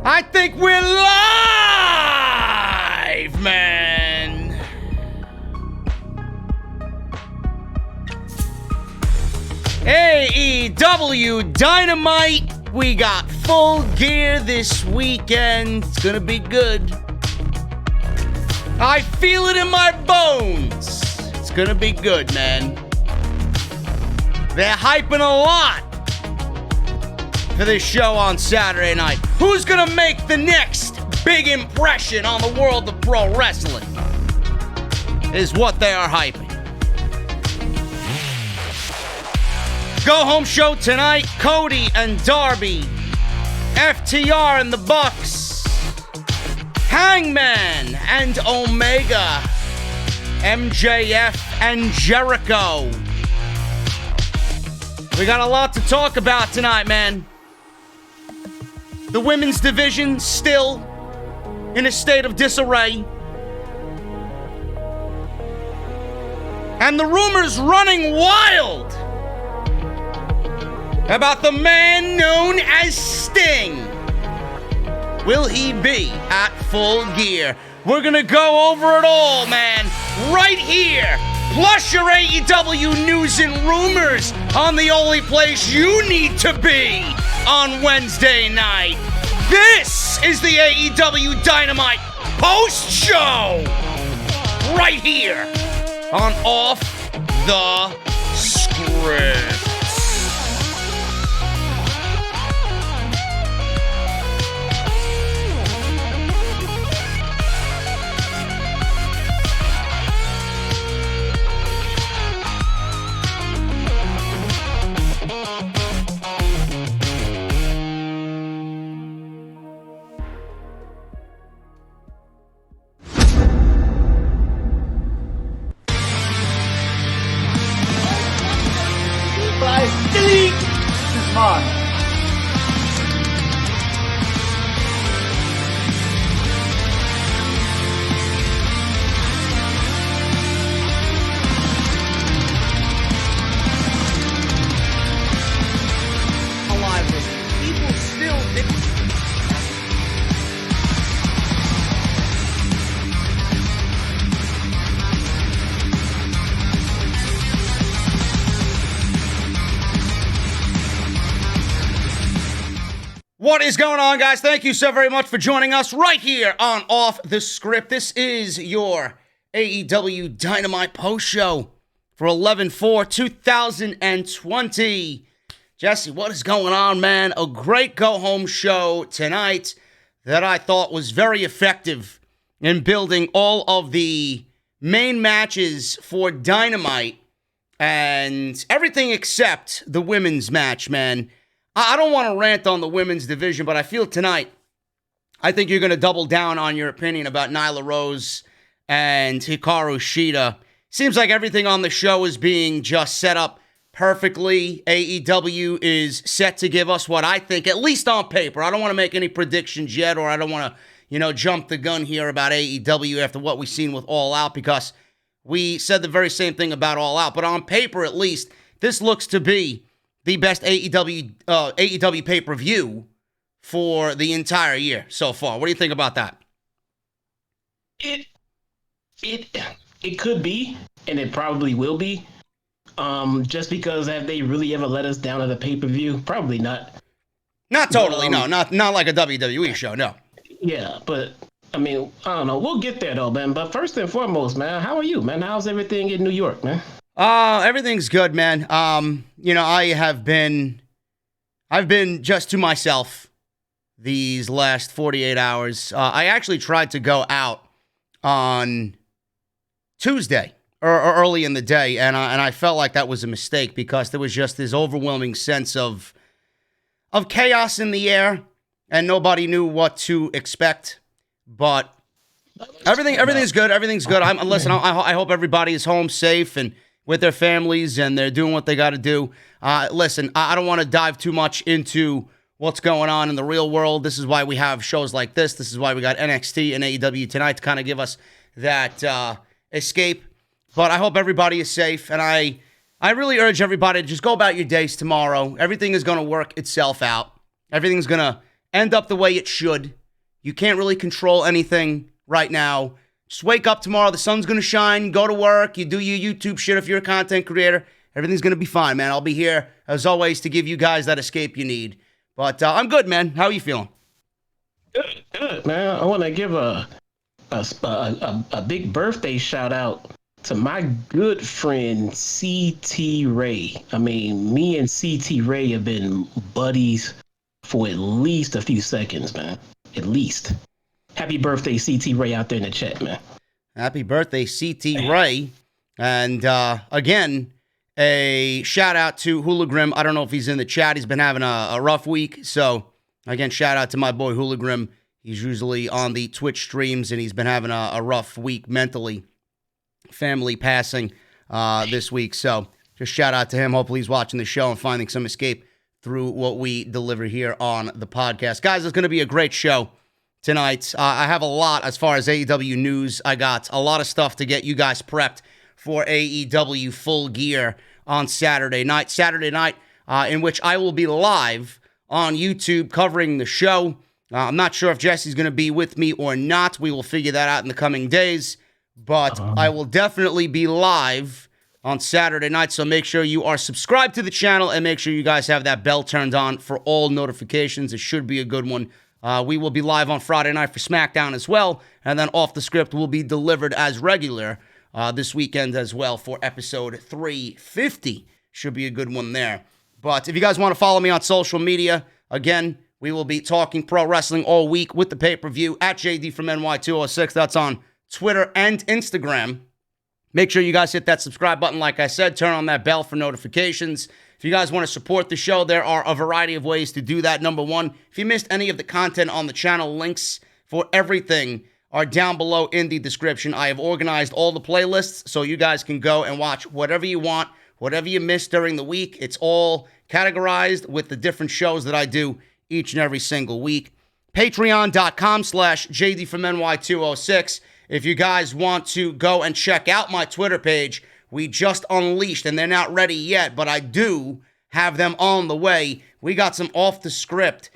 I think we're live, man. AEW Dynamite. We got Full Gear this weekend. It's gonna be good. I feel it in my bones. It's gonna be good, man. They're hyping a lot for this show on Saturday night. Who's gonna make the next big impression on the world of pro wrestling is what they are hyping. Go home show tonight, Cody and Darby, FTR and the Bucks, Hangman and Omega, MJF and Jericho. We got a lot to talk about tonight, man. The women's division still in a state of disarray. And the rumors running wild about the man known as Sting. Will he be at Full Gear? We're gonna go over it all, man, right here. Plus your AEW news and rumors on the only place you need to be on Wednesday night. This is the AEW Dynamite post-show right here on Off the Script. What is going on, guys? Thank you so very much for joining us right here on Off the Script. This is your AEW Dynamite post show for 11/4/2020. Jesse, what is going on, man? A great go-home show tonight that I thought was very effective in building all of the main matches for Dynamite and everything except the women's match, man. I don't want to rant on the women's division, but I feel tonight, I think you're going to double down on your opinion about Nyla Rose and Hikaru Shida. Seems like everything on the show is being just set up perfectly. AEW is set to give us what I think, at least on paper. I don't want to make any predictions yet, or I don't want to, jump the gun here about AEW after what we've seen with All Out, because we said the very same thing about All Out. But on paper, at least, this looks to be the best AEW pay-per-view for the entire year so far. What do you think about that? It could be, and it probably will be. Just because have they really ever let us down at a pay-per-view? Probably not. Not totally, no. Not like a WWE show, no. Yeah, but, I mean, I don't know. We'll get there, though, man. But first and foremost, man, how are you, man? How's everything in New York, man? Everything's good, man. I've been just to myself these last 48 hours. I actually tried to go out on Tuesday or early in the day, and I felt like that was a mistake because there was just this overwhelming sense of chaos in the air, and nobody knew what to expect. But everything's good. Everything's good. Listen, I hope everybody is home safe and with their families, and they're doing what they got to do. Listen, I don't want to dive too much into what's going on in the real world. This is why we have shows like this. This is why we got NXT and AEW tonight to kind of give us that escape. But I hope everybody is safe, and I really urge everybody to just go about your days tomorrow. Everything is going to work itself out. Everything's going to end up the way it should. You can't really control anything right now. Just wake up tomorrow. The sun's going to shine. Go to work. You do your YouTube shit if you're a content creator. Everything's going to be fine, man. I'll be here, as always, to give you guys that escape you need. But I'm good, man. How are you feeling? Good, man. I want to give a big birthday shout out to my good friend CT Ray. I mean, me and CT Ray have been buddies for at least a few seconds, man. At least. Happy birthday, CT Ray, out there in the chat, man. Happy birthday, CT Ray. And again, a shout out to Hoolagrim. I don't know if he's in the chat. He's been having a rough week. So, again, shout out to my boy Hoolagrim. He's usually on the Twitch streams, and he's been having a rough week mentally. Family passing this week. So, just shout out to him. Hopefully he's watching the show and finding some escape through what we deliver here on the podcast. Guys, it's going to be a great show tonight. I have a lot as far as AEW news. I got a lot of stuff to get you guys prepped for AEW Full Gear on Saturday night. Saturday night in which I will be live on YouTube covering the show. I'm not sure if Jesse's going to be with me or not. We will figure that out in the coming days. But I will definitely be live on Saturday night. So make sure you are subscribed to the channel and make sure you guys have that bell turned on for all notifications. It should be a good one. We will be live on Friday night for SmackDown as well. And then Off the Script will be delivered as regular this weekend as well for episode 350. Should be a good one there. But if you guys want to follow me on social media, again, we will be talking pro wrestling all week with the pay-per-view at JD from NY206. That's on Twitter and Instagram. Make sure you guys hit that subscribe button, like I said. Turn on that bell for notifications. If you guys want to support the show, there are a variety of ways to do that. Number one, if you missed any of the content on the channel, links for everything are down below in the description. I have organized all the playlists so you guys can go and watch whatever you want, whatever you missed during the week. It's all categorized with the different shows that I do each and every single week. Patreon.com/JD from NY206. If you guys want to go and check out my Twitter page, we just unleashed, and they're not ready yet, but I do have them on the way. We got some off-the-script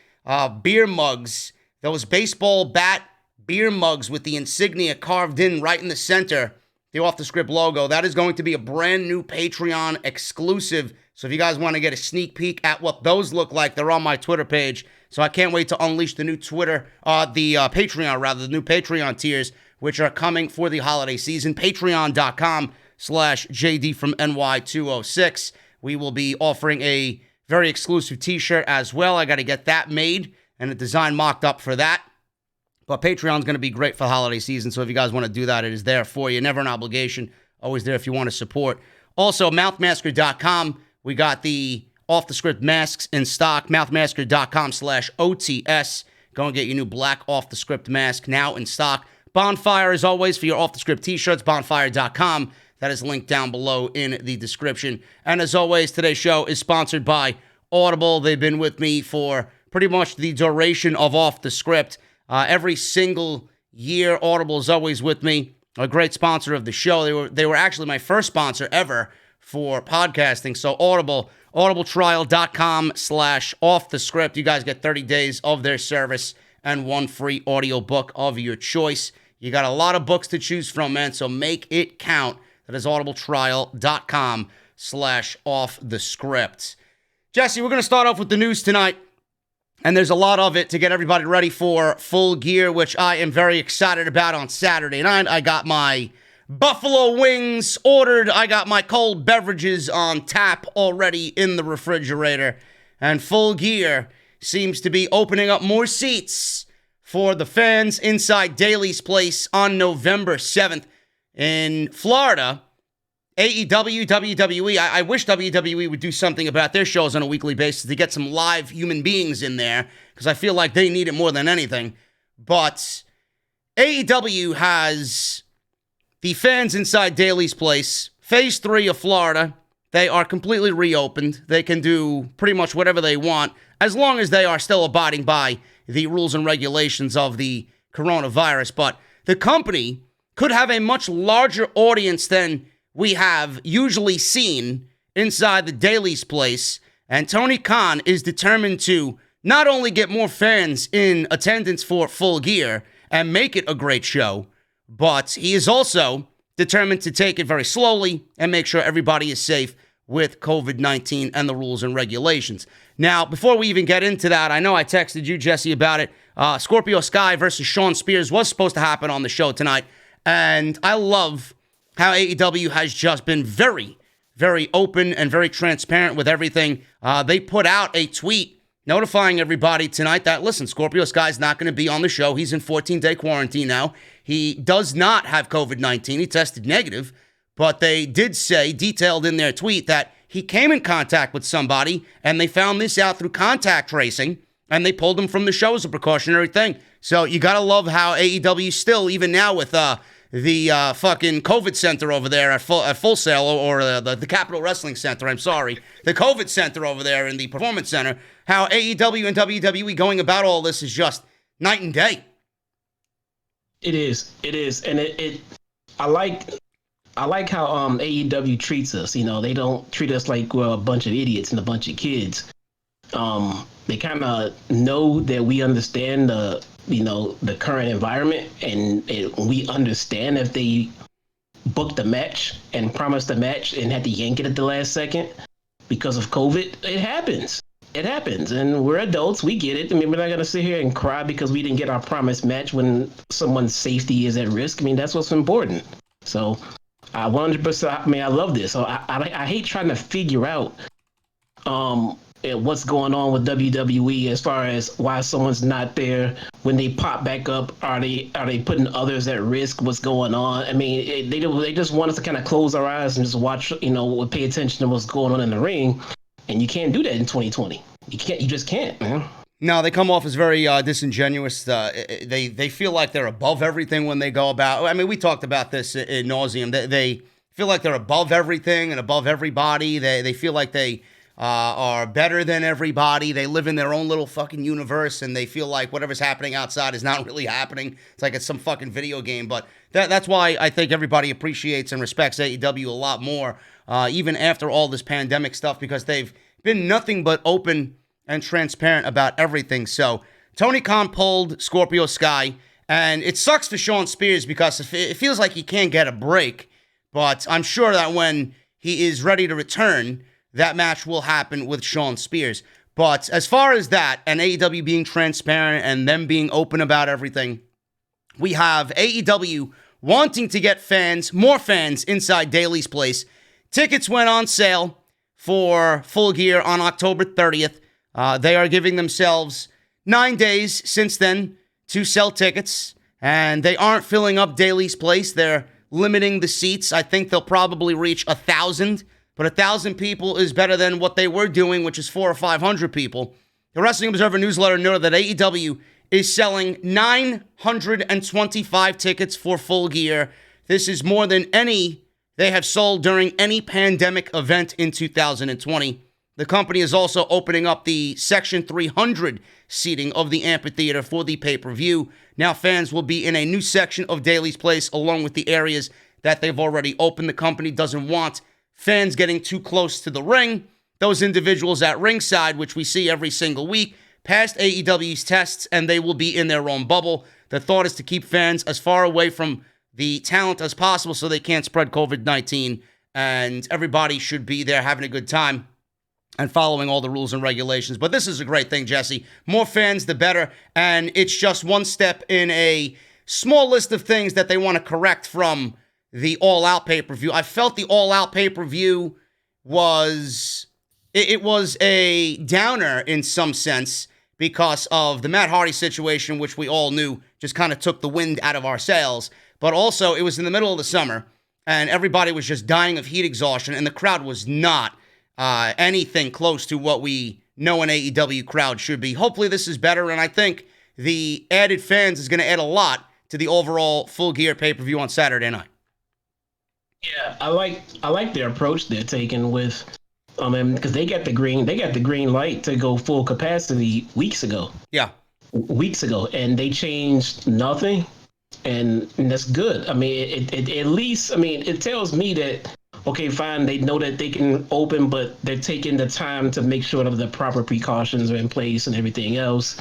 beer mugs, those baseball bat beer mugs with the insignia carved in right in the center, the off-the-script logo. That is going to be a brand new Patreon exclusive. So if you guys want to get a sneak peek at what those look like, they're on my Twitter page. So I can't wait to unleash the new Patreon, the new Patreon tiers, which are coming for the holiday season. Patreon.com/JD from NY206. We will be offering a very exclusive t-shirt as well. I got to get that made and a design mocked up for that. But Patreon's going to be great for the holiday season. So if you guys want to do that, it is there for you. Never an obligation. Always there if you want to support. Also, mouthmasker.com. We got the off-the-script masks in stock. Mouthmasker.com/OTS. Go and get your new black off-the-script mask now in stock. Bonfire, as always, for your off-the-script t-shirts, bonfire.com. That is linked down below in the description. And as always, today's show is sponsored by Audible. They've been with me for pretty much the duration of Off the Script. Every single year, Audible is always with me. A great sponsor of the show. They were actually my first sponsor ever for podcasting. So Audible, audibletrial.com/offthescript. You guys get 30 days of their service and one free audiobook of your choice. You got a lot of books to choose from, man, so make it count. That is audibletrial.com/offthescript. Jesse, we're going to start off with the news tonight, and there's a lot of it to get everybody ready for Full Gear, which I am very excited about on Saturday night. I got my buffalo wings ordered. I got my cold beverages on tap already in the refrigerator, and Full Gear seems to be opening up more seats for the fans inside Daly's Place on November 7th in Florida. AEW, WWE, I wish WWE would do something about their shows on a weekly basis to get some live human beings in there, because I feel like they need it more than anything. But AEW has the fans inside Daly's Place, Phase 3 of Florida. They are completely reopened. They can do pretty much whatever they want, as long as they are still abiding by the rules and regulations of the coronavirus. But the company could have a much larger audience than we have usually seen inside the Daly's Place. And Tony Khan is determined to not only get more fans in attendance for Full Gear and make it a great show, but he is also determined to take it very slowly and make sure everybody is safe with COVID-19 and the rules and regulations. Now, before we even get into that, I know I texted you, Jesse, about it. Scorpio Sky versus Shawn Spears was supposed to happen on the show tonight, and I love how AEW has just been very, very open and very transparent with everything. They put out a tweet notifying everybody tonight that, listen, Scorpio Sky's not going to be on the show. He's in 14-day quarantine now. He does not have COVID-19. He tested negative, but they did say, detailed in their tweet, that he came in contact with somebody, and they found this out through contact tracing, and they pulled him from the show as a precautionary thing. So you got to love how AEW still, even now with the fucking COVID center over there at Full Sail, or the Capitol Wrestling Center, I'm sorry, the COVID center over there in the Performance Center, how AEW and WWE going about all this is just night and day. It is, and I like how AEW treats us. You know, they don't treat us like we're a bunch of idiots and a bunch of kids. They kind of know that we understand the current environment, and we understand if they booked a match and promised a match and had to yank it at the last second because of COVID. It happens, and we're adults. We get it. I mean, we're not gonna sit here and cry because we didn't get our promised match when someone's safety is at risk. I mean, that's what's important. So, 100%. I mean, I love this. So I hate trying to figure out what's going on with WWE as far as why someone's not there when they pop back up. Are they putting others at risk? What's going on? I mean, they just want us to kind of close our eyes and just watch, pay attention to what's going on in the ring, and you can't do that in 2020. You just can't, man. No, they come off as very disingenuous. They feel like they're above everything when they go about. I mean, we talked about this in nauseum. They feel like they're above everything and above everybody. They feel like they are better than everybody. They live in their own little fucking universe, and they feel like whatever's happening outside is not really happening. It's like it's some fucking video game. But that's why I think everybody appreciates and respects AEW a lot more, even after all this pandemic stuff, because they've been nothing but open and transparent about everything. So Tony Khan pulled Scorpio Sky, and it sucks for Shawn Spears because it feels like he can't get a break. But I'm sure that when he is ready to return, that match will happen with Shawn Spears. But as far as that, and AEW being transparent and them being open about everything, we have AEW wanting to get more fans inside Daly's Place. Tickets went on sale for Full Gear on October 30th. They are giving themselves 9 days since then to sell tickets, and they aren't filling up Daly's Place. They're limiting the seats. I think they'll probably reach 1,000. But 1,000 people is better than what they were doing, which is 400 or 500 people. The Wrestling Observer newsletter noted that AEW is selling 925 tickets for Full Gear. This is more than any they have sold during any pandemic event in 2020. The company is also opening up the Section 300 seating of the amphitheater for the pay-per-view. Now fans will be in a new section of Daly's Place along with the areas that they've already opened. The company doesn't want fans getting too close to the ring. Those individuals at ringside, which we see every single week, passed AEW's tests, and they will be in their own bubble. The thought is to keep fans as far away from the talent as possible so they can't spread COVID-19, and everybody should be there having a good time and following all the rules and regulations. But this is a great thing, Jesse. More fans, the better, and it's just one step in a small list of things that they want to correct from the All Out pay-per-view. I felt the All Out pay-per-view was a downer in some sense because of the Matt Hardy situation, which we all knew just kind of took the wind out of our sails. But also, it was in the middle of the summer, and everybody was just dying of heat exhaustion, and the crowd was not anything close to what we know an AEW crowd should be. Hopefully this is better, and I think the added fans is going to add a lot to the overall Full Gear pay-per-view on Saturday night. Yeah, I like their approach they're taking with, because they got the green light to go full capacity weeks ago. Yeah, and they changed nothing, and that's good. I mean, it at least, I mean, it tells me that okay, fine, they know that they can open, but they're taking the time to make sure that the proper precautions are in place and everything else,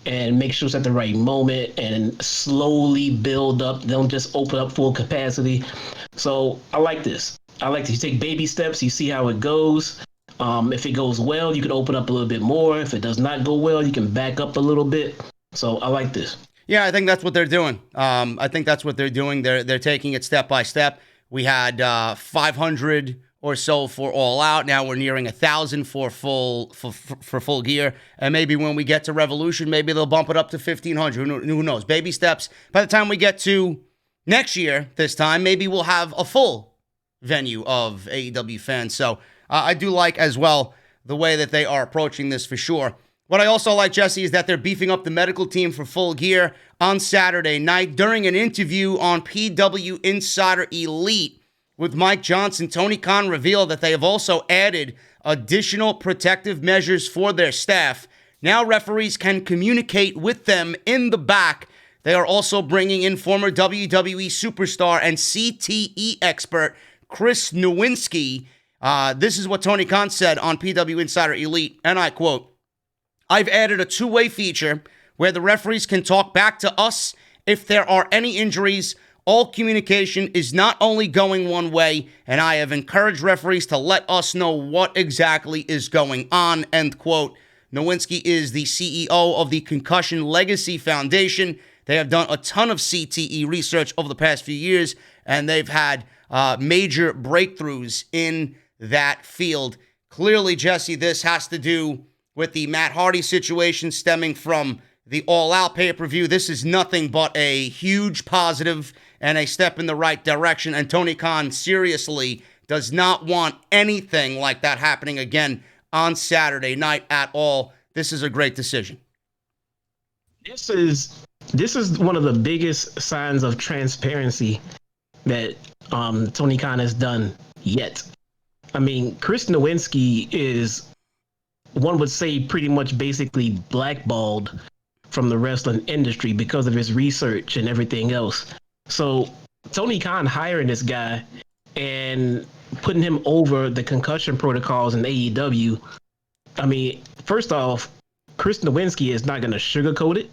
and make sure it's at the right moment and slowly build up. Don't just open up full capacity. So I like this. I like to take baby steps. You see how it goes. If it goes well, you can open up a little bit more. If it does not go well, you can back up a little bit. So I like this. Yeah, I think that's what they're doing. They're taking it step by step. We had 500 or so for All Out. Now we're nearing 1,000 for Full Gear. And maybe when we get to Revolution, maybe they'll bump it up to 1,500. Who knows? Baby steps. By the time we get to next year, this time, maybe we'll have a full venue of AEW fans. So I do like as well the way that they are approaching this for sure. What I also like, Jesse, is that they're beefing up the medical team for Full Gear on Saturday night. During an interview on PW Insider Elite with Mike Johnson, Tony Khan revealed that they have also added additional protective measures for their staff. Now referees can communicate with them in the back. They are also bringing in former WWE superstar and CTE expert Chris Nowinski. This is what Tony Khan said on PW Insider Elite, and I quote, "I've added a two-way feature where the referees can talk back to us if there are any injuries. All communication is not only going one way, and I have encouraged referees to let us know what exactly is going on," end quote. Nowinski is the CEO of the Concussion Legacy Foundation. They have done a ton of CTE research over the past few years, and they've had major breakthroughs in that field. Clearly, Jesse, this has to do with the Matt Hardy situation stemming from the All Out pay-per-view. This is nothing but a huge positive and a step in the right direction. And Tony Khan seriously does not want anything like that happening again on Saturday night at all. This is a great decision. This is one of the biggest signs of transparency that Tony Khan has done yet. I mean, Chris Nowinski is, one would say, pretty much basically blackballed from the wrestling industry because of his research and everything else. So Tony Khan hiring this guy and putting him over the concussion protocols in AEW. I mean, first off, Chris Nowinski is not going to sugarcoat it.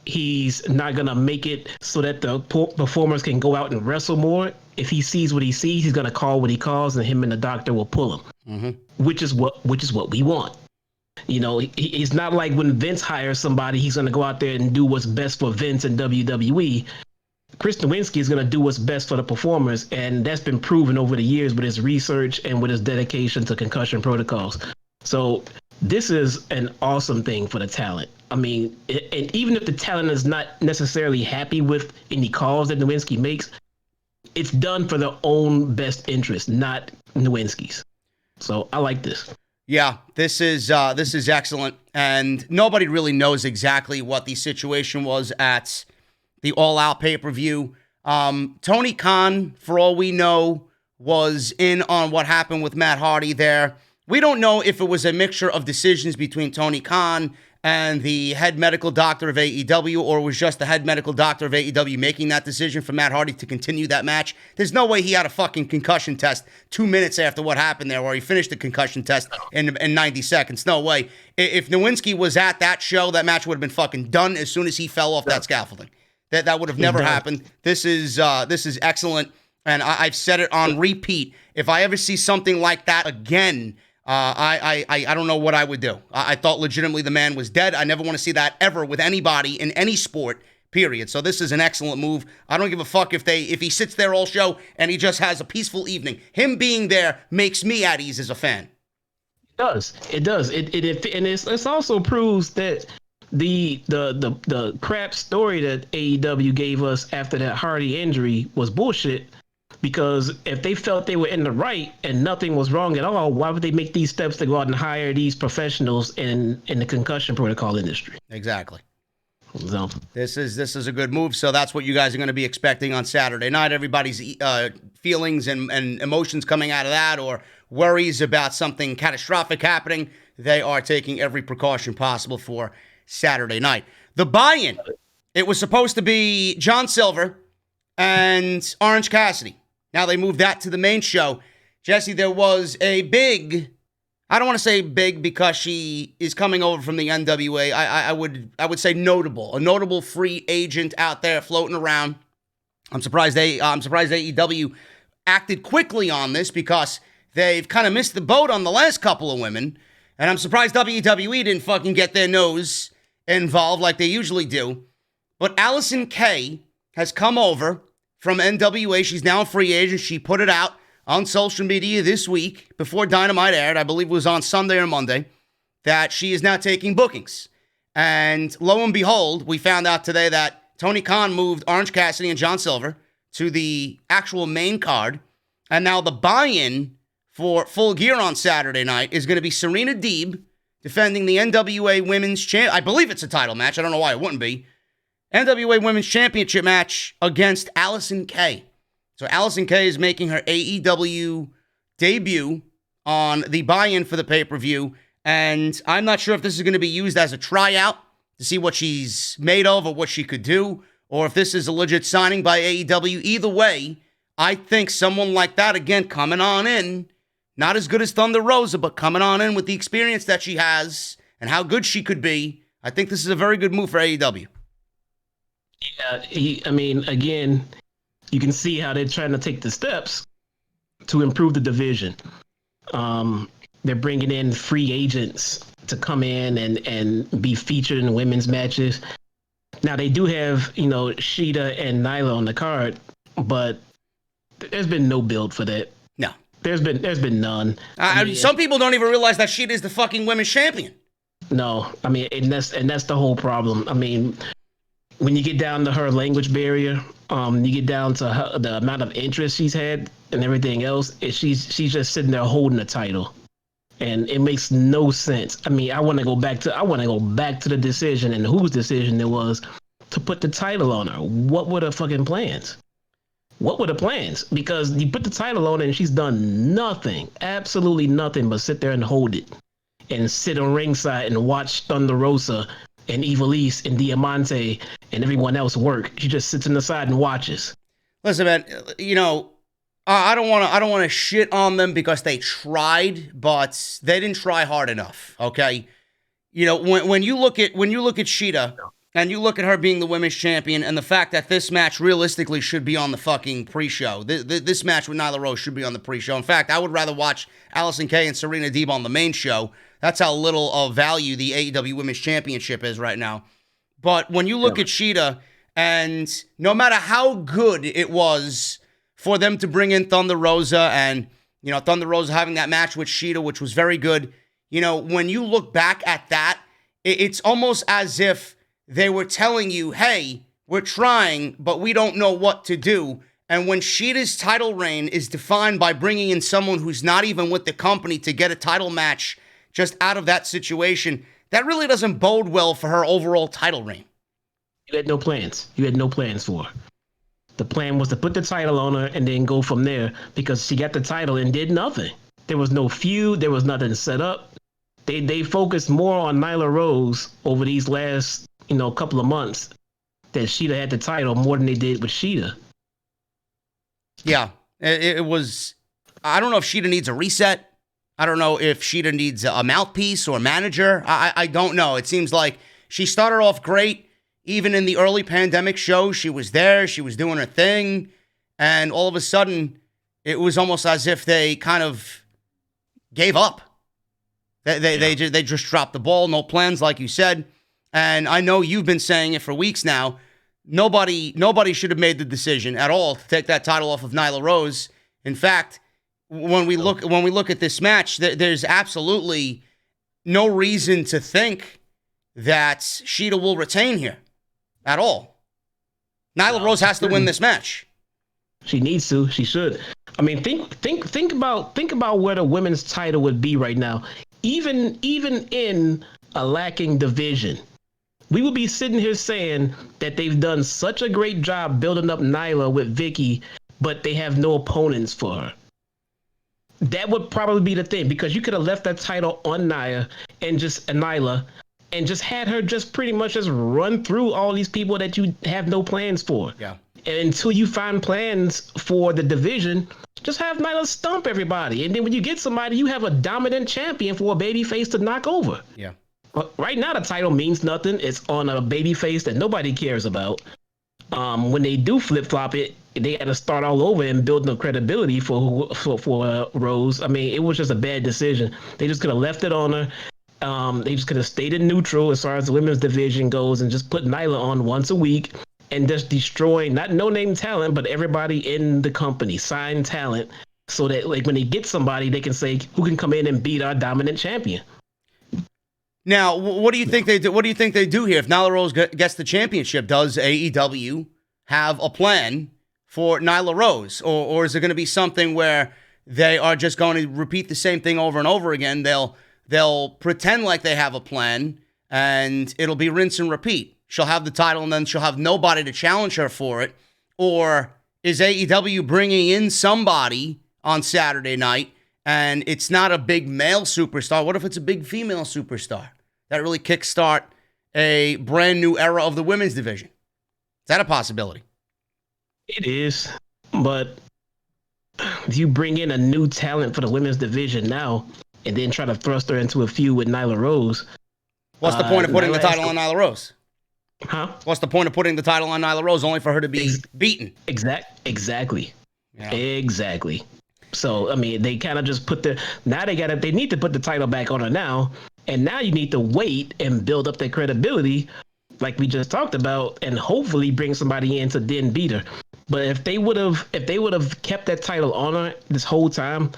He's not going to make it so that the performers can go out and wrestle more. If he sees what he sees, he's going to call what he calls, and him and the doctor will pull him, which is what we want. You know, it's not like when Vince hires somebody, he's going to go out there and do what's best for Vince and WWE. Chris Nowinski is going to do what's best for the performers, and that's been proven over the years with his research and with his dedication to concussion protocols. So this is an awesome thing for the talent. I mean, and even if the talent is not necessarily happy with any calls that Nowinski makes, it's done for their own best interest, not Nowinski's. So I like this. Yeah, this is excellent, and nobody really knows exactly what the situation was at the All Out pay-per-view. Tony Khan, for all we know, was in on what happened with Matt Hardy there. We don't know if it was a mixture of decisions between Tony Khan and the head medical doctor of AEW, or was just the head medical doctor of AEW making that decision for Matt Hardy to continue that match. There's no way he had a fucking concussion test 2 minutes after what happened there, or he finished the concussion test in 90 seconds. No way. If Nowinski was at that show, that match would have been fucking done as soon as he fell off that scaffolding. That would have never happened. This is excellent, and I've said it on repeat. If I ever see something like that again, I don't know what I would do. I thought legitimately the man was dead. I never want to see that ever with anybody in any sport, period. So this is an excellent move. I don't give a fuck if he sits there all show and he just has a peaceful evening. Him being there makes me at ease as a fan. It does. It also proves that the crap story that AEW gave us after that Hardy injury was bullshit. Because if they felt they were in the right and nothing was wrong at all, why would they make these steps to go out and hire these professionals in the concussion protocol industry? Exactly. So this is a good move. So that's what you guys are going to be expecting on Saturday night. Everybody's feelings and emotions coming out of that, or worries about something catastrophic happening, they are taking every precaution possible for Saturday night. The buy-in, it was supposed to be John Silver and Orange Cassidy. Now they moved that to the main show. Jesse, there was a big, I don't want to say big because she is coming over from the NWA. I would say notable, a notable free agent out there floating around. I'm surprised AEW acted quickly on this because they've kind of missed the boat on the last couple of women. And I'm surprised WWE didn't fucking get their nose involved like they usually do. But Allison Kay has come over from NWA. She's now a free agent. She put it out on social media this week before Dynamite aired. I believe it was on Sunday or Monday, that she is now taking bookings. And lo and behold, we found out today that Tony Khan moved Orange Cassidy and John Silver to the actual main card. And now the buy-in for Full Gear on Saturday night is going to be Serena Deeb defending the NWA Women's Champ. I believe it's a title match. I don't know why it wouldn't be. NWA Women's Championship match against Allison Kay. So Allison Kay is making her AEW debut on the buy-in for the pay-per-view. And I'm not sure if this is going to be used as a tryout to see what she's made of or what she could do, or if this is a legit signing by AEW. Either way, I think someone like that, again, coming on in, not as good as Thunder Rosa, but coming on in with the experience that she has and how good she could be, I think this is a very good move for AEW. Yeah, again, you can see how they're trying to take the steps to improve the division. They're bringing in free agents to come in and be featured in women's matches. Now, they do have, Shida and Nyla on the card, but there's been no build for that. No. There's been none. Some people don't even realize that Shida is the fucking women's champion. No, and that's the whole problem. When you get down to her language barrier, you get down to the amount of interest she's had and everything else, she's just sitting there holding the title, and it makes no sense. I want to go back to the decision and whose decision it was to put the title on her. What were the fucking plans? What were the plans? Because you put the title on her and she's done nothing, absolutely nothing, but sit there and hold it, and sit on ringside and watch Thunder Rosa and Ivelisse and Diamante and everyone else work. She just sits on the side and watches. Listen, man, I don't want to shit on them because they tried, but they didn't try hard enough. Okay, when you look at Shida and you look at her being the women's champion, and the fact that this match realistically should be on the fucking pre-show. This match with Nyla Rose should be on the pre-show. In fact, I would rather watch Allison Kay and Serena Deeb on the main show. That's how little of value the AEW Women's Championship is right now. But when you look at Shida, and no matter how good it was for them to bring in Thunder Rosa, and Thunder Rosa having that match with Shida, which was very good, when you look back at that, it's almost as if they were telling you, hey, we're trying, but we don't know what to do. And when Shida's title reign is defined by bringing in someone who's not even with the company to get a title match just out of that situation, that really doesn't bode well for her overall title reign. You had no plans. For her. The plan was to put the title on her and then go from there, because she got the title and did nothing. There was no feud. There was nothing set up. They focused more on Nyla Rose over these last couple of months, that Shida had the title, more than they did with Shida. Yeah, it was. I don't know if Shida needs a reset. I don't know if Shida needs a mouthpiece or a manager. I don't know. It seems like she started off great. Even in the early pandemic show, she was there. She was doing her thing. And all of a sudden, it was almost as if they kind of gave up. They just dropped the ball. No plans, like you said. And I know you've been saying it for weeks now. Nobody should have made the decision at all to take that title off of Nyla Rose. In fact, when we look at this match, there's absolutely no reason to think that Shida will retain here at all. Nyla Rose has to win this match. She needs to. She should. Think about where the women's title would be right now. Even in a lacking division, we would be sitting here saying that they've done such a great job building up Nyla with Vicky, but they have no opponents for her. That would probably be the thing, because you could have left that title on Nyla and just had her just pretty much just run through all these people that you have no plans for. Yeah. And until you find plans for the division, Just have Nyla stomp everybody. And then when you get somebody, you have a dominant champion for a babyface to knock over. Yeah. But right now, the title means nothing. It's on a babyface that nobody cares about. When they do flip-flop it, they got to start all over and build no credibility for Rose. I mean, it was just a bad decision. They just could have left it on her. They just could have stayed in neutral as far as the women's division goes and just put Nyla on once a week and just destroy not no-name talent, but everybody in the company, signed talent, so that like when they get somebody, they can say, who can come in and beat our dominant champion? Now, what do you think they do? What do you think they do here? If Nyla Rose gets the championship, does AEW have a plan for Nyla Rose? Or is it going to be something where they are just going to repeat the same thing over and over again? They'll pretend like they have a plan, and it'll be rinse and repeat. She'll have the title, and then she'll have nobody to challenge her for it. Or is AEW bringing in somebody on Saturday night, and it's not a big male superstar? What if it's a big female superstar that really kickstart a brand new era of the women's division? Is that a possibility? It is, but if you bring in a new talent for the women's division now and then try to thrust her into a feud with Nyla Rose. What's the point of putting the title on Nyla Rose? Huh? What's the point of putting the title on Nyla Rose only for her to be beaten? Exactly. Yeah. Exactly. So, I mean, they kind of just they need to put the title back on her now. And now you need to wait and build up their credibility, like we just talked about, and hopefully bring somebody in to then beat her. But if they would have kept that title on her this whole time,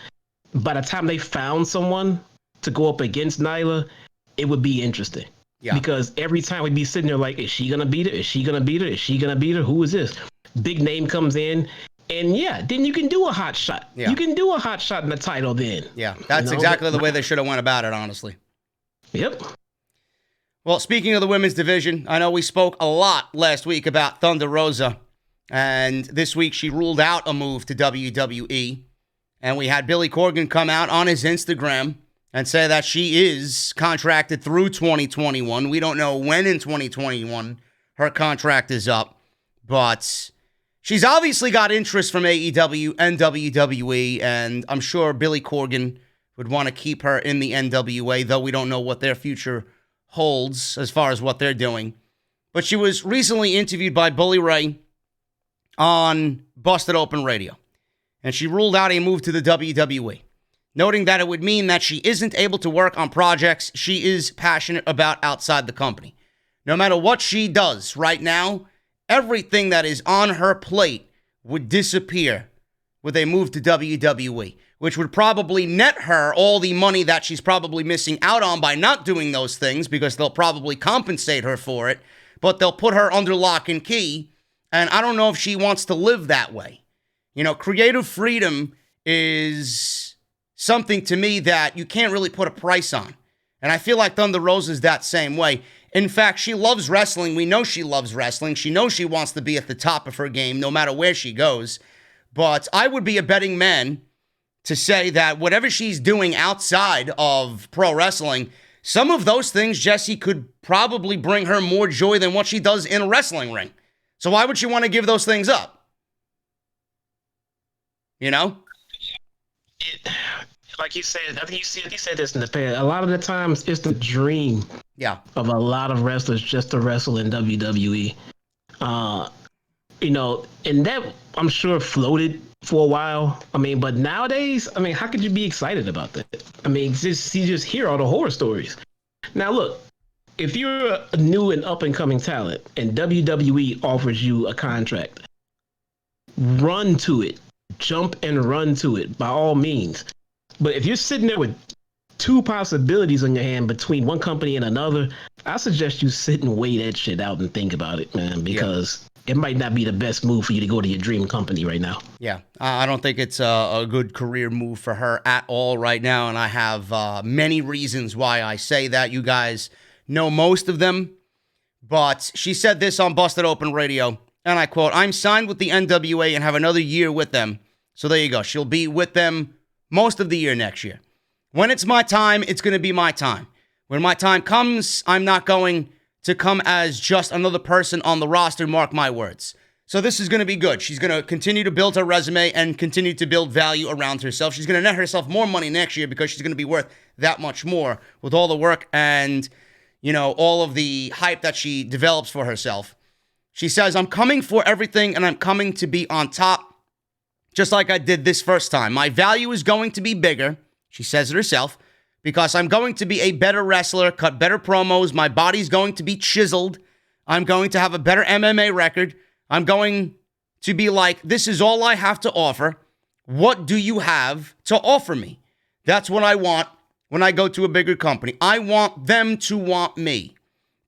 by the time they found someone to go up against Nyla, it would be interesting. Yeah. Because every time we'd be sitting there like, is she gonna beat her? Is she gonna beat her? Is she gonna beat her? Who is this? Big name comes in. And then you can do a hot shot. Yeah. You can do a hot shot in the title then. Yeah, that's exactly the way they should have went about it, honestly. Yep. Well, speaking of the women's division, I know we spoke a lot last week about Thunder Rosa, and this week she ruled out a move to WWE, and we had Billy Corgan come out on his Instagram and say that she is contracted through 2021. We don't know when in 2021 her contract is up, but she's obviously got interest from AEW and WWE, and I'm sure Billy Corgan would want to keep her in the NWA, though we don't know what their future holds as far as what they're doing. But she was recently interviewed by Bully Ray on Busted Open Radio, and she ruled out a move to the WWE, noting that it would mean that she isn't able to work on projects she is passionate about outside the company. No matter what she does right now, everything that is on her plate would disappear with a move to WWE, which would probably net her all the money that she's probably missing out on by not doing those things, because they'll probably compensate her for it, but they'll put her under lock and key, and I don't know if she wants to live that way. You know, creative freedom is something to me that you can't really put a price on, and I feel like Thunder Rosa is that same way. In fact, she loves wrestling. We know she loves wrestling. She knows she wants to be at the top of her game no matter where she goes. But I would be a betting man to say that whatever she's doing outside of pro wrestling, some of those things, Jesse, could probably bring her more joy than what she does in a wrestling ring. So why would she want to give those things up? You know? Like you said, I think you said this in the past. A lot of the times, it's the dream of a lot of wrestlers just to wrestle in WWE. And that, I'm sure, floated for a while. I mean, but nowadays, I mean, how could you be excited about that? I mean, you just hear all the horror stories. Now, look, if you're a new and up-and-coming talent and WWE offers you a contract, run to it. Jump and run to it, by all means. But if you're sitting there with two possibilities on your hand between one company and another, I suggest you sit and weigh that shit out and think about it, man, because it might not be the best move for you to go to your dream company right now. Yeah, I don't think it's a good career move for her at all right now, and I have many reasons why I say that. You guys know most of them, but she said this on Busted Open Radio, and I quote, "I'm signed with the NWA and have another year with them." So there you go. She'll be with them most of the year next year. When it's my time, it's going to be my time. When my time comes, I'm not going to come as just another person on the roster, mark my words. So this is going to be good. She's going to continue to build her resume and continue to build value around herself. She's going to net herself more money next year because she's going to be worth that much more with all the work and, all of the hype that she develops for herself. She says, I'm coming for everything and I'm coming to be on top, just like I did this first time. My value is going to be bigger, she says it herself, because I'm going to be a better wrestler, cut better promos. My body's going to be chiseled. I'm going to have a better MMA record. I'm going to be like, this is all I have to offer. What do you have to offer me? That's what I want when I go to a bigger company. I want them to want me.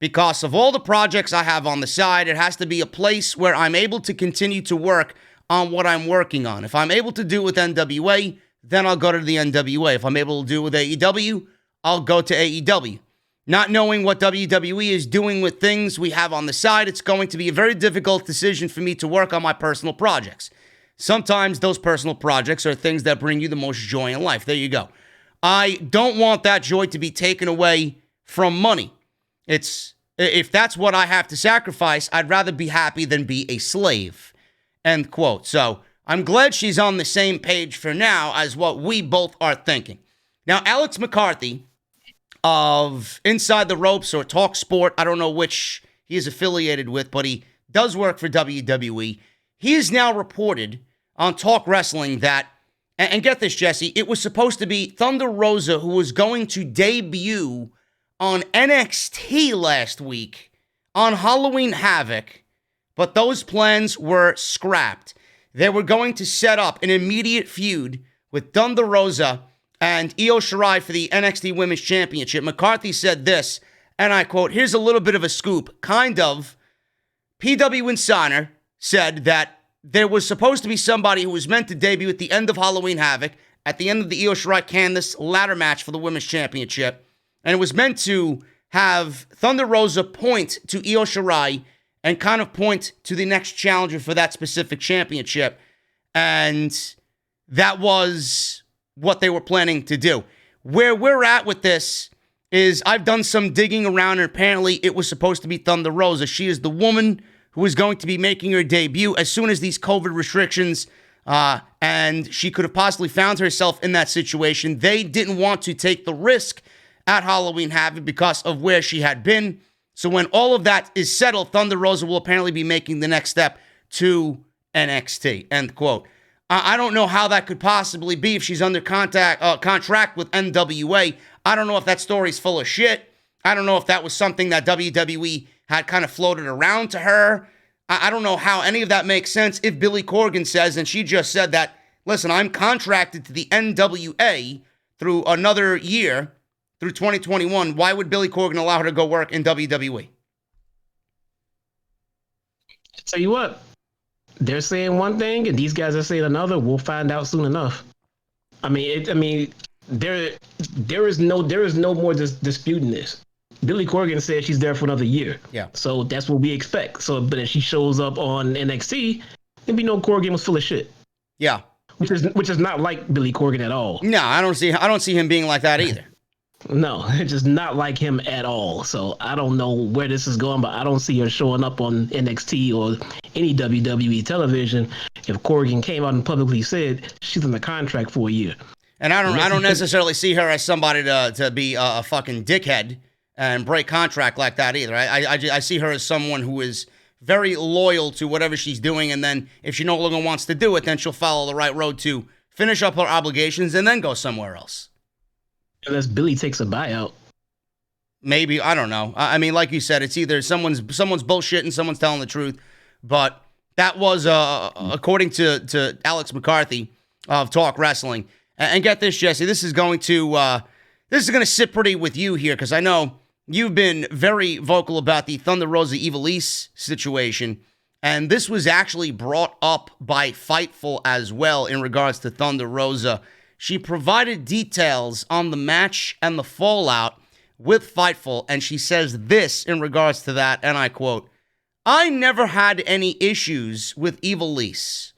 Because of all the projects I have on the side, it has to be a place where I'm able to continue to work on what I'm working on. If I'm able to do it with NWA, then I'll go to the NWA. If I'm able to do it with AEW, I'll go to AEW. Not knowing what WWE is doing with things we have on the side, it's going to be a very difficult decision for me to work on my personal projects. Sometimes those personal projects are things that bring you the most joy in life. There you go. I don't want that joy to be taken away from money. If that's what I have to sacrifice, I'd rather be happy than be a slave. End quote. So I'm glad she's on the same page for now as what we both are thinking. Now, Alex McCarthy of Inside the Ropes or Talk Sport, I don't know which he is affiliated with, but he does work for WWE. He is now reported on Talk Wrestling that, and get this, Jesse, it was supposed to be Thunder Rosa who was going to debut on NXT last week on Halloween Havoc, but those plans were scrapped. They were going to set up an immediate feud with Thunder Rosa and Io Shirai for the NXT Women's Championship. McCarthy said this, and I quote, here's a little bit of a scoop, kind of. PW Insider said that there was supposed to be somebody who was meant to debut at the end of Halloween Havoc, at the end of the Io Shirai-Candice ladder match for the Women's Championship, and it was meant to have Thunder Rosa point to Io Shirai and kind of point to the next challenger for that specific championship. And that was what they were planning to do. Where we're at with this is I've done some digging around, and apparently it was supposed to be Thunder Rosa. She is the woman who is going to be making her debut as soon as these COVID restrictions, and she could have possibly found herself in that situation. They didn't want to take the risk at Halloween Havoc because of where she had been. So when all of that is settled, Thunder Rosa will apparently be making the next step to NXT, end quote. I don't know how that could possibly be if she's under contract with NWA. I don't know if that story's full of shit. I don't know if that was something that WWE had kind of floated around to her. I don't know how any of that makes sense if Billy Corgan says, and she just said that, listen, I'm contracted to the NWA through another year, through 2021. Why would Billy Corgan allow her to go work in WWE? Tell you what. They're saying one thing, and these guys are saying another. We'll find out soon enough. There is no more disputing this. Billy Corgan said she's there for another year. Yeah. So that's what we expect. So, but if she shows up on NXT, there'd be no Corgan was full of shit. Yeah. Which is not like Billy Corgan at all. No, I don't see him being like that either. No, it's just not like him at all. So I don't know where this is going, but I don't see her showing up on NXT or any WWE television if Corgan came out and publicly said she's in the contract for a year. And I don't necessarily see her as somebody to be a fucking dickhead and break contract like that either. I see her as someone who is very loyal to whatever she's doing, and then if she no longer wants to do it, then she'll follow the right road to finish up her obligations and then go somewhere else. Unless Billy takes a buyout. Maybe, I don't know. I mean, like you said, it's either someone's bullshit and someone's telling the truth. But that was, according to Alex McCarthy of Talk Wrestling. And get this, Jesse, this is going to sit pretty with you here, because I know you've been very vocal about the Thunder Rosa Ivelisse situation. And this was actually brought up by Fightful as well in regards to Thunder Rosa. She provided details on the match and the fallout with Fightful, and she says this in regards to that, and I quote, I never had any issues with Ivelisse.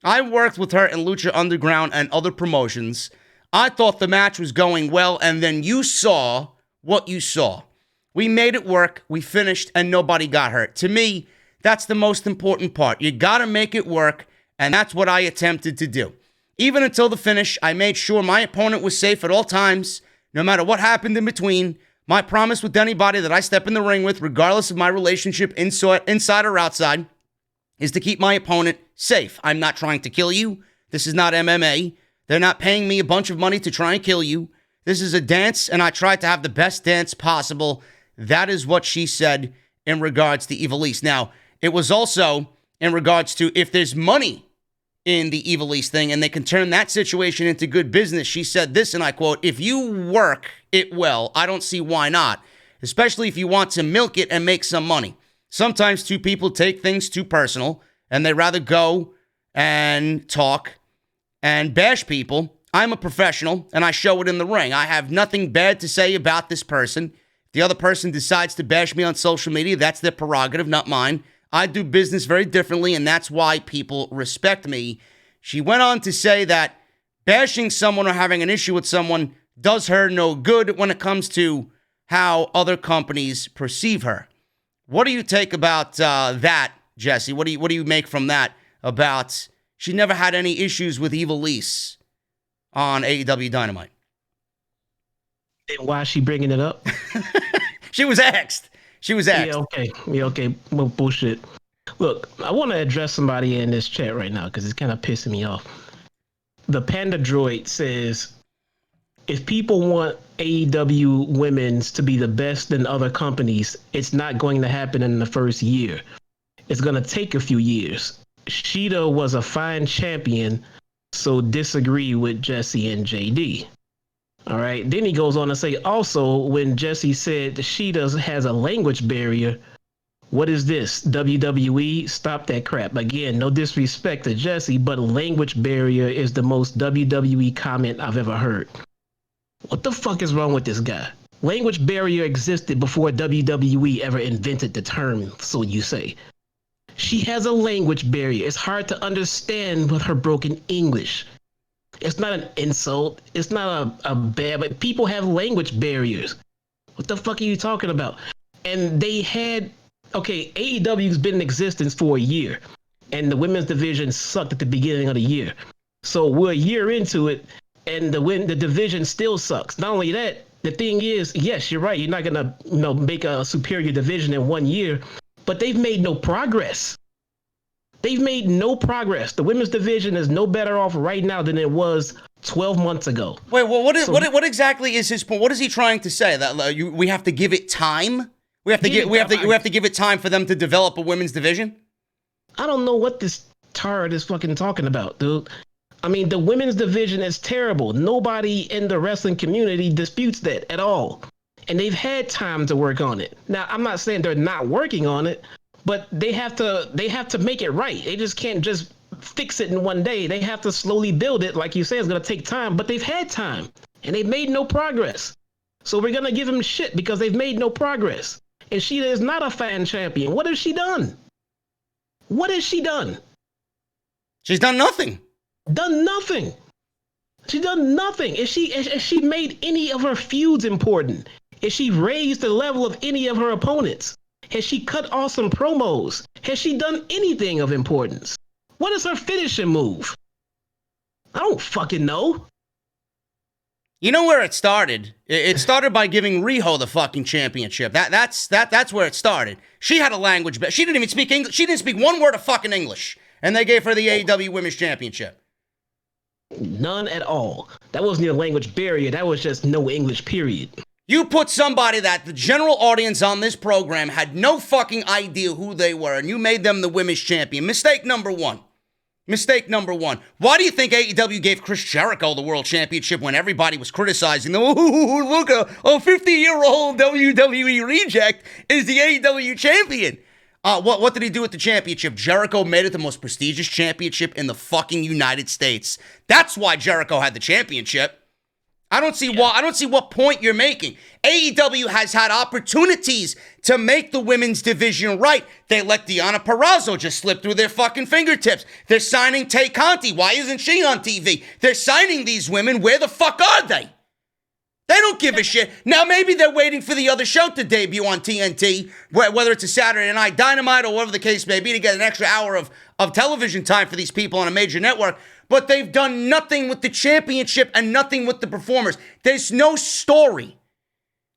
I worked with her in Lucha Underground and other promotions. I thought the match was going well, and then you saw what you saw. We made it work, we finished, and nobody got hurt. To me, That's the most important part. You got to make it work, and that's what I attempted to do. Even until the finish, I made sure my opponent was safe at all times, no matter what happened in between. My promise with anybody that I step in the ring with, regardless of my relationship inside or outside, is to keep my opponent safe. I'm not trying to kill you. This is not MMA. They're not paying me a bunch of money to try and kill you. This is a dance, and I tried to have the best dance possible. That is what she said in regards to Ivelisse. Now, it was also in regards to if there's money in the Ivelisse thing and they can turn that situation into good business. She said this, and I quote, "If you work it well, I don't see why not, especially if you want to milk it and make some money. Sometimes two people take things too personal and they rather go and talk and bash people. I'm a professional and I show it in the ring. I have nothing bad to say about this person. If the other person decides to bash me on social media, that's their prerogative, not mine. I do business very differently, and that's why people respect me." She went on to say that bashing someone or having an issue with someone does her no good when it comes to how other companies perceive her. What do you take about that, Jesse? What do you make from that about she never had any issues with Ivelisse on AEW Dynamite? And why is she bringing it up? She was asked. Yeah, okay. Well, bullshit. Look, I want to address somebody in this chat right now because it's kind of pissing me off. The Panda Droid says, if people want AEW women's to be the best in other companies, it's not going to happen in the first year. It's going to take a few years. Shida was a fine champion, so disagree with Jesse and JD. All right. Then he goes on to say, also, when Jesse said Shida has a language barrier, what is this? WWE? Stop that crap. Again, no disrespect to Jesse, but language barrier is the most WWE comment I've ever heard. What the fuck is wrong with this guy? Language barrier existed before WWE ever invented the term, so you say. She has a language barrier. It's hard to understand with her broken English. It's not an insult. It's not a bad, but people have language barriers. What the fuck are you talking about? And they had, okay, AEW's been in existence for a year, and the women's division sucked at the beginning of the year. So we're a year into it, and the division still sucks. Not only that, the thing is, yes, you're right. You're not gonna, make a superior division in 1 year, but they've made no progress. They've made no progress. The women's division is no better off right now than it was 12 months ago. Wait, well, what exactly is his point? What is he trying to say? That we have to give it time? We have to give it time for them to develop a women's division? I don't know what this tard is fucking talking about, dude. I mean, the women's division is terrible. Nobody in the wrestling community disputes that at all. And they've had time to work on it. Now, I'm not saying they're not working on it, but they have to make it right. They just can't just fix it in 1 day. They have to slowly build it. Like you say, it's going to take time, but they've had time and they've made no progress. So we're going to give them shit because they've made no progress. And Shida is not a fan champion. What has she done? What has she done? She's done nothing. Done nothing. She's done nothing. Has she made any of her feuds important? Has she raised the level of any of her opponents? Has she cut awesome promos? Has she done anything of importance? What is her finishing move? I don't fucking know. You know where it started? It started by giving Riho the fucking championship. That's where it started. She had a language barrier. She didn't even speak English. She didn't speak one word of fucking English. And they gave her the AEW Women's Championship. None at all. That wasn't a language barrier. That was just no English, period. You put somebody that the general audience on this program had no fucking idea who they were, and you made them the women's champion. Mistake number one. Why do you think AEW gave Chris Jericho the world championship when everybody was criticizing them? Oh, look, a 50-year-old WWE reject is the AEW champion. What did he do with the championship? Jericho made it the most prestigious championship in the fucking United States. That's why Jericho had the championship. I don't see what point you're making. AEW has had opportunities to make the women's division right. They let Deonna Purrazzo just slip through their fucking fingertips. They're signing Tay Conti. Why isn't she on TV? They're signing these women. Where the fuck are they? They don't give a shit. Now, maybe they're waiting for the other show to debut on TNT, whether it's a Saturday Night Dynamite or whatever the case may be, to get an extra hour of television time for these people on a major network. But they've done nothing with the championship and nothing with the performers. There's no story.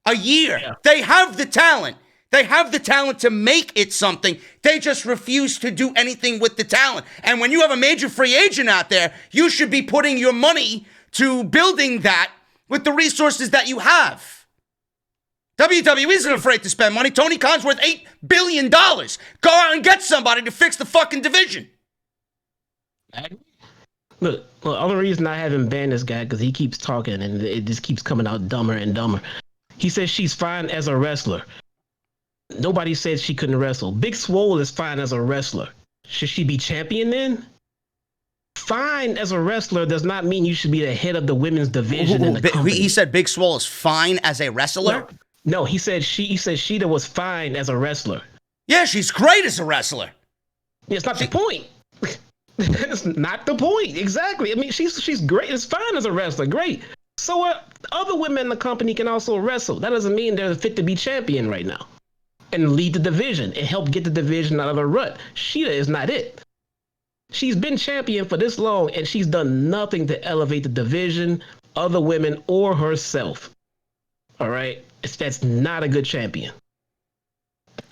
A year. Yeah. They have the talent. They have the talent to make it something. They just refuse to do anything with the talent. And when you have a major free agent out there, you should be putting your money to building that with the resources that you have. WWE isn't afraid to spend money. Tony Khan's worth $8 billion. Go out and get somebody to fix the fucking division. Look, the only reason I haven't banned this guy because he keeps talking and it just keeps coming out dumber and dumber. He says she's fine as a wrestler. Nobody said she couldn't wrestle. Big Swole is fine as a wrestler. Should she be champion then? Fine as a wrestler does not mean you should be the head of the women's division in the company. He said Big Swole is fine as a wrestler? No, he said Sheeta was fine as a wrestler. Yeah, she's great as a wrestler. It's not the point. That's not the point. Exactly. I mean, she's great. It's fine as a wrestler. Great. So other women in the company can also wrestle. That doesn't mean they're fit to be champion right now and lead the division and help get the division out of the rut. Sheeta is not it. She's been champion for this long, and she's done nothing to elevate the division, other women, or herself. All right? That's not a good champion.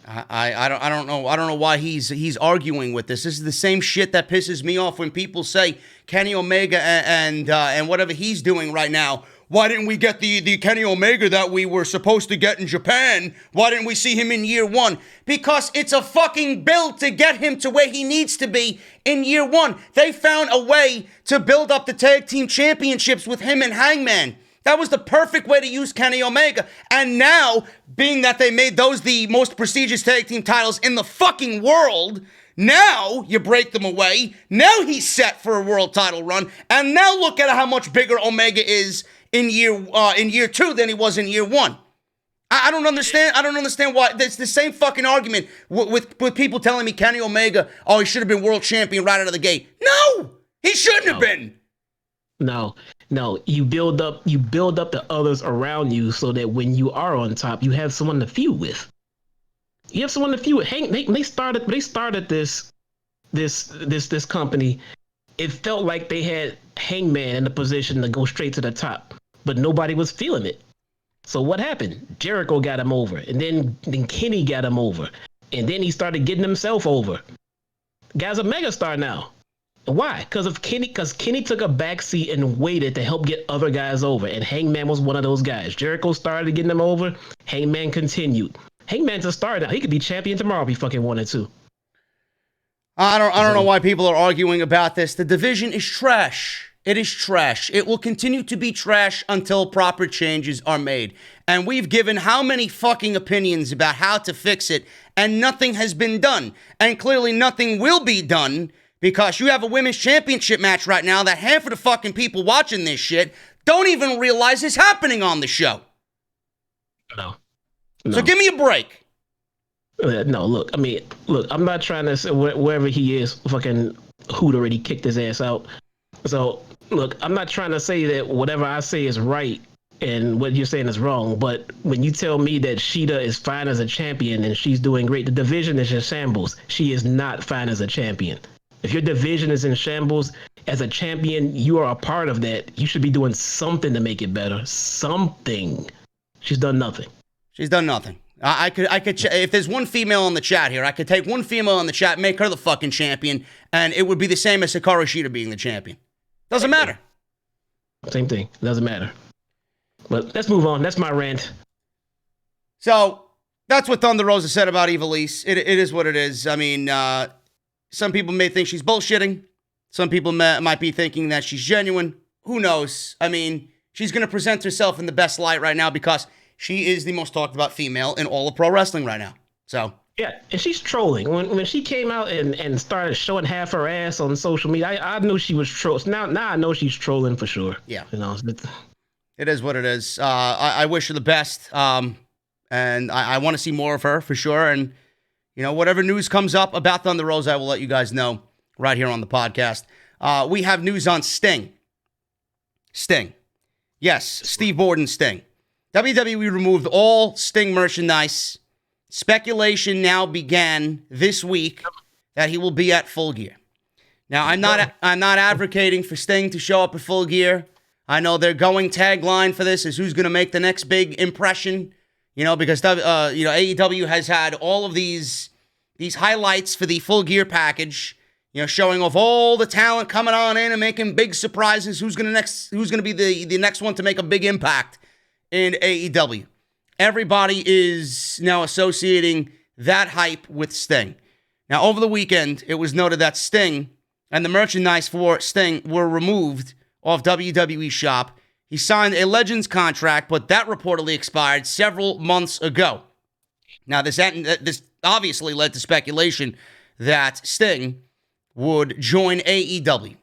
I don't know why he's arguing with this. This is the same shit that pisses me off when people say Kenny Omega and whatever he's doing right now. Why didn't we get the Kenny Omega that we were supposed to get in Japan? Why didn't we see him in year one? Because it's a fucking build to get him to where he needs to be in year one. They found a way to build up the tag team championships with him and Hangman. That was the perfect way to use Kenny Omega. And now, being that they made those the most prestigious tag team titles in the fucking world, now you break them away. Now he's set for a world title run. And now look at how much bigger Omega is in year two than he was in year one. I don't understand. I don't understand why. It's the same fucking argument with people telling me Kenny Omega, oh, he should have been world champion right out of the gate. No, he shouldn't have been. No, you build up the others around you so that when you are on top, you have someone to feud with. You have someone to feud with. They started this company. It felt like they had Hangman in the position to go straight to the top, but nobody was feeling it. So what happened? Jericho got him over, and then Kenny got him over, and then he started getting himself over. Guy's a megastar now. Why? Because Kenny took a backseat and waited to help get other guys over, and Hangman was one of those guys. Jericho started getting him over. Hangman continued. Hangman's a star now. He could be champion tomorrow if he fucking wanted to. I don't know why people are arguing about this. The division is trash. It is trash. It will continue to be trash until proper changes are made. And we've given how many fucking opinions about how to fix it, and nothing has been done. And clearly nothing will be done, because you have a women's championship match right now that half of the fucking people watching this shit don't even realize is happening on the show. No. So give me a break. No, look, I'm not trying to say wherever he is, fucking Hoot already kicked his ass out. So, look, I'm not trying to say that whatever I say is right and what you're saying is wrong, but when you tell me that Sheeta is fine as a champion and she's doing great, the division is in shambles. She is not fine as a champion. If your division is in shambles, as a champion, you are a part of that. You should be doing something to make it better. Something. She's done nothing. She's done nothing. I could if there's one female in the chat here, I could take one female in the chat, make her the fucking champion, and it would be the same as Hikaru Shida being the champion. Doesn't matter. Same thing. Doesn't matter. But let's move on. That's my rant. So that's what Thunder Rosa said about Ivelisse. It is what it is. I mean, some people may think she's bullshitting. Some people might be thinking that she's genuine. Who knows? I mean, she's going to present herself in the best light right now because she is the most talked about female in all of pro wrestling right now. So yeah, and she's trolling. When she came out and started showing half her ass on social media, I knew she was trolling. Now I know she's trolling for sure. Yeah, you know, it is what it is. I wish her the best, and I want to see more of her for sure. And you know, whatever news comes up about Thunder Rosa, I will let you guys know right here on the podcast. We have news on Sting. Yes, Steve Borden's Sting. WWE removed all Sting merchandise. Speculation now began this week that he will be at Full Gear. Now, I'm not advocating for Sting to show up at Full Gear. I know their going tagline for this is who's going to make the next big impression, because AEW has had all of these highlights for the Full Gear package, showing off all the talent coming on in and making big surprises. Who's going to be the next one to make a big impact in AEW? Everybody is now associating that hype with Sting. Now, over the weekend, it was noted that Sting and the merchandise for Sting were removed off WWE Shop. He signed a Legends contract, but that reportedly expired several months ago. Now, this obviously led to speculation that Sting would join AEW.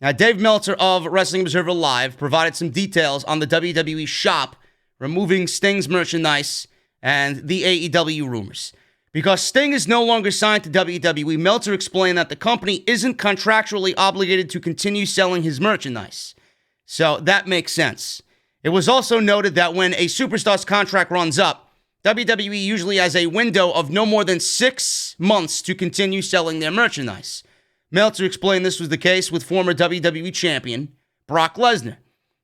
Now, Dave Meltzer of Wrestling Observer Live provided some details on the WWE Shop removing Sting's merchandise and the AEW rumors. Because Sting is no longer signed to WWE, Meltzer explained that the company isn't contractually obligated to continue selling his merchandise. So that makes sense. It was also noted that when a superstar's contract runs up, WWE usually has a window of no more than 6 months to continue selling their merchandise. Meltzer explained this was the case with former WWE champion Brock Lesnar.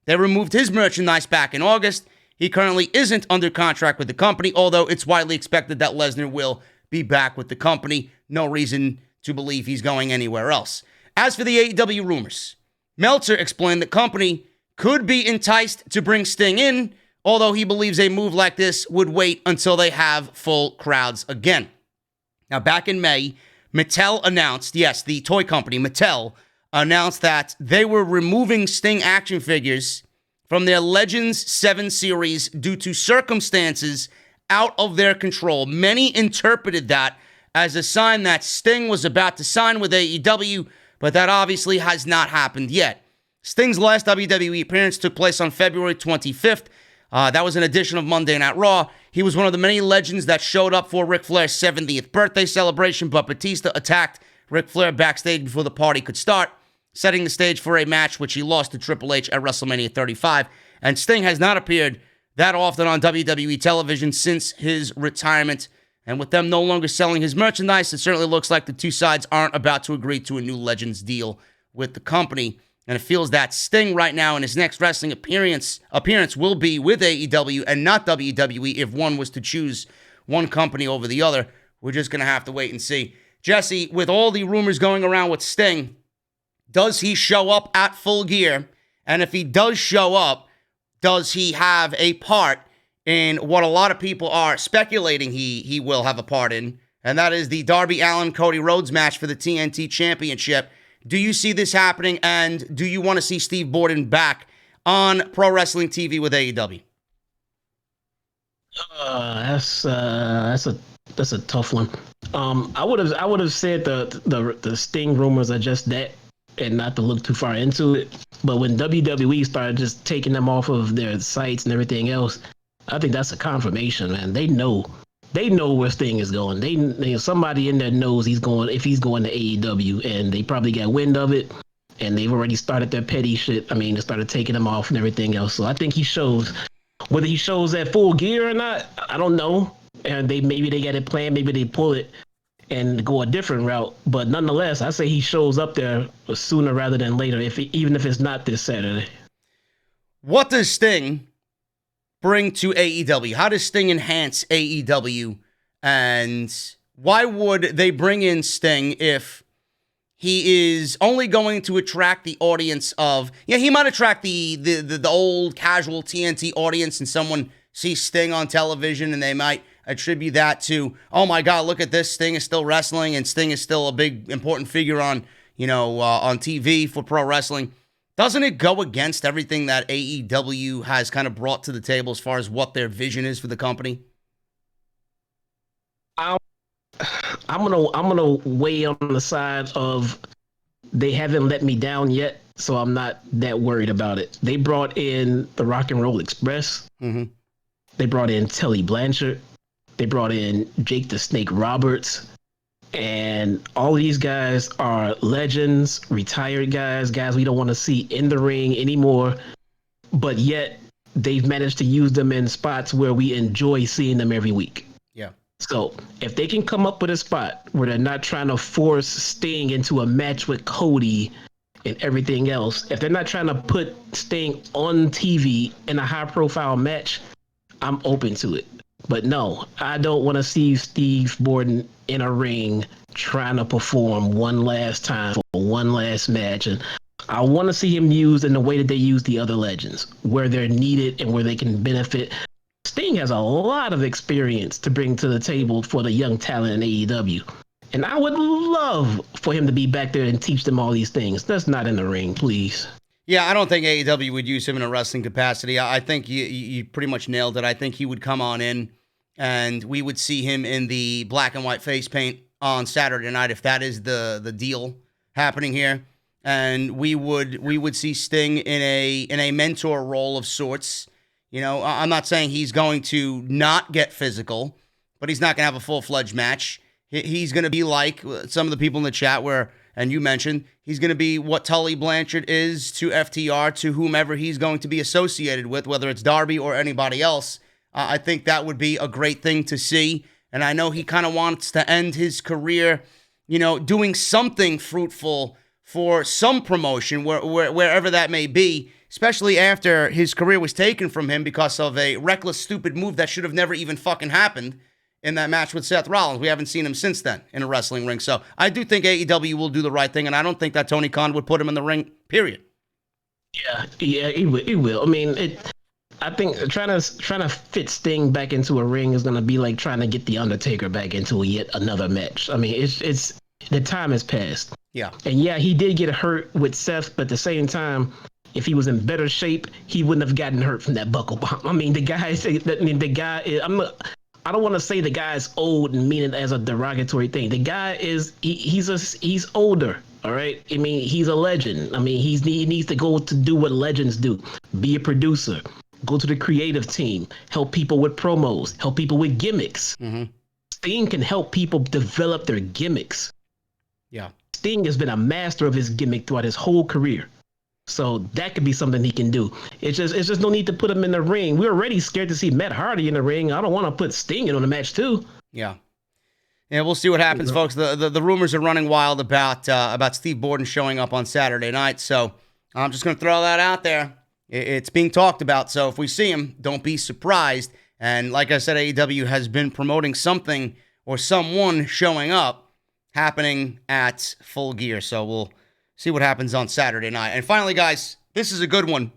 They removed his merchandise back in August. He currently isn't under contract with the company, although it's widely expected that Lesnar will be back with the company. No reason to believe he's going anywhere else. As for the AEW rumors, Meltzer explained the company could be enticed to bring Sting in, although he believes a move like this would wait until they have full crowds again. Now, back in May, Mattel announced, yes, the toy company Mattel announced that they were removing Sting action figures from their Legends 7 series due to circumstances out of their control. Many interpreted that as a sign that Sting was about to sign with AEW, but that obviously has not happened yet. Sting's last WWE appearance took place on February 25th. That was an edition of Monday Night Raw. He was one of the many legends that showed up for Ric Flair's 70th birthday celebration, but Batista attacked Ric Flair backstage before the party could start, setting the stage for a match which he lost to Triple H at WrestleMania 35. And Sting has not appeared that often on WWE television since his retirement. And with them no longer selling his merchandise, it certainly looks like the two sides aren't about to agree to a new Legends deal with the company. And it feels that Sting right now in his next wrestling appearance will be with AEW and not WWE if one was to choose one company over the other. We're just going to have to wait and see. Jesse, with all the rumors going around with Sting, does he show up at Full Gear? And if he does show up, does he have a part in what a lot of people are speculating he will have a part in? And that is the Darby Allin-Cody Rhodes match for the TNT Championship. Do you see this happening? And do you want to see Steve Borden back on Pro Wrestling TV with AEW? That's a tough one. I would have said the Sting rumors are just that, and not to look too far into it. But when WWE started just taking them off of their sites and everything else, I think that's a confirmation, man. They know where Sting is going. They somebody in there knows he's going to AEW, and they probably got wind of it, and they've already started their petty shit. I mean, they started taking him off and everything else. So I think he shows. Whether he shows at Full Gear or not, I don't know. And maybe they got it planned, maybe they pull it and go a different route. But nonetheless, I say he shows up there sooner rather than later, even if it's not this Saturday. What does Sting bring to AEW? How does Sting enhance AEW? And why would they bring in Sting if he is only going to attract the audience of, he might attract the old casual TNT audience, and someone sees Sting on television and they might attribute that to, oh my God, look at this, Sting is still wrestling and Sting is still a big important figure on TV for pro wrestling. Doesn't it go against everything that AEW has kind of brought to the table as far as what their vision is for the company? I'm gonna weigh on the side of they haven't let me down yet, so I'm not that worried about it. They brought in the Rock and Roll Express. Mm-hmm. They brought in Tully Blanchard. They brought in Jake the Snake Roberts. And all these guys are legends, retired guys we don't want to see in the ring anymore. But yet they've managed to use them in spots where we enjoy seeing them every week. Yeah. So if they can come up with a spot where they're not trying to force Sting into a match with Cody and everything else, if they're not trying to put Sting on TV in a high-profile match, I'm open to it. But no, I don't want to see Steve Borden in a ring trying to perform one last time for one last match. And I want to see him used in the way that they use the other legends, where they're needed and where they can benefit. Sting has a lot of experience to bring to the table for the young talent in AEW. And I would love for him to be back there and teach them all these things. That's not in the ring, please. Yeah, I don't think AEW would use him in a wrestling capacity. I think you pretty much nailed it. I think he would come on in and we would see him in the black and white face paint on Saturday night if that is the deal happening here. And we would see Sting in a mentor role of sorts. You know, I'm not saying he's going to not get physical, but he's not going to have a full-fledged match. He's going to be like some of the people in the chat and you mentioned, he's going to be what Tully Blanchard is to FTR, to whomever he's going to be associated with, whether it's Darby or anybody else. I think that would be a great thing to see. And I know he kind of wants to end his career, you know, doing something fruitful for some promotion, wherever that may be, especially after his career was taken from him because of a reckless, stupid move that should have never even fucking happened in that match with Seth Rollins. We haven't seen him since then in a wrestling ring. So I do think AEW will do the right thing, and I don't think that Tony Khan would put him in the ring, period. Yeah, he will. I mean, I think trying to fit Sting back into a ring is going to be like trying to get The Undertaker back into yet another match. I mean, it's the time has passed. Yeah. And yeah, he did get hurt with Seth, but at the same time, if he was in better shape, he wouldn't have gotten hurt from that buckle bomb. I mean, the guy is, I don't want to say the guy's old and mean it as a derogatory thing. The guy is, he's older. All right. I mean, he's a legend. I mean, he needs to go to do what legends do. Be a producer, go to the creative team, help people with promos, help people with gimmicks. Mm-hmm. Sting can help people develop their gimmicks. Yeah. Sting has been a master of his gimmick throughout his whole career. So that could be something he can do. It's just no need to put him in the ring. We're already scared to see Matt Hardy in the ring. I don't want to put Sting in on the match too. Yeah. Yeah, we'll see what happens, folks. The rumors are running wild about Steve Borden showing up on Saturday night. So I'm just going to throw that out there. It's being talked about. So if we see him, don't be surprised. And like I said, AEW has been promoting something or someone showing up happening at Full Gear. So we'll see what happens on Saturday night. And finally, guys, this is a good one.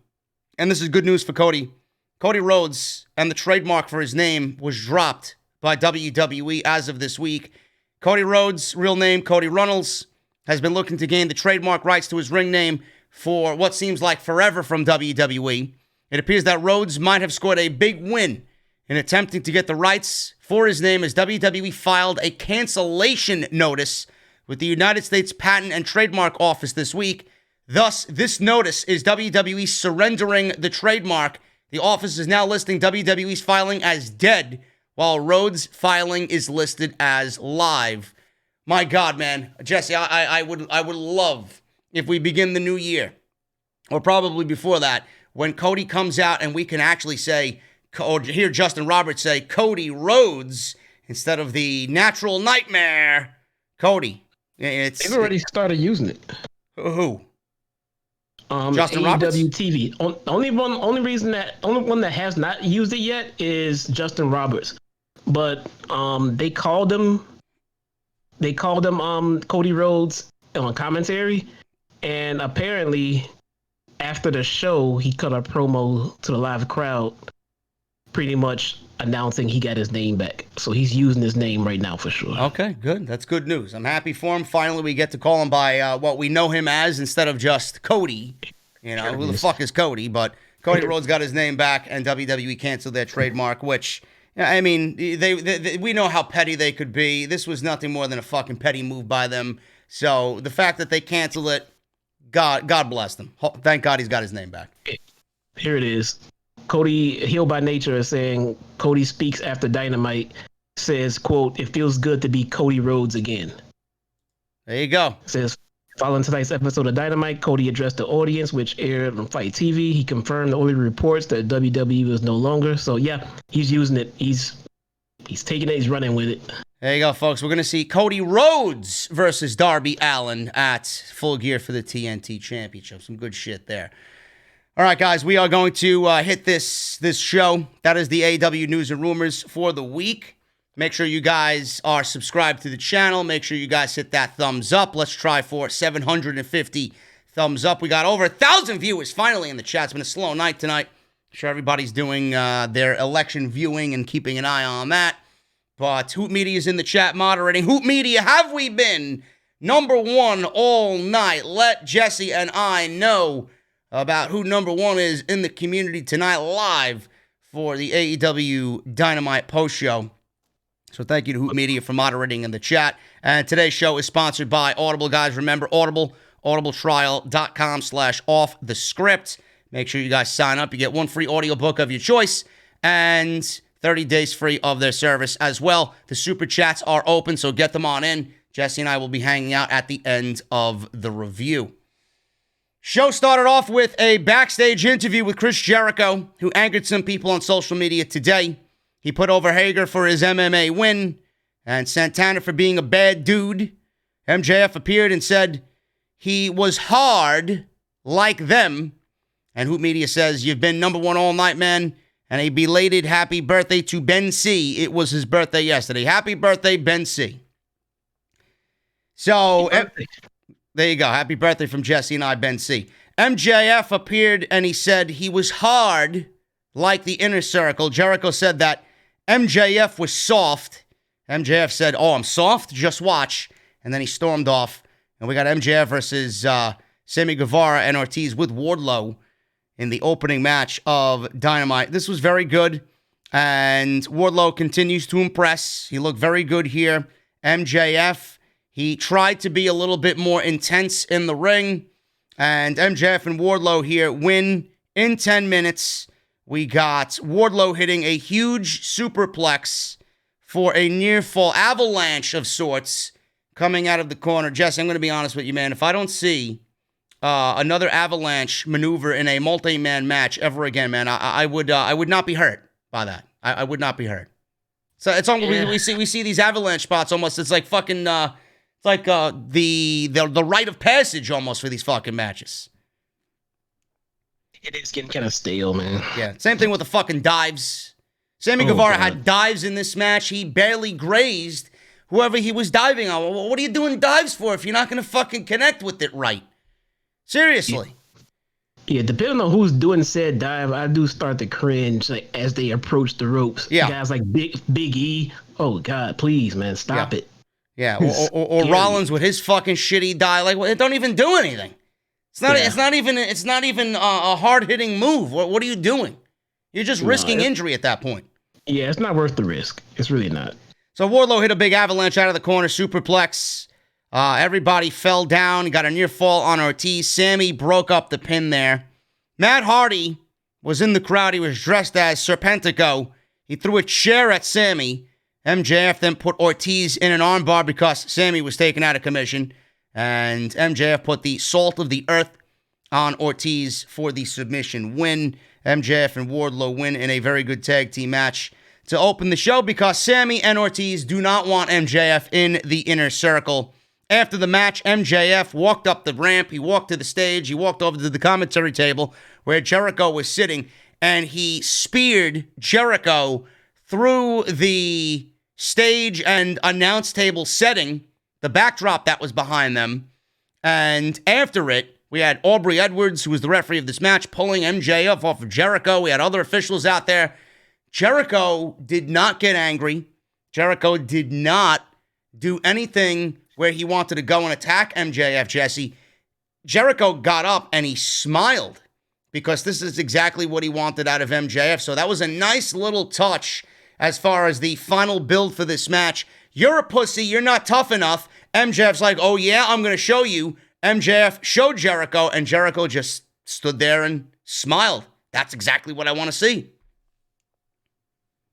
And this is good news for Cody. Cody Rhodes and the trademark for his name was dropped by WWE as of this week. Cody Rhodes, real name Cody Runnels, has been looking to gain the trademark rights to his ring name for what seems like forever from WWE. It appears that Rhodes might have scored a big win in attempting to get the rights for his name as WWE filed a cancellation notice with the United States Patent and Trademark Office this week. Thus, this notice is WWE surrendering the trademark. The office is now listing WWE's filing as dead, while Rhodes' filing is listed as live. My God, man. Jesse, I would love if we begin the new year, or probably before that, when Cody comes out and we can actually say, or hear Justin Roberts say, Cody Rhodes, instead of the natural nightmare, Cody. They've already started using it. Who? Justin Roberts? AEW TV. Only one that has not used it yet is Justin Roberts. But they called him Cody Rhodes on commentary, and apparently after the show he cut a promo to the live crowd pretty much announcing he got his name back. So he's using his name right now for sure. Okay, good. That's good news. I'm happy for him. Finally, we get to call him by what we know him as instead of just Cody. You know, who the fuck is Cody? But Cody Rhodes got his name back, and WWE canceled their trademark, which, I mean, they we know how petty they could be. This was nothing more than a fucking petty move by them. So the fact that they canceled it, God bless them. Thank God he's got his name back. Here it is. Cody, heel by nature, is saying, Cody speaks after Dynamite, says, quote, "It feels good to be Cody Rhodes again." There you go. Says, Following tonight's episode of Dynamite, Cody addressed the audience, which aired on Fight TV. He confirmed the early reports that WWE was no longer. So yeah, he's using it. He's taking it. He's running with it. There you go, folks. We're going to see Cody Rhodes versus Darby Allin at Full Gear for the TNT Championship. Some good shit there. All right, guys, we are going to hit this show. That is the AEW News and Rumors for the week. Make sure you guys are subscribed to the channel. Make sure you guys hit that thumbs up. Let's try for 750 thumbs up. We got over 1,000 viewers finally in the chat. It's been a slow night tonight. I'm sure everybody's doing their election viewing and keeping an eye on that. But Hoot Media is in the chat moderating. Hoot Media, have we been number one all night? Let Jesse and I know about who number one is in the community tonight live for the AEW Dynamite post show. So thank you to Hoot Media for moderating in the chat. And today's show is sponsored by Audible, guys. Remember, Audible, audibletrial.com/offthescript. Make sure you guys sign up. You get one free audiobook of your choice and 30 days free of their service as well. The super chats are open, so get them on in. Jesse and I will be hanging out at the end of the review. Show started off with a backstage interview with Chris Jericho, who angered some people on social media today. He put over Hager for his MMA win and Santana for being a bad dude. MJF appeared and said he was hard like them. And Hoot Media says, you've been number one all night, man. And a belated happy birthday to Ben C. It was his birthday yesterday. Happy birthday, Ben C. So, there you go. Happy birthday from Jesse and I, Ben C. MJF appeared and he said he was hard like the Inner Circle. Jericho said that MJF was soft. MJF said, oh, I'm soft? Just watch. And then he stormed off. And we got MJF versus Sammy Guevara and Ortiz with Wardlow in the opening match of Dynamite. This was very good, and Wardlow continues to impress. He looked very good here. MJF, he tried to be a little bit more intense in the ring, and MJF and Wardlow here win in 10 minutes. We got Wardlow hitting a huge superplex for a near-fall avalanche of sorts coming out of the corner. Jesse, I'm going to be honest with you, man. If I don't see another avalanche maneuver in a multi-man match ever again, man, I would not be hurt by that. I would not be hurt. So it's almost, we see these avalanche spots almost. It's like fucking the rite of passage almost for these fucking matches. It is getting kind of stale, man. Yeah, same thing with the fucking dives. Sammy Guevara had dives in this match. He barely grazed whoever he was diving on. What are you doing dives for if you're not going to fucking connect with it right? Seriously. Yeah, depending on who's doing said dive, I do start to cringe like as they approach the ropes. Yeah. Guys like Big E. Oh God, please, man, stop it. Yeah, or Rollins with his fucking shitty dive. Like, it don't even do anything. It's not. Yeah. It's not even a hard hitting move. What are you doing? You're just risking injury at that point. Yeah, it's not worth the risk. It's really not. So Wardlow hit a big avalanche out of the corner, superplex. Everybody fell down. He got a near fall on Ortiz. Sammy broke up the pin there. Matt Hardy was in the crowd. He was dressed as Serpentico. He threw a chair at Sammy. MJF then put Ortiz in an armbar because Sammy was taken out of commission. And MJF put the salt of the earth on Ortiz for the submission win. MJF and Wardlow win in a very good tag team match to open the show because Sammy and Ortiz do not want MJF in the Inner Circle. After the match, MJF walked up the ramp. He walked to the stage. He walked over to the commentary table where Jericho was sitting, and he speared Jericho through the stage and announce table setting, the backdrop that was behind them. And after it, we had Aubrey Edwards, who was the referee of this match, pulling MJF off of Jericho. We had other officials out there. Jericho did not get angry. Jericho did not do anything where he wanted to go and attack MJF, Jesse. Jericho got up and he smiled because this is exactly what he wanted out of MJF. So that was a nice little touch as far as the final build for this match. You're a pussy. You're not tough enough. MJF's like, oh yeah, I'm going to show you. MJF showed Jericho, and Jericho just stood there and smiled. That's exactly what I want to see.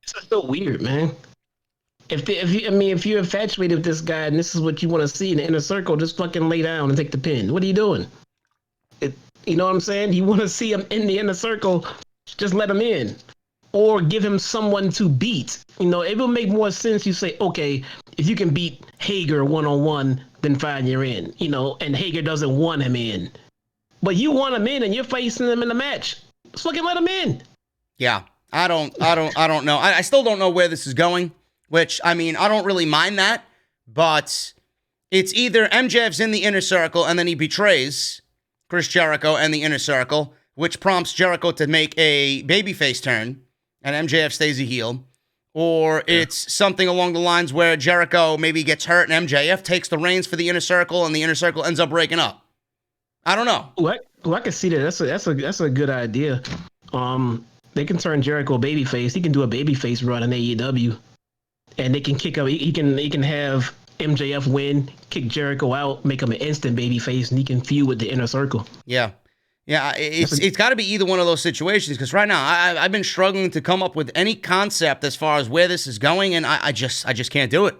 It's so weird, man. if you're infatuated with this guy and this is what you want to see in the inner circle, just fucking lay down and take the pin. What are you doing? You know what I'm saying? You want to see him in the inner circle, just let him in. Or give him someone to beat. You know, it will make more sense. You say, okay, if you can beat Hager one-on-one, then fine, you're in. You know, and Hager doesn't want him in. But you want him in and you're facing him in the match. Just fucking let him in. Yeah. I don't know. I still don't know where this is going, which, I mean, I don't really mind that, but it's either MJF's in the inner circle and then he betrays Chris Jericho and the inner circle, which prompts Jericho to make a babyface turn and MJF stays a heel, or it's something along the lines where Jericho maybe gets hurt and MJF takes the reins for the inner circle and the inner circle ends up breaking up. I don't know. Well, I can see that. That's a good idea. They can turn Jericho babyface. He can do a babyface run in AEW, and they can kick up. He can have MJF win, kick Jericho out, make him an instant babyface, and he can feud with the inner circle. Yeah. It's got to be either one of those situations, because right now I've been struggling to come up with any concept as far as where this is going, and I just can't do it.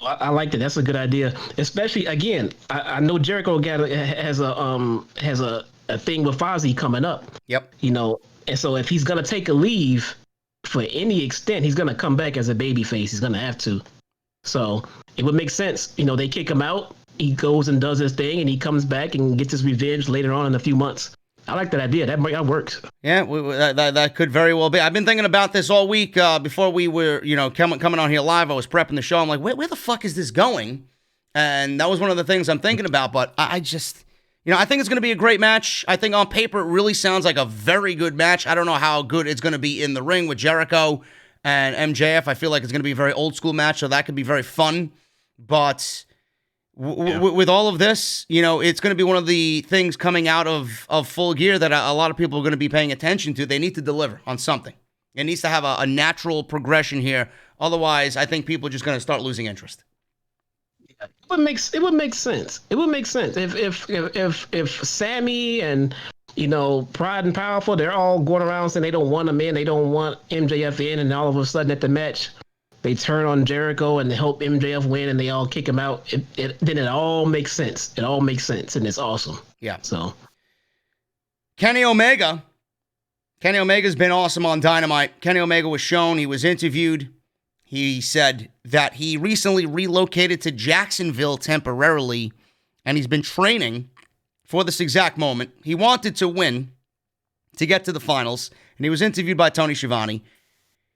I like that. That's a good idea. Especially again, I know Jericho has a thing with Fozzy coming up. Yep. You know, and so if he's gonna take a leave for any extent, he's gonna come back as a babyface. He's gonna have to. So it would make sense. You know, they kick him out. He goes and does his thing, and he comes back and gets his revenge later on in a few months. I like that idea. That works. Yeah, that could very well be. I've been thinking about this all week before we were, coming on here live. I was prepping the show. I'm like, where the fuck is this going? And that was one of the things I'm thinking about. But I just, I think it's going to be a great match. I think on paper it really sounds like a very good match. I don't know how good it's going to be in the ring with Jericho and MJF. I feel like it's going to be a very old school match, so that could be very fun. But with all of this, it's going to be one of the things coming out of Full Gear that a lot of people are going to be paying attention to. They need to deliver on something. It needs to have a natural progression here. Otherwise, I think people are just going to start losing interest. It would make sense. It would make sense if Sammy and Pride and Powerful, they're all going around saying they don't want him in, they don't want MJF in, and all of a sudden at the match they turn on Jericho and help MJF win, and they all kick him out. Then it all makes sense. It all makes sense, and it's awesome. Yeah. So, Kenny Omega's been awesome on Dynamite. Kenny Omega was shown. He was interviewed. He said that he recently relocated to Jacksonville temporarily, and he's been training for this exact moment. He wanted to win to get to the finals, and he was interviewed by Tony Schiavone.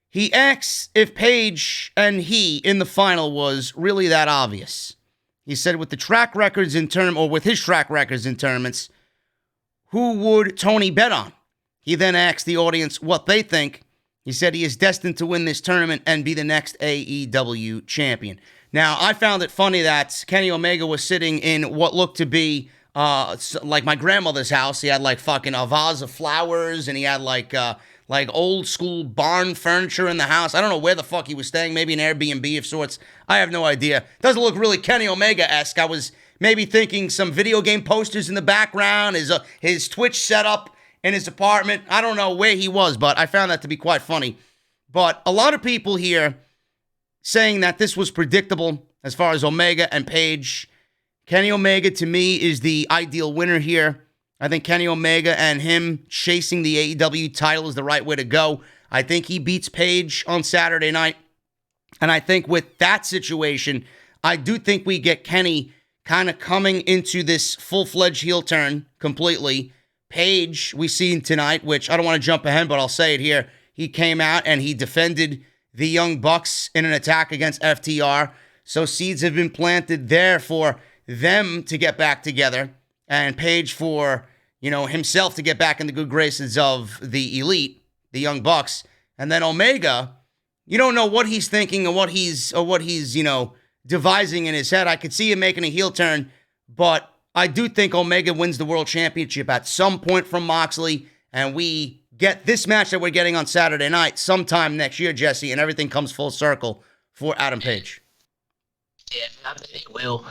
He asks if Paige and he in the final was really that obvious. He said with his track records in tournaments, who would Tony bet on? He then asked the audience what they think. He said he is destined to win this tournament and be the next AEW champion. Now, I found it funny that Kenny Omega was sitting in what looked to be like my grandmother's house. He had like fucking a vase of flowers, and he had like old school barn furniture in the house. I don't know where the fuck he was staying. Maybe an Airbnb of sorts. I have no idea. Doesn't look really Kenny Omega-esque. I was maybe thinking some video game posters in the background, his Twitch setup in his apartment. I don't know where he was, but I found that to be quite funny. But a lot of people here saying that this was predictable as far as Omega and Paige. Kenny Omega, to me, is the ideal winner here. I think Kenny Omega and him chasing the AEW title is the right way to go. I think he beats Paige on Saturday night. And I think with that situation, I do think we get Kenny kind of coming into this full-fledged heel turn completely. Paige, we seen tonight, which I don't want to jump ahead, but I'll say it here. He came out and he defended the Young Bucks in an attack against FTR. So seeds have been planted there for them to get back together, and Paige for, himself to get back in the good graces of the Elite, the Young Bucks. And then Omega, you don't know what he's thinking or what he's devising in his head. I could see him making a heel turn, but I do think Omega wins the World Championship at some point from Moxley, and we get this match that we're getting on Saturday night sometime next year, Jesse, and everything comes full circle for Adam Page. Yeah, it will.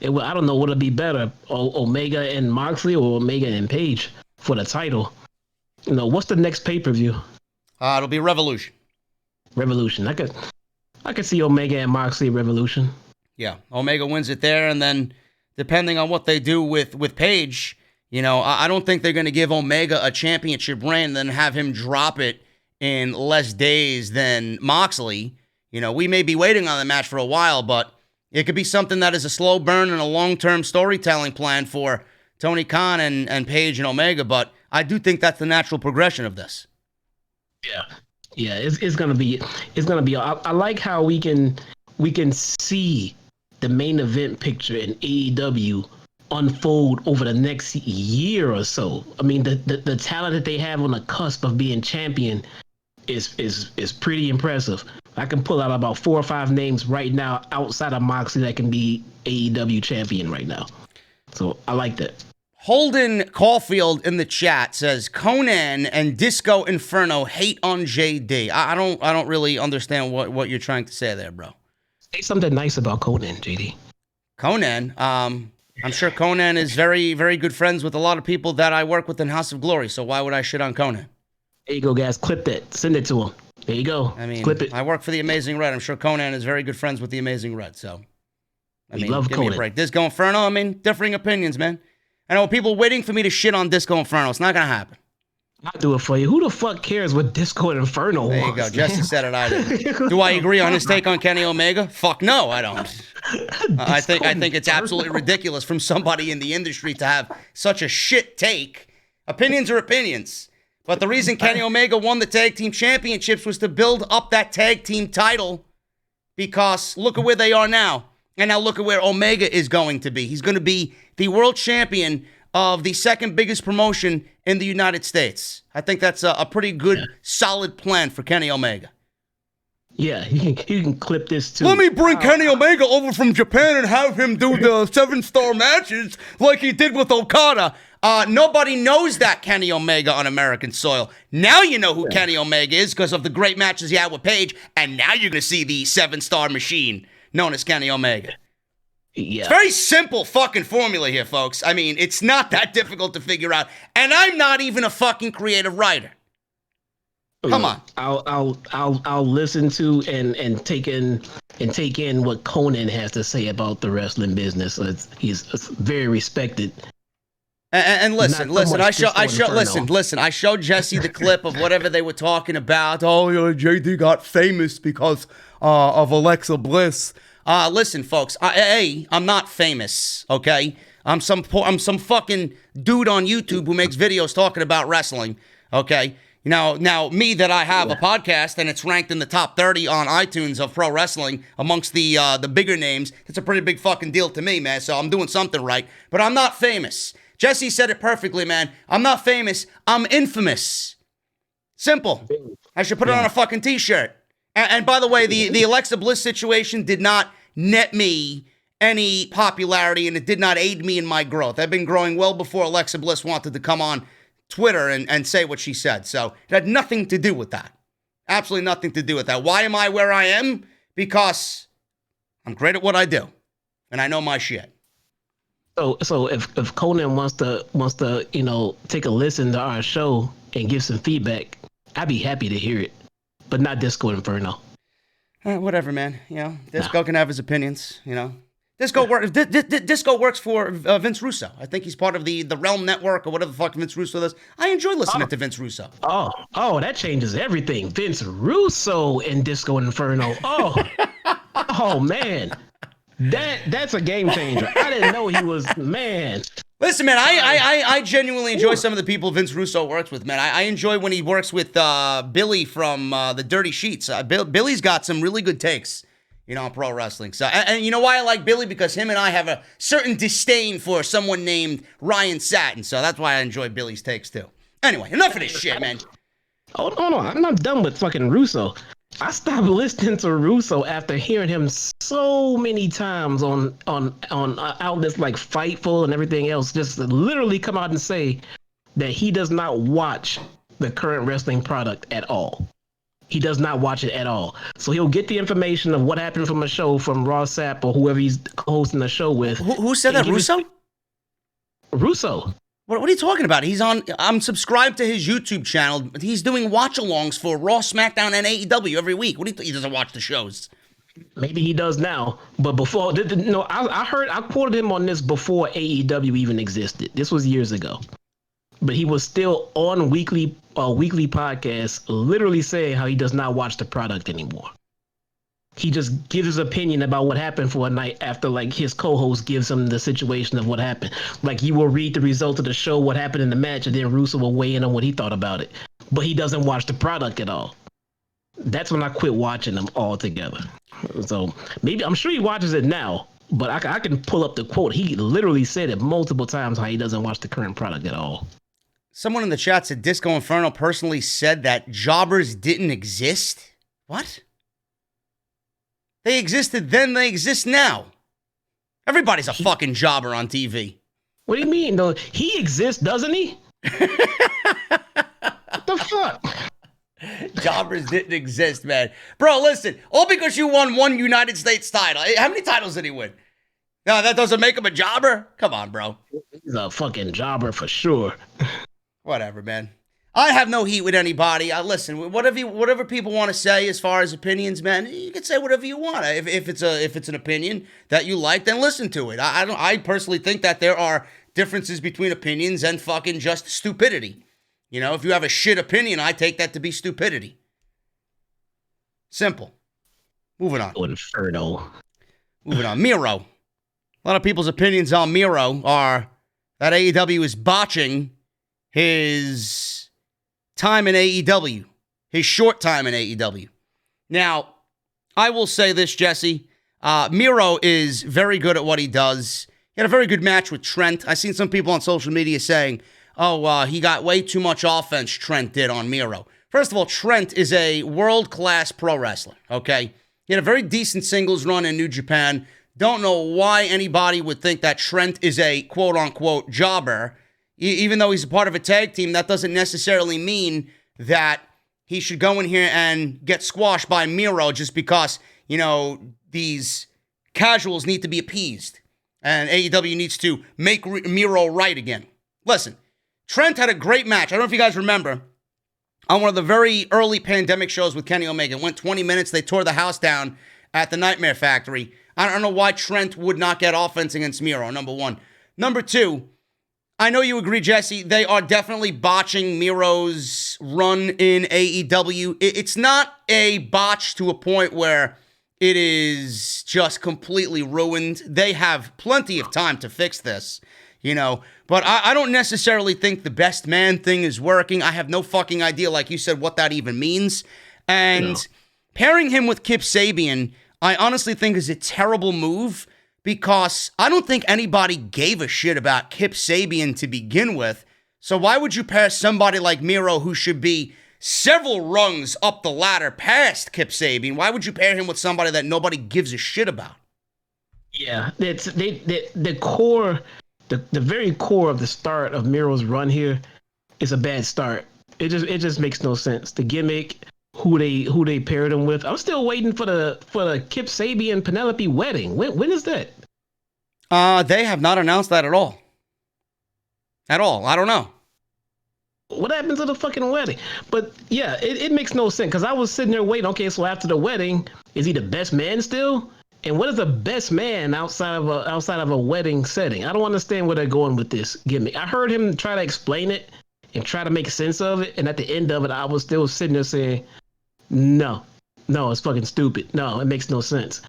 I don't know what'll be better, Omega and Moxley or Omega and Page for the title. What's the next pay-per-view? It'll be Revolution. Revolution. I could see Omega and Moxley Revolution. Yeah, Omega wins it there, and then depending on what they do with Page, I don't think they're going to give Omega a championship reign and then have him drop it in less days than Moxley. We may be waiting on the match for a while, but it could be something that is a slow burn and a long-term storytelling plan for Tony Khan and Page and Omega, but I do think that's the natural progression of this. Yeah, it's gonna be. I like how we can see the main event picture in AEW unfold over the next year or so. I mean, the talent that they have on the cusp of being champion is pretty impressive. I can pull out about 4 or 5 names right now outside of Moxley that can be AEW champion right now. So I like that. Holden Caulfield in the chat says Conan and Disco Inferno hate on JD. I don't really understand what you're trying to say there, bro. Say something nice about Conan, JD. Conan, I'm sure Conan is very, very good friends with a lot of people that I work with in House of Glory, so why would I shit on Conan? There you go, guys. Clip that. Send it to him. There you go. I mean, clip it. I work for the Amazing Red. I'm sure Conan is very good friends with the Amazing Red, so We love give Conan. me a break. Disco Inferno, differing opinions, man. I know people waiting for me to shit on Disco Inferno. It's not going to happen. I'll do it for you. Who the fuck cares what Disco Inferno There you wants? go. Jesse said it. I did. Do I agree on his take on Kenny Omega? Fuck no, I don't. I think it's absolutely ridiculous from somebody in the industry to have such a shit take. Opinions are opinions. But the reason Kenny Omega won the tag team championships was to build up that tag team title, because look at where they are now. And now look at where Omega is going to be. He's going to be the world champion of the second biggest promotion in the United States. I think that's a pretty good, solid plan for Kenny Omega. Yeah, you can clip this too. Let me bring Kenny Omega over from Japan and have him do the 7-star matches like he did with Okada. Nobody knows that Kenny Omega on American soil. Now you know who Kenny Omega is because of the great matches he had with Page, and now you're going to see the 7-star machine known as Kenny Omega. Yeah. It's very simple fucking formula here, folks. I mean, it's not that difficult to figure out. And I'm not even a fucking creative writer. Come on. I'll listen to and take in what Conan has to say about the wrestling business. He's very respected. And listen, I showed Jesse the clip of whatever they were talking about. Oh, JD got famous because of Alexa Bliss. Listen, folks. I'm not famous. Okay, I'm some fucking dude on YouTube who makes videos talking about wrestling. Okay, now me that I have a podcast and it's ranked in the top 30 on iTunes of pro wrestling amongst the bigger names. It's a pretty big fucking deal to me, man. So I'm doing something right. But I'm not famous. Jesse said it perfectly, man. I'm not famous. I'm infamous. Simple. I should put it on a fucking t-shirt. And by the way, the Alexa Bliss situation did not net me any popularity, and it did not aid me in my growth. I've been growing well before Alexa Bliss wanted to come on Twitter and say what she said. So it had nothing to do with that. Absolutely nothing to do with that. Why am I where I am? Because I'm great at what I do, and I know my shit. So if Conan wants to take a listen to our show and give some feedback, I'd be happy to hear it, but not Disco Inferno. Whatever, man. Disco can have his opinions. Disco works for Vince Russo. I think he's part of the Realm Network or whatever the fuck Vince Russo does. I enjoy listening to Vince Russo. Oh, that changes everything. Vince Russo and Disco Inferno. Oh man. That's a game changer. I didn't know he was, man. Listen, man, I genuinely enjoy some of the people Vince Russo works with, man. I enjoy when he works with Billy from the Dirty Sheets. Billy's got some really good takes, on pro wrestling. So, and you know why I like Billy? Because him and I have a certain disdain for someone named Ryan Satin. So that's why I enjoy Billy's takes too. Anyway, enough of this shit, man. Hold on, I'm not done with fucking Russo. I stopped listening to Russo after hearing him so many times on outlets like Fightful and everything else, just literally come out and say that he does not watch the current wrestling product at all. He does not watch it at all. So he'll get the information of what happened from a show from Raw Sapp or whoever he's hosting the show with. Who said that? Russo? Russo. What are you talking about? I'm subscribed to his YouTube channel. He's doing watch-alongs for Raw, SmackDown, and AEW every week. He doesn't watch the shows. Maybe he does now, but before, no, I quoted him on this before AEW even existed. This was years ago, but he was still on weekly podcasts, literally saying how he does not watch the product anymore. He just gives his opinion about what happened for a night after, like, his co-host gives him the situation of what happened. Like, he will read the result of the show, what happened in the match, and then Russo will weigh in on what he thought about it. But he doesn't watch the product at all. That's when I quit watching them altogether. So maybe, I'm sure he watches it now, but I can pull up the quote. He literally said it multiple times how he doesn't watch the current product at all. Someone in the chat said Disco Inferno personally said that jobbers didn't exist. What? They existed then, they exist now. Everybody's a fucking jobber on TV. What do you mean, though? He exists, doesn't he? What the fuck? Jobbers didn't exist, man. Bro, listen, all because you won one United States title. How many titles did he win? No, that doesn't make him a jobber? Come on, bro. He's a fucking jobber for sure. Whatever, man. I have no heat with anybody. Listen, whatever people want to say as far as opinions, man, you can say whatever you want. If it's an opinion that you like, then listen to it. I personally think that there are differences between opinions and fucking just stupidity. You know, if you have a shit opinion, I take that to be stupidity. Simple. Moving on. Inferno. Moving on. Miro. A lot of people's opinions on Miro are that AEW is botching his time in AEW, his short time in AEW. Now, I will say this, Jesse. Miro is very good at what he does. He had a very good match with Trent. I've seen some people on social media saying, he got way too much offense, Trent did on Miro. First of all, Trent is a world-class pro wrestler, okay? He had a very decent singles run in New Japan. Don't know why anybody would think that Trent is a quote-unquote jobber. Even though he's a part of a tag team, that doesn't necessarily mean that he should go in here and get squashed by Miro just because, you know, these casuals need to be appeased. And AEW needs to make Miro right again. Listen, Trent had a great match. I don't know if you guys remember. On one of the very early pandemic shows with Kenny Omega. It went 20 minutes. They tore the house down at the Nightmare Factory. I don't know why Trent would not get offense against Miro, number one. Number two, I know you agree, Jesse, they are definitely botching Miro's run in AEW. It's not a botch to a point where it is just completely ruined. They have plenty of time to fix this, you know. But I don't necessarily think the best man thing is working. I have no fucking idea, like you said, what that even means. And pairing him with Kip Sabian, I honestly think is a terrible move. Because I don't think anybody gave a shit about Kip Sabian to begin with. So why would you pair somebody like Miro, who should be several rungs up the ladder past Kip Sabian? Why would you pair him with somebody that nobody gives a shit about? Yeah, it's the core, the very core of the start of Miro's run here is a bad start. It just makes no sense. The gimmick, who they paired him with. I'm still waiting for the Kip Sabian Penelope wedding. When is that? They have not announced that at all. At all. I don't know. What happened to the fucking wedding? But yeah, it makes no sense because I was sitting there waiting. Okay, so after the wedding, is he the best man still? And what is the best man outside of a wedding setting? I don't understand where they're going with this gimmick. I heard him try to explain it and try to make sense of it, and at the end of it, I was still sitting there saying, No, it's fucking stupid. No, it makes no sense.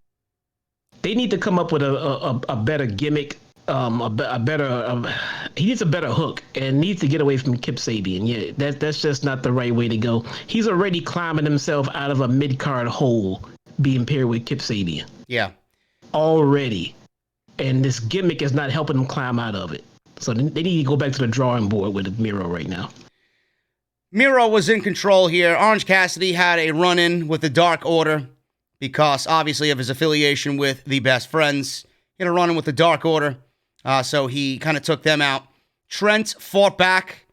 They need to come up with a better gimmick, he needs a better hook and needs to get away from Kip Sabian. Yeah, that's just not the right way to go. He's already climbing himself out of a mid-card hole being paired with Kip Sabian. Yeah. Already. And this gimmick is not helping him climb out of it. So they need to go back to the drawing board with Miro right now. Miro was in control here. Orange Cassidy had a run-in with the Dark Order because, obviously, of his affiliation with the Best Friends. He had a run-in with the Dark Order, so he kind of took them out. Trent fought back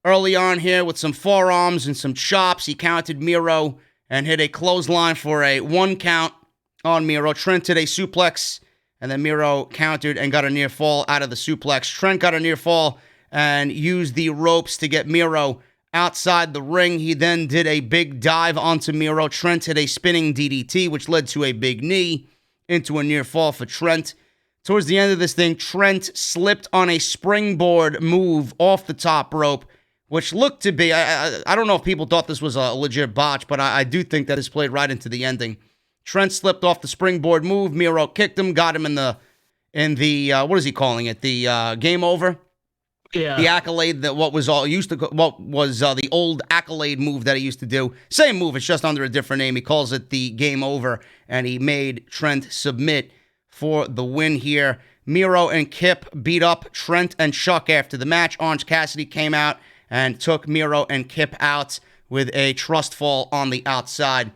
early on here with some forearms and some chops. He countered Miro and hit a clothesline for a 1 count on Miro. Trent did a suplex, and then Miro countered and got a near fall out of the suplex. Trent got a near fall and used the ropes to get Miro outside the ring. He then did a big dive onto Miro. Trent hit a spinning DDT, which led to a big knee into a near fall for Trent. Towards the end of this thing, Trent slipped on a springboard move off the top rope, which looked to be, I don't know if people thought this was a legit botch, but I do think that this played right into the ending. Trent slipped off the springboard move. Miro kicked him, got him in the what is he calling it? The game over? Yeah. The accolade that what was the old accolade move that he used to do. Same move, it's just under a different name. He calls it the game over, and he made Trent submit for the win here. Miro and Kip beat up Trent and Chuck after the match. Orange Cassidy came out and took Miro and Kip out with a trust fall on the outside.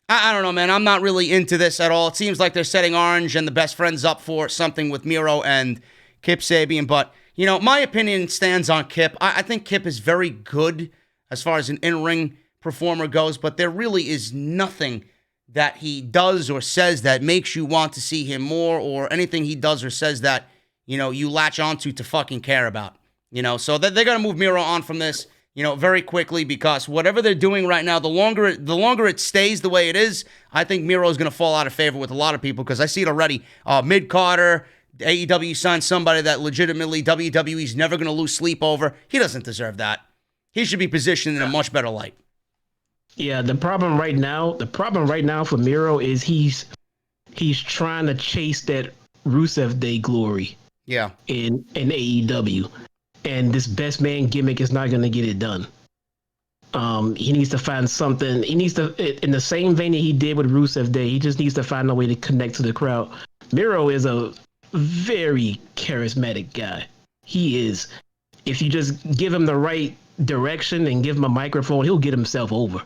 I don't know, man. I'm not really into this at all. It seems like they're setting Orange and the Best Friends up for something with Miro and Kip Sabian, but you know, my opinion stands on Kip. I think Kip is very good as far as an in-ring performer goes, but there really is nothing that he does or says that makes you want to see him more, or anything he does or says that, you know, you latch onto to fucking care about. You know, so they're going to move Miro on from this, you know, very quickly, because whatever they're doing right now, the longer it stays the way it is, I think Miro is going to fall out of favor with a lot of people, because I see it already. Mid-Carter, AEW signed somebody that legitimately WWE's never going to lose sleep over. He doesn't deserve that. He should be positioned in a much better light. Yeah, the problem right now for Miro is he's trying to chase that Rusev Day glory. Yeah. In AEW. And this best man gimmick is not going to get it done. He needs to find something. He needs to, in the same vein that he did with Rusev Day, he just needs to find a way to connect to the crowd. Miro is a very charismatic guy. He is. If you just give him the right direction and give him a microphone, he'll get himself over.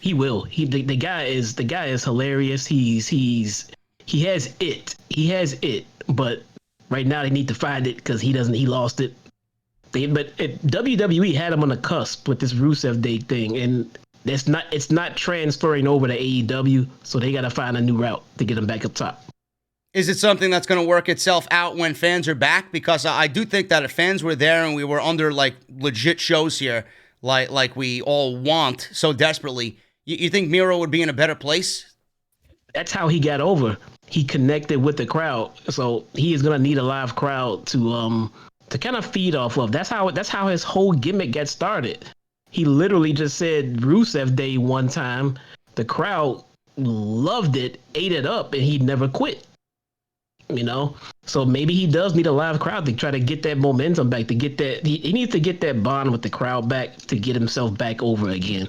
He will. The guy is hilarious. He has it. But right now they need to find it, because he lost it. WWE had him on the cusp with this Rusev Day thing, and it's not transferring over to AEW, so they got to find a new route to get him back up top. Is it something that's going to work itself out when fans are back? Because I do think that if fans were there and we were under like legit shows here, like we all want so desperately, you think Miro would be in a better place? That's how he got over. He connected with the crowd, so he is going to need a live crowd to kind of feed off of. That's how his whole gimmick got started. He literally just said Rusev Day one time. The crowd loved it, ate it up, and he never quit. You know, so maybe he does need a live crowd to try to get that momentum back, to get that he needs to get that bond with the crowd back to get himself back over again.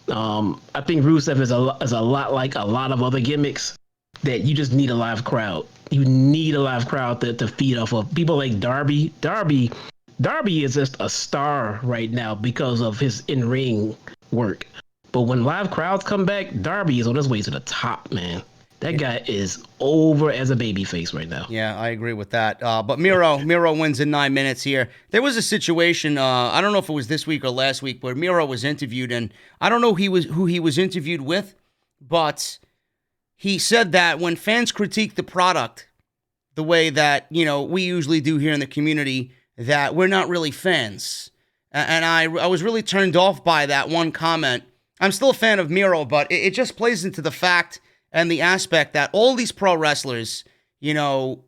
I think Rusev is a lot like a lot of other gimmicks, that you just need a live crowd. You need a live crowd to feed off of. People like Darby. Darby is just a star right now because of his in-ring work. But when live crowds come back, Darby is on his way to the top, man. That guy is over as a babyface right now. Yeah, I agree with that. But Miro wins in 9 minutes here. There was a situation, I don't know if it was this week or last week, where Miro was interviewed, and I don't know who he was interviewed with, but he said that when fans critique the product the way that, you know, we usually do here in the community, that we're not really fans. And I was really turned off by that one comment. I'm still a fan of Miro, but it just plays into the fact and the aspect that all these pro wrestlers, you know,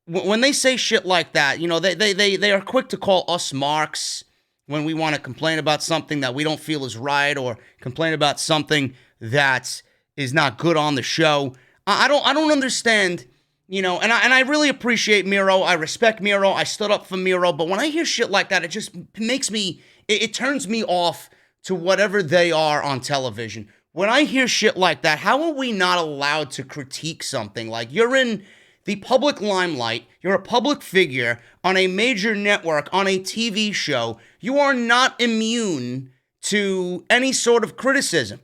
when they say shit like that, you know, they are quick to call us marks when we want to complain about something that we don't feel is right, or complain about something that is not good on the show. I don't understand, you know, and I really appreciate Miro. I respect Miro. I stood up for Miro. But when I hear shit like that, it just makes me, it turns me off to whatever they are on television. When I hear shit like that, how are we not allowed to critique something? Like, you're in the public limelight, you're a public figure on a major network, on a TV show. You are not immune to any sort of criticism.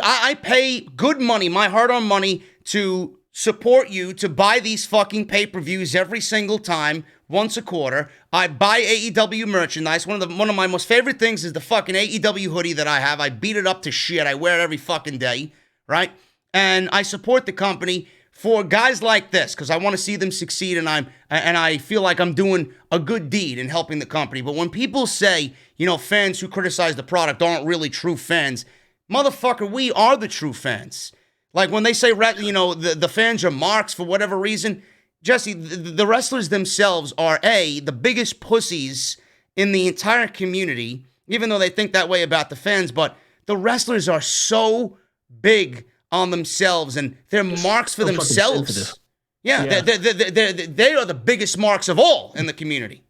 I pay good money, my hard-earned money, to support you, to buy these fucking pay-per-views every single time, once a quarter. I buy AEW merchandise. One of my most favorite things is the fucking AEW hoodie that I have. I beat it up to shit. I wear it every fucking day, right? And I support the company for guys like this, because I want to see them succeed, and I feel like I'm doing a good deed in helping the company. But when people say fans who criticize the product aren't really true fans. Motherfucker, we are the true fans. Like when they say, the fans are marks for whatever reason, Jesse, the wrestlers themselves are, the biggest pussies in the entire community, even though they think that way about the fans, but the wrestlers are so big on themselves, and they're marks for themselves. Yeah. They are the biggest marks of all in the community.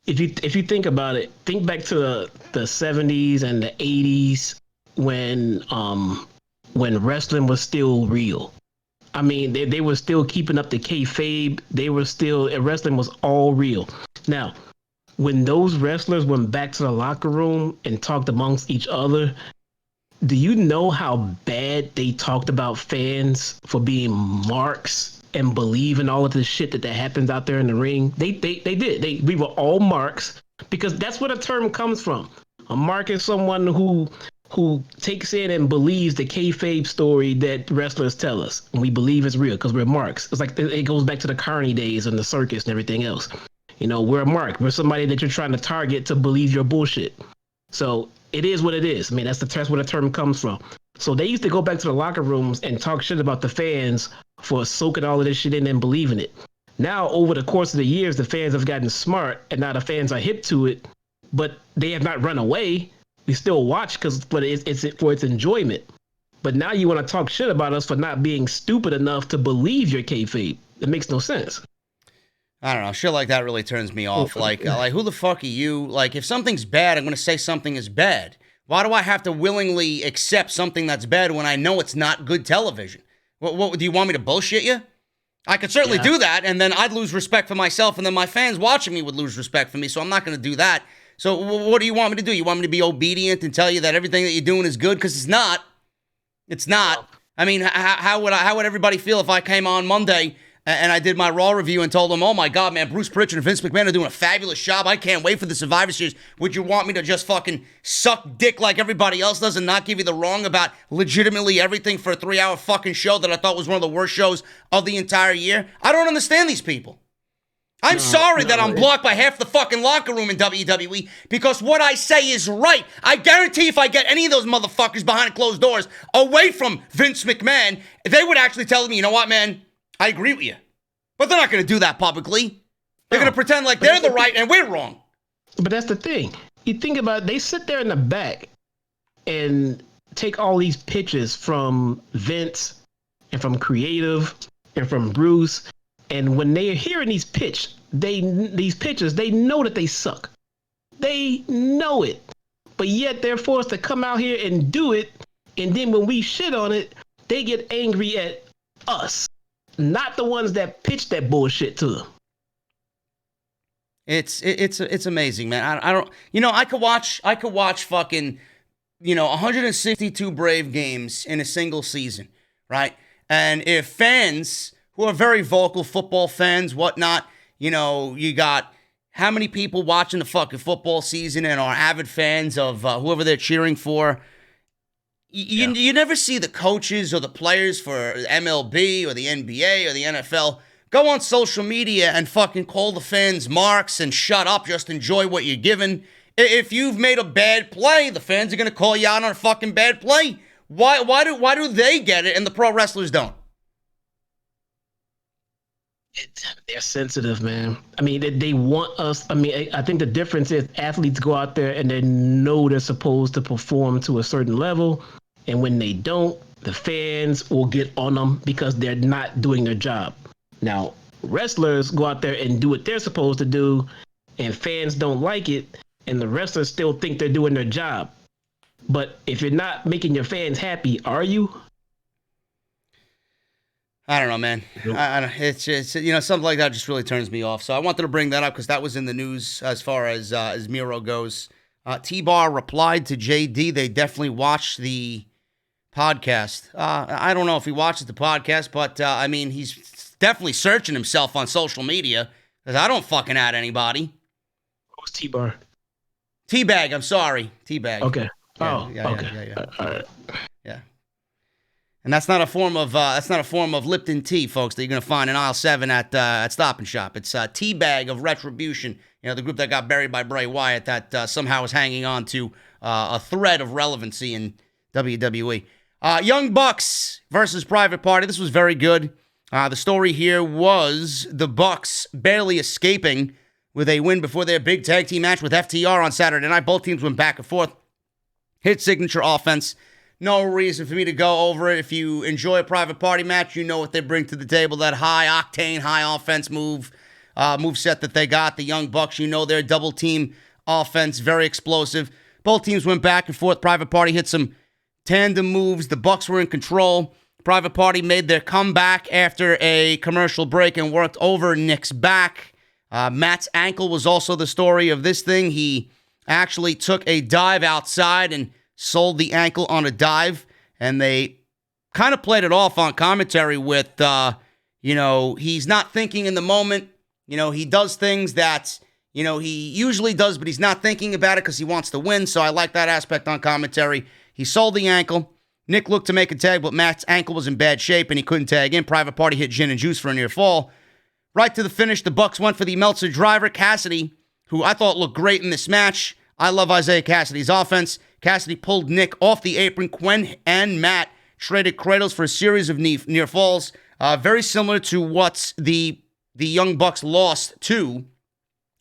If you think about it, think back to the 70s and the 80s when wrestling was still real. I mean, they were still keeping up the kayfabe. Wrestling was all real. Now, when those wrestlers went back to the locker room and talked amongst each other, do you know how bad they talked about fans for being marks and believing all of the shit that happens out there in the ring? They did. We were all marks, because that's where the term comes from. A mark is someone who takes in and believes the kayfabe story that wrestlers tell us, and we believe it's real because we're marks. It's like it goes back to the Carney days and the circus and everything else. We're a mark. We're somebody that you're trying to target to believe your bullshit. So it is what it is. I mean, that's where the term comes from. So they used to go back to the locker rooms and talk shit about the fans for soaking all of this shit in and believing it. Now, over the course of the years, the fans have gotten smart, and now the fans are hip to it, but they have not run away. We still watch but it's for its enjoyment. But now you want to talk shit about us for not being stupid enough to believe your kayfabe. It makes no sense. I don't know. Shit like that really turns me off. Like who the fuck are you? Like, if something's bad, I'm going to say something is bad. Why do I have to willingly accept something that's bad when I know it's not good television? What do you want me to bullshit you? I could certainly do that, and then I'd lose respect for myself, and then my fans watching me would lose respect for me, so I'm not going to do that. So what do you want me to do? You want me to be obedient and tell you that everything that you're doing is good? Because it's not. It's not. I mean, how would everybody feel if I came on Monday and I did my Raw review and told them, oh my God, man, Bruce Pritchard and Vince McMahon are doing a fabulous job. I can't wait for the Survivor Series. Would you want me to just fucking suck dick like everybody else does and not give you the wrong about legitimately everything for a 3-hour fucking show that I thought was one of the worst shows of the entire year? I don't understand these people. I'm sorry that I'm blocked by half the fucking locker room in WWE because what I say is right. I guarantee if I get any of those motherfuckers behind closed doors away from Vince McMahon, they would actually tell me, you know what, man? I agree with you. But they're not going to do that publicly. They're going to pretend like they're the right and we're wrong. But that's the thing. You think about it, they sit there in the back and take all these pitches from Vince and from Creative and from Bruce. And when they're hearing these pitches, they know that they suck. They know it. But yet they're forced to come out here and do it. And then when we shit on it, they get angry at us. Not the ones that pitched that bullshit to them. It's amazing, man. I don't, I could watch fucking, 162 Brave games in a single season, right? And if fans who are very vocal, football fans, whatnot, you got how many people watching the fucking football season and are avid fans of whoever they're cheering for. You never see the coaches or the players for MLB or the NBA or the NFL go on social media and fucking call the fans marks and shut up, just enjoy what you're given. If you've made a bad play, the fans are going to call you out on a fucking bad play. Why do they get it and the pro wrestlers don't? They're sensitive, man. I mean, they want us. I mean, I think the difference is athletes go out there and they know they're supposed to perform to a certain level. And when they don't, the fans will get on them because they're not doing their job. Now, wrestlers go out there and do what they're supposed to do, and fans don't like it, and the wrestlers still think they're doing their job. But if you're not making your fans happy, are you? I don't know, man. I don't, it's just, something like that just really turns me off. So I wanted to bring that up because that was in the news as far as Miro goes. T-Bar replied to JD. They definitely watched the podcast. I don't know if he watches the podcast, but he's definitely searching himself on social media because I don't fucking add anybody. Who's T-Bar? Teabag, I'm sorry. Teabag. Okay. Yeah, okay. Yeah. All right. Yeah. And that's not a form of Lipton tea, folks, that you're going to find in aisle 7 at Stop and Shop. It's a tea bag of retribution. You know, the group that got buried by Bray Wyatt that somehow is hanging on to a thread of relevancy in WWE. Young Bucks versus Private Party. This was very good. The story here was the Bucks barely escaping with a win before their big tag team match with FTR on Saturday night. Both teams went back and forth. Hit signature offense. No reason for me to go over it. If you enjoy a Private Party match, you know what they bring to the table. That high-octane, high-offense move set that they got. The Young Bucks, you know their double-team offense, very explosive. Both teams went back and forth. Private Party hit some tandem moves. The Bucks were in control. Private Party made their comeback after a commercial break and worked over Nick's back. Matt's ankle was also the story of this thing. He actually took a dive outside and sold the ankle on a dive, and they kind of played it off on commentary with, he's not thinking in the moment. He does things that, he usually does, but he's not thinking about it because he wants to win, so I like that aspect on commentary. He sold the ankle. Nick looked to make a tag, but Matt's ankle was in bad shape, and he couldn't tag in. Private Party hit Gin and Juice for a near fall. Right to the finish, the Bucks went for the Meltzer driver, Cassidy, who I thought looked great in this match. I love Isaiah Cassidy's offense. Cassidy pulled Nick off the apron. Quen and Matt traded cradles for a series of near falls. Very similar to what the Young Bucks lost to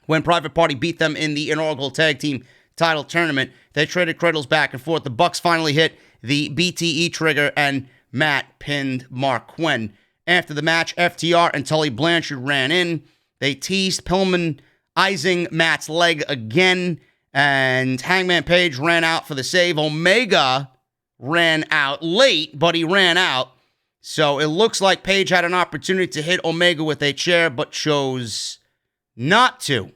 when Private Party beat them in the inaugural tag team title tournament. They traded cradles back and forth. The Bucks finally hit the BTE trigger, and Matt pinned Mark Quen. After the match, FTR and Tully Blanchard ran in. They teased Pillman-izing Matt's leg again, and Hangman Page ran out for the save. Omega ran out late, but he ran out. So it looks like Page had an opportunity to hit Omega with a chair, but chose not to.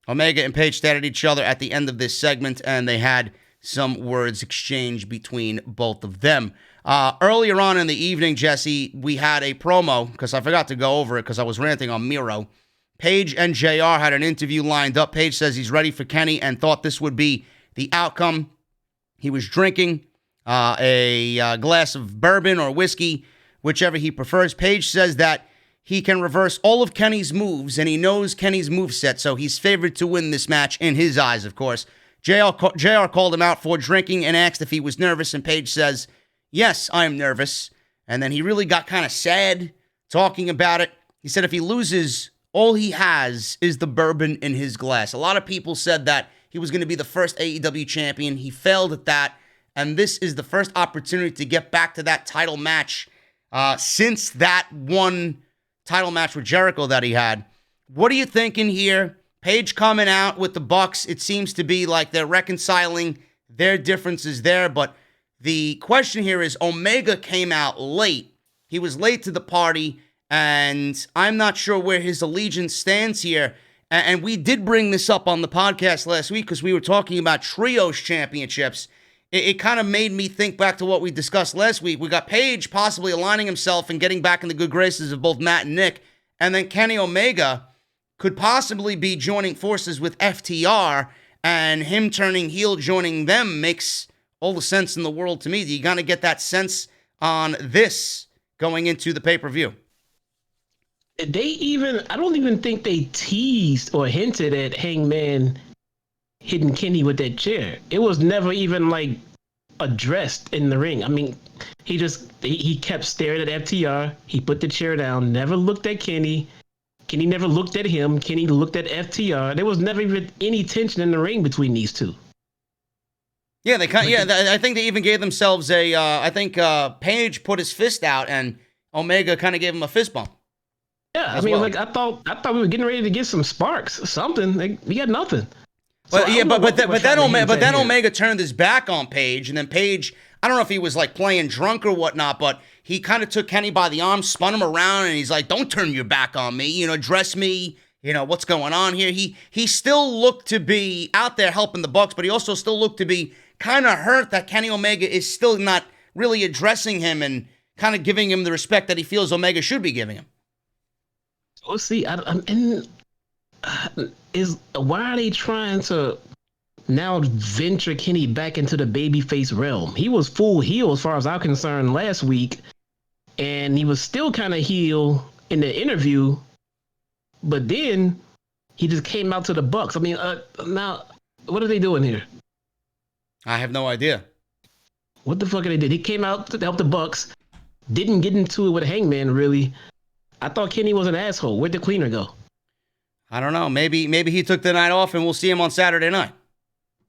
Omega and Page stared at each other at the end of this segment, and they had some words exchanged between both of them. Earlier on in the evening, Jesse, we had a promo, because I forgot to go over it because I was ranting on Miro. Page and JR had an interview lined up. Page says he's ready for Kenny and thought this would be the outcome. He was drinking a glass of bourbon or whiskey, whichever he prefers. Page says that he can reverse all of Kenny's moves, and he knows Kenny's moveset, so he's favored to win this match in his eyes, of course. JR called him out for drinking and asked if he was nervous, and Page says, yes, I am nervous. And then he really got kind of sad talking about it. He said if he loses, all he has is the bourbon in his glass. A lot of people said that he was going to be the first AEW champion. He failed at that, and this is the first opportunity to get back to that title match since that one title match with Jericho that he had. What are you thinking here? Page coming out with the Bucks. It seems to be like they're reconciling their differences there, but the question here is Omega came out late. He was late to the party, and I'm not sure where his allegiance stands here. And we did bring this up on the podcast last week because we were talking about trios championships. It kind of made me think back to what we discussed last week. We got Page possibly aligning himself and getting back in the good graces of both Matt and Nick, and then Kenny Omega could possibly be joining forces with FTR, and him turning heel, joining them makes all the sense in the world to me. Do you kind of get that sense on this going into the pay-per-view? I don't even think they teased or hinted at Hangman hitting Kenny with that chair. It was never even addressed in the ring. I mean, he kept staring at FTR. He put the chair down, never looked at Kenny. Kenny never looked at him. Kenny looked at FTR. There was never even any tension in the ring between these two. Yeah, I think they even gave themselves I think Page put his fist out and Omega kind of gave him a fist bump. Yeah, I mean, I thought we were getting ready to get some sparks, something. We got nothing. So but then Omega turned his back on Page, and then Page, I don't know if he was playing drunk or whatnot, but he kind of took Kenny by the arm, spun him around, and he's like, "Don't turn your back on me, dress me, what's going on here?" He still looked to be out there helping the Bucks, but he also still looked to be kind of hurt that Kenny Omega is still not really addressing him and kind of giving him the respect that he feels Omega should be giving him. Well, see, why are they trying to now venture Kenny back into the babyface realm. He was full heel as far as I'm concerned last week, and he was still kind of heel in the interview, but then he just came out to the Bucks. I mean, now what are they doing here? I have no idea. What the fuck are they doing? He came out to help the Bucks, didn't get into it with Hangman really. I thought Kenny was an asshole. Where'd the cleaner go? I don't know. Maybe he took the night off and we'll see him on Saturday night.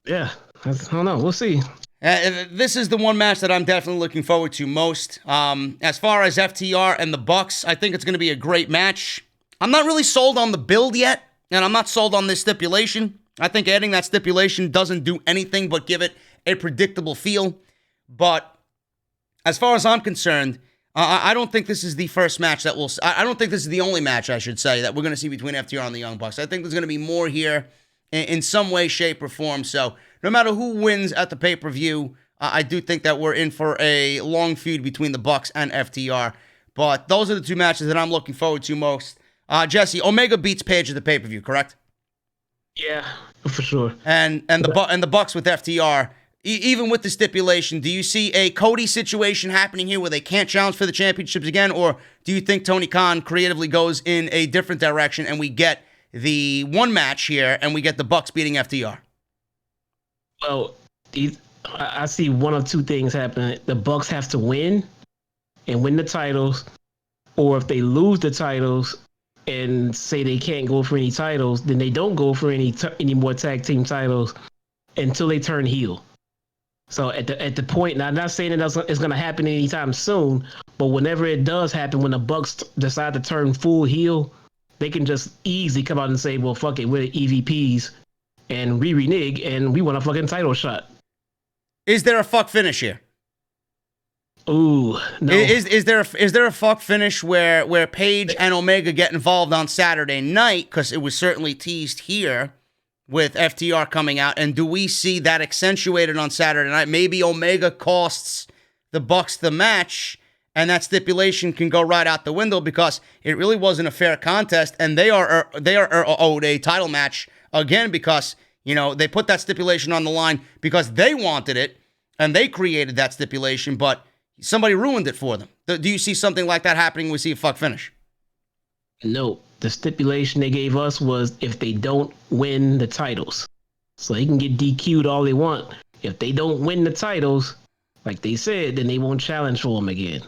Yeah, I don't know. We'll see. This is the one match that I'm definitely looking forward to most. As far as FTR and the Bucks, I think it's going to be a great match. I'm not really sold on the build yet, and I'm not sold on this stipulation. I think adding that stipulation doesn't do anything but give it a predictable feel. But as far as I'm concerned, I don't think this is the first match that we'll... I don't think this is the only match, I should say, that we're going to see between FTR and the Young Bucks. I think there's going to be more here in some way, shape, or form. So no matter who wins at the pay-per-view, I do think that we're in for a long feud between the Bucks and FTR. But those are the two matches that I'm looking forward to most. Jesse, Omega beats Page at the pay-per-view, correct? Yeah, for sure. And the Bucks with FTR... Even with the stipulation, do you see a Cody situation happening here where they can't challenge for the championships again? Or do you think Tony Khan creatively goes in a different direction and we get the one match here and we get the Bucks beating FTR? Well, I see one of two things happening. The Bucks have to win and win the titles. Or if they lose the titles and say they can't go for any titles, then they don't go for any more tag team titles until they turn heel. So at the point, now I'm not saying that it's going to happen anytime soon, but whenever it does happen, when the Bucks decide to turn full heel, they can just easily come out and say, well, fuck it, we're EVPs and we renege and we want a fucking title shot. Is there a fuck finish here? Ooh, no. Is there a fuck finish where Page and Omega get involved on Saturday night? Because it was certainly teased here with FTR coming out, and do we see that accentuated on Saturday night? Maybe Omega costs the Bucks the match, and that stipulation can go right out the window because it really wasn't a fair contest, and they are owed a title match again because, you know, they put that stipulation on the line because they wanted it, and they created that stipulation, but somebody ruined it for them. Do you see something like that happening when we see a fuck finish? No. The stipulation they gave us was if they don't win the titles. So they can get DQ'd all they want. If they don't win the titles, like they said, then they won't challenge for them again.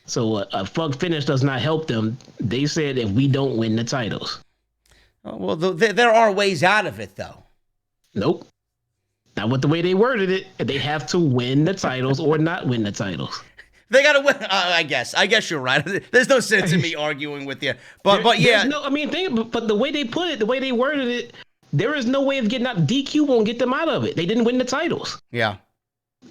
So a fuck finish does not help them. They said if we don't win the titles. Oh, well, there are ways out of it, though. Nope. Not with the way they worded it. They have to win the titles or not win the titles. They gotta win. I guess you're right. There's no sense in me arguing with you. But yeah. No, I mean, but the way they put it, the way they worded it, there is no way of getting out. DQ won't get them out of it. They didn't win the titles. Yeah.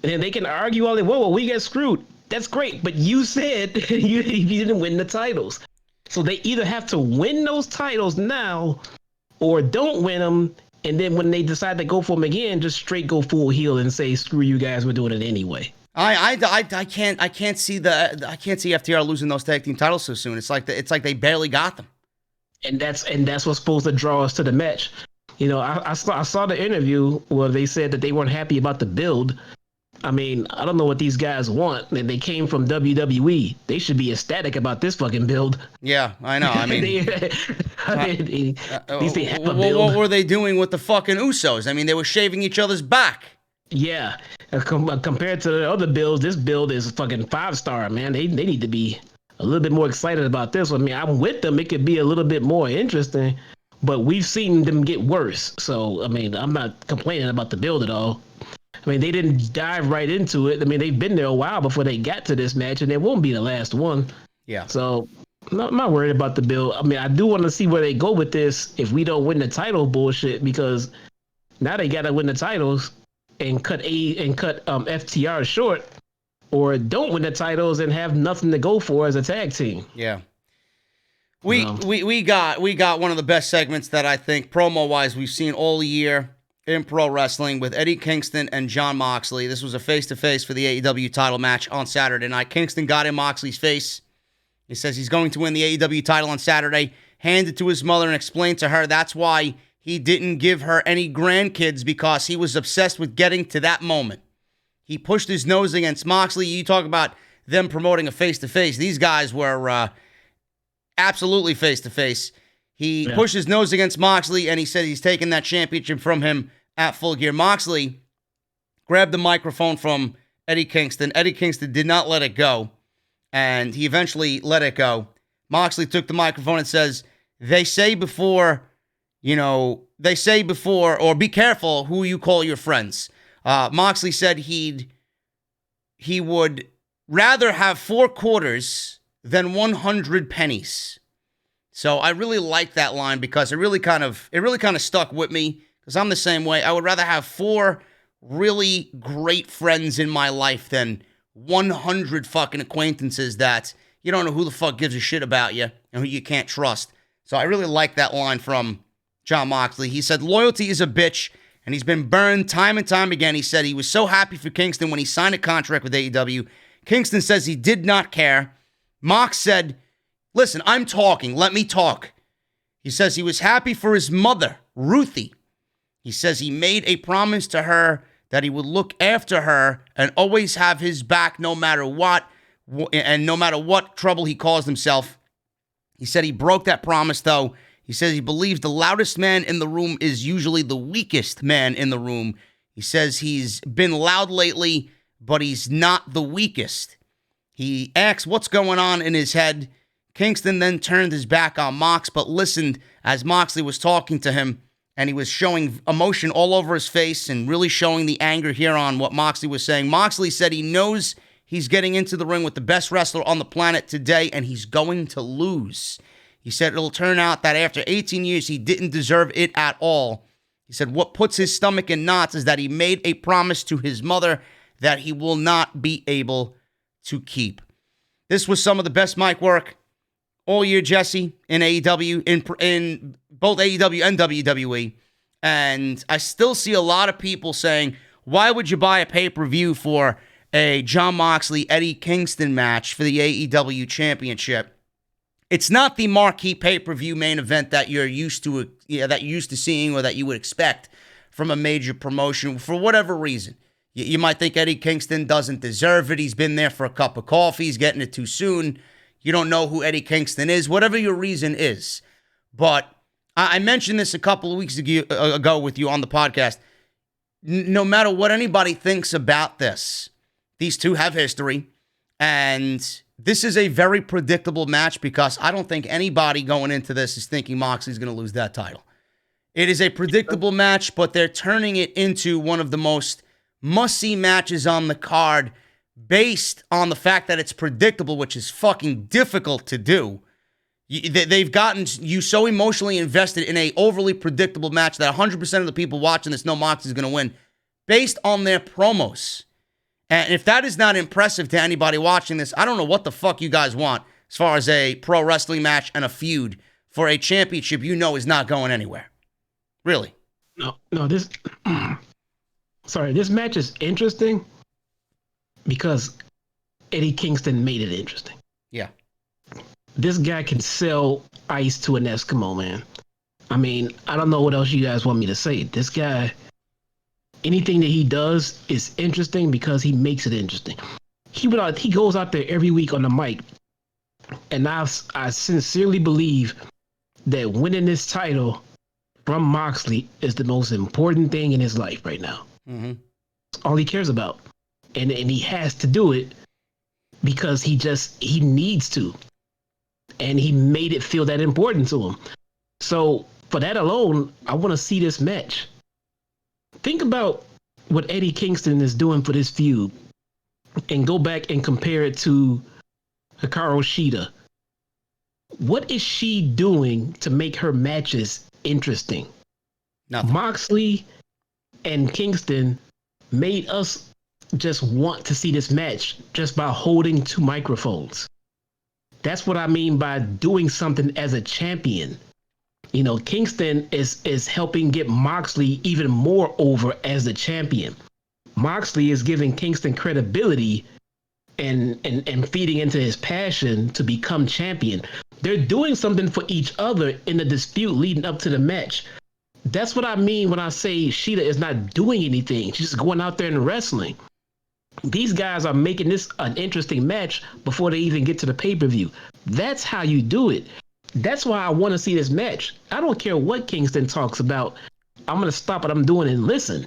And they can argue all they want. Well, we get screwed. That's great. But you said you didn't win the titles. So they either have to win those titles now or don't win them. And then when they decide to go for them again, just straight go full heel and say, screw you guys, we're doing it anyway. I can't see FTR losing those tag team titles so soon. It's like they barely got them. And that's what's supposed to draw us to the match. You know, I saw the interview where they said that they weren't happy about the build. I mean, I don't know what these guys want. They came from WWE. They should be ecstatic about this fucking build. Yeah, I know. I mean, at least they have a build. What were they doing with the fucking Usos? I mean, they were shaving each other's back. Yeah, compared to the other builds, this build is fucking 5-star, man. They need to be a little bit more excited about this one. I mean, I'm with them. It could be a little bit more interesting, but we've seen them get worse. So, I mean, I'm not complaining about the build at all. I mean, they didn't dive right into it. I mean, they've been there a while before they got to this match, and it won't be the last one. Yeah. So, I'm not worried about the build. I mean, I do want to see where they go with this if we don't win the title bullshit, because now they got to win the titles and cut FTR short, or don't win the titles and have nothing to go for as a tag team. Yeah. We got one of the best segments that I think promo-wise we've seen all year in pro wrestling with Eddie Kingston and Jon Moxley. This was a face-to-face for the AEW title match on Saturday night. Kingston got in Moxley's face. He says he's going to win the AEW title on Saturday, hand it to his mother and explain to her that's why he didn't give her any grandkids because he was obsessed with getting to that moment. He pushed his nose against Moxley. You talk about them promoting a face-to-face. These guys were absolutely face-to-face. He pushed his nose against Moxley, and he said he's taking that championship from him at Full Gear. Moxley grabbed the microphone from Eddie Kingston. Eddie Kingston did not let it go, and he eventually let it go. Moxley took the microphone and says, they say before, or be careful who you call your friends. Moxley said he would rather have 4 quarters than 100 pennies. So I really like that line because it really kind of stuck with me because I'm the same way. I would rather have 4 really great friends in my life than 100 fucking acquaintances that you don't know who the fuck gives a shit about you and who you can't trust. So I really like that line from Jon Moxley. He said, loyalty is a bitch, and he's been burned time and time again. He said he was so happy for Kingston when he signed a contract with AEW. Kingston says he did not care. Mox said, listen, I'm talking. Let me talk. He says he was happy for his mother, Ruthie. He says he made a promise to her that he would look after her and always have his back no matter what, and no matter what trouble he caused himself. He said he broke that promise, though. He says he believes the loudest man in the room is usually the weakest man in the room. He says he's been loud lately, but he's not the weakest. He asks what's going on in his head. Kingston then turned his back on Mox, but listened as Moxley was talking to him, and he was showing emotion all over his face and really showing the anger here on what Moxley was saying. Moxley said he knows he's getting into the ring with the best wrestler on the planet today, and he's going to lose. He said it'll turn out that after 18 years, he didn't deserve it at all. He said what puts his stomach in knots is that he made a promise to his mother that he will not be able to keep. This was some of the best mic work all year, Jesse, in AEW, in both AEW and WWE. And I still see a lot of people saying, why would you buy a pay-per-view for a Jon Moxley, Eddie Kingston match for the AEW Championship? It's not the marquee pay-per-view main event that you're used to, seeing or that you would expect from a major promotion for whatever reason. You might think Eddie Kingston doesn't deserve it. He's been there for a cup of coffee. He's getting it too soon. You don't know who Eddie Kingston is, whatever your reason is. But I mentioned this a couple of weeks ago with you on the podcast. No matter what anybody thinks about this, these two have history. And this is a very predictable match because I don't think anybody going into this is thinking Moxley's going to lose that title. It is a predictable match, but they're turning it into one of the most must-see matches on the card based on the fact that it's predictable, which is fucking difficult to do. They've gotten you so emotionally invested in a overly predictable match that 100% of the people watching this know Moxley's going to win based on their promos. And if that is not impressive to anybody watching this, I don't know what the fuck you guys want as far as a pro wrestling match and a feud for a championship you know is not going anywhere. Really. No, this match is interesting because Eddie Kingston made it interesting. Yeah. This guy can sell ice to an Eskimo, man. I mean, I don't know what else you guys want me to say. This guy, anything that he does is interesting because he makes it interesting. He goes out there every week on the mic, and I sincerely believe that winning this title from Moxley is the most important thing in his life right now. Mm-hmm. It's all he cares about. And he has to do it because he needs to. And he made it feel that important to him. So for that alone, I want to see this match. Think about what Eddie Kingston is doing for this feud and go back and compare it to Hikaru Shida. What is she doing to make her matches interesting? Nothing. Moxley and Kingston made us just want to see this match just by holding 2 microphones. That's what I mean by doing something as a champion. You know, Kingston is helping get Moxley even more over as the champion. Moxley is giving Kingston credibility and feeding into his passion to become champion. They're doing something for each other in the dispute leading up to the match. That's what I mean when I say Shida is not doing anything. She's just going out there and wrestling. These guys are making this an interesting match before they even get to the pay-per-view. That's how you do it. That's why I want to see this match. I don't care what Kingston talks about. I'm going to stop what I'm doing and listen.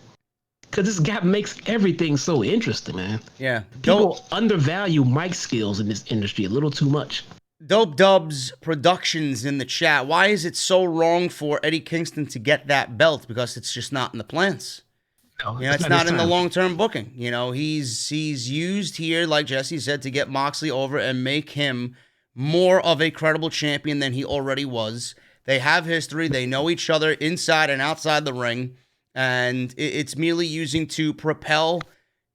Because this guy makes everything so interesting, man. Yeah. People undervalue Mike's skills in this industry a little too much. Dope Dubs Productions in the chat. Why is it so wrong for Eddie Kingston to get that belt? Because it's just not in the plans. No, It's not in the long-term booking. He's used here, like Jesse said, to get Moxley over and make him more of a credible champion than he already was. They have history. They know each other inside and outside the ring. And it's merely using to propel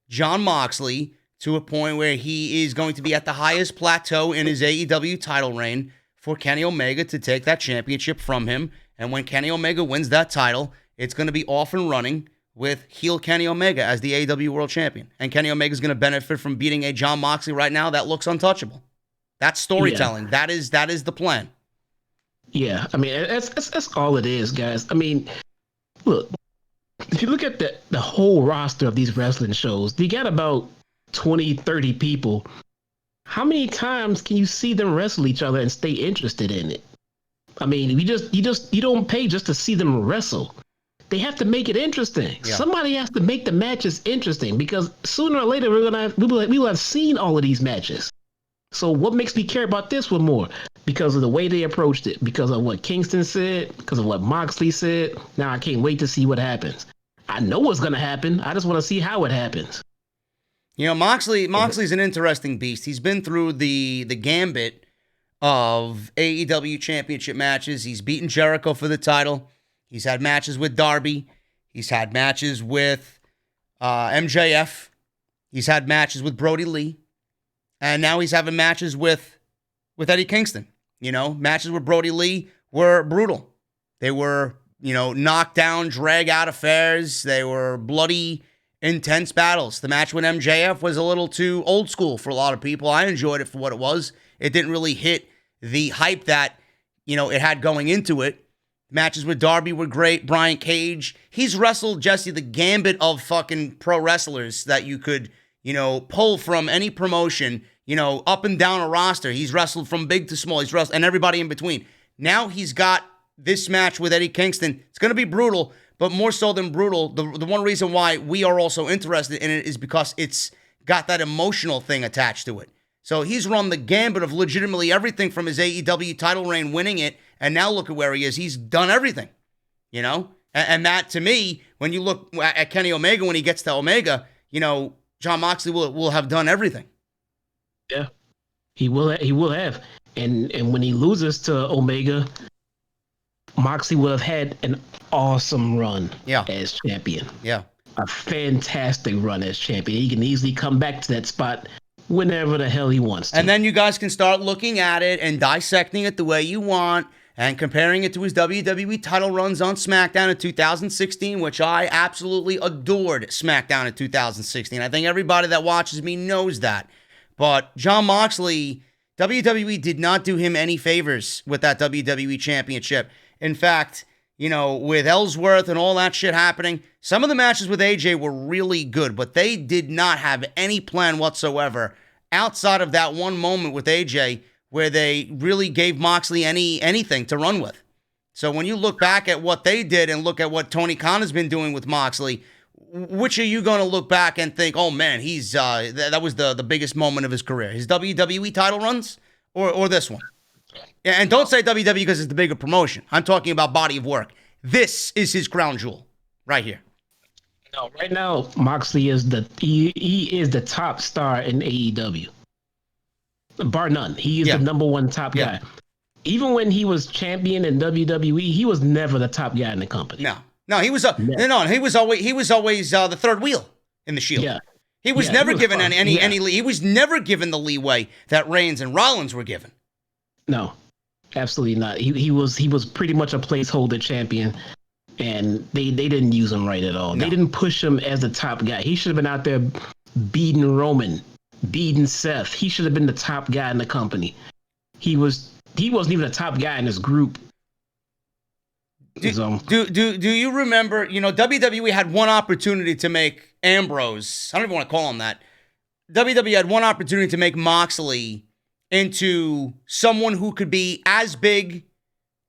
Jon Moxley to a point where he is going to be at the highest plateau in his AEW title reign for Kenny Omega to take that championship from him. And when Kenny Omega wins that title, it's going to be off and running with heel Kenny Omega as the AEW World Champion. And Kenny Omega is going to benefit from beating a Jon Moxley right now that looks untouchable. That's storytelling. Yeah. That is the plan. Yeah, I mean, that's all it is, guys. I mean, look, if you look at the whole roster of these wrestling shows, you got about 20, 30 people. How many times can you see them wrestle each other and stay interested in it? I mean, you don't pay just to see them wrestle. They have to make it interesting. Yeah. Somebody has to make the matches interesting, because sooner or later we will have seen all of these matches. So what makes me care about this one more? Because of the way they approached it, because of what Kingston said, because of what Moxley said. Now I can't wait to see what happens. I know what's going to happen. I just want to see how it happens. Moxley's an interesting beast. He's been through the gambit of AEW championship matches. He's beaten Jericho for the title. He's had matches with Darby. He's had matches with MJF. He's had matches with Brody Lee. And now he's having matches with Eddie Kingston. Matches with Brody Lee were brutal. They were, knockdown, drag-out affairs. They were bloody, intense battles. The match with MJF was a little too old school for a lot of people. I enjoyed it for what it was. It didn't really hit the hype that, it had going into it. Matches with Darby were great. Brian Cage. He's wrestled, Jesse, the gambit of fucking pro wrestlers that you could, pull from any promotion, up and down a roster. He's wrestled from big to small. He's wrestled, and everybody in between. Now he's got this match with Eddie Kingston. It's going to be brutal, but more so than brutal, the one reason why we are also interested in it is because it's got that emotional thing attached to it. So he's run the gambit of legitimately everything from his AEW title reign, winning it, and now look at where he is. He's done everything, And that, to me, when you look at Kenny Omega, when he gets to Omega, Jon Moxley will have done everything. Yeah, he will have. And when he loses to Omega, Moxley will have had an awesome run as champion. Yeah. A fantastic run as champion. He can easily come back to that spot whenever the hell he wants to. And then you guys can start looking at it and dissecting it the way you want and comparing it to his WWE title runs on SmackDown in 2016, which I absolutely adored SmackDown in 2016. I think everybody that watches me knows that. But Jon Moxley, WWE did not do him any favors with that WWE Championship. In fact, with Ellsworth and all that shit happening, some of the matches with AJ were really good, but they did not have any plan whatsoever outside of that one moment with AJ where they really gave Moxley anything to run with. So when you look back at what they did and look at what Tony Khan has been doing with Moxley, which are you going to look back and think, oh man, he's that was the biggest moment of his career? His WWE title runs or this one? And don't say WWE because it's the bigger promotion. I'm talking about body of work. This is his crown jewel right here. No, right now Moxley is he is the top star in AEW, bar none. He is the number one top guy. Even when he was champion in WWE, he was never the top guy in the company. No, he was he was always the third wheel in the Shield. Yeah. He was never given any he was never given the leeway that Reigns and Rollins were given. No, absolutely not. He was pretty much a placeholder champion, and they didn't use him right at all. No. They didn't push him as the top guy. He should have been out there beating Roman, beating Seth. He should have been the top guy in the company. He wasn't even the top guy in his group. Do you remember, WWE had one opportunity to make Ambrose, I don't even want to call him that. WWE had one opportunity to make Moxley into someone who could be as big,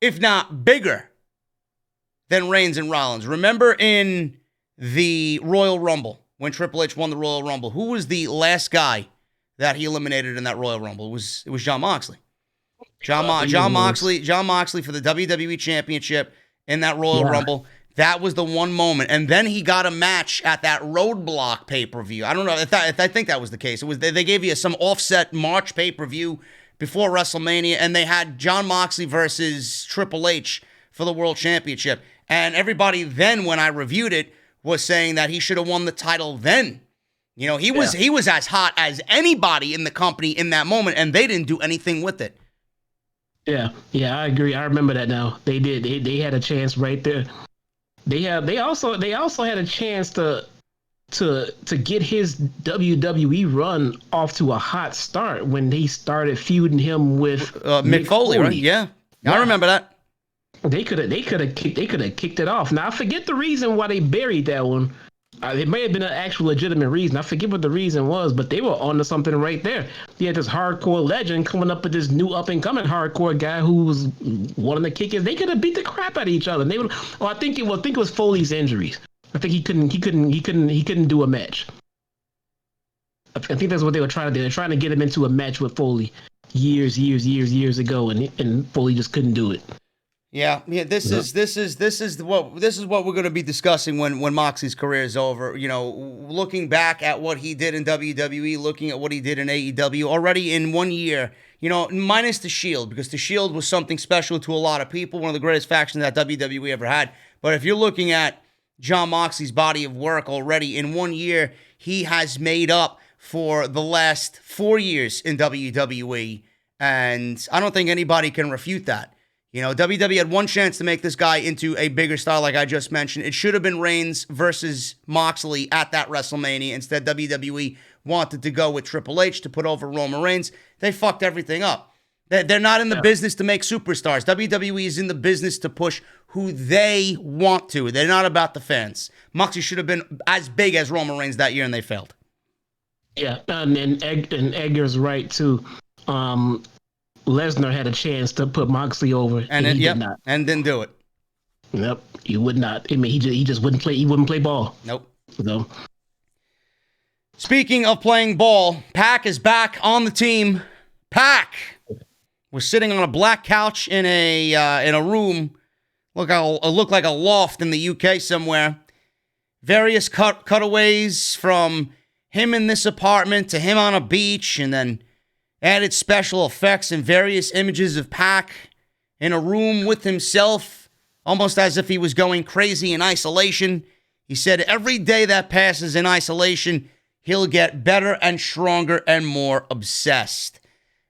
if not bigger, than Reigns and Rollins. Remember in the Royal Rumble, when Triple H won the Royal Rumble, who was the last guy that he eliminated in that Royal Rumble? It was Jon Moxley. John Moxley for the WWE Championship in that Royal Rumble. That was the one moment. And then he got a match at that Roadblock pay-per-view. I don't know if I think that was the case. It was they gave you some offset March pay-per-view before WrestleMania, and they had Jon Moxley versus Triple H for the World Championship. And everybody then, when I reviewed it, was saying that he should have won the title then. He was as hot as anybody in the company in that moment, and they didn't do anything with it. Yeah, I agree. I remember that now. They did. They had a chance right there. They also had a chance to get his WWE run off to a hot start when they started feuding him with Mick Foley, right? Yeah, I remember that. They could have kicked it off. Now I forget the reason why they buried that one. It may have been an actual legitimate reason. I forget what the reason was, but they were onto something right there. You had this hardcore legend coming up with this new up-and-coming hardcore guy who was wanting to kick it. They could have beat the crap out of each other. I think it was Foley's injuries. I think he couldn't do a match. I think that's what they were trying to do. They're trying to get him into a match with Foley years ago, and Foley just couldn't do it. Yeah. This is what we're going to be discussing when Moxley's career is over. Looking back at what he did in WWE, looking at what he did in AEW already in 1 year. Minus the Shield, because the Shield was something special to a lot of people, one of the greatest factions that WWE ever had. But if you're looking at Jon Moxley's body of work already in 1 year, he has made up for the last 4 years in WWE, and I don't think anybody can refute that. WWE had one chance to make this guy into a bigger star, like I just mentioned. It should have been Reigns versus Moxley at that WrestleMania. Instead, WWE wanted to go with Triple H to put over Roman Reigns. They fucked everything up. They're not in the business to make superstars. WWE is in the business to push who they want to. They're not about the fans. Moxley should have been as big as Roman Reigns that year, and they failed. Yeah, and Edgar's right, too. Lesnar had a chance to put Moxley over, and he did not. And didn't do it. Yep, he would not. I mean, he just wouldn't play. He wouldn't play ball. Nope. So, speaking of playing ball, Pac is back on the team. Pac was sitting on a black couch in a room, looked like a loft in the UK somewhere. Various cutaways from him in this apartment to him on a beach, and then added special effects and various images of Pac in a room with himself, almost as if he was going crazy in isolation. He said every day that passes in isolation, he'll get better and stronger and more obsessed.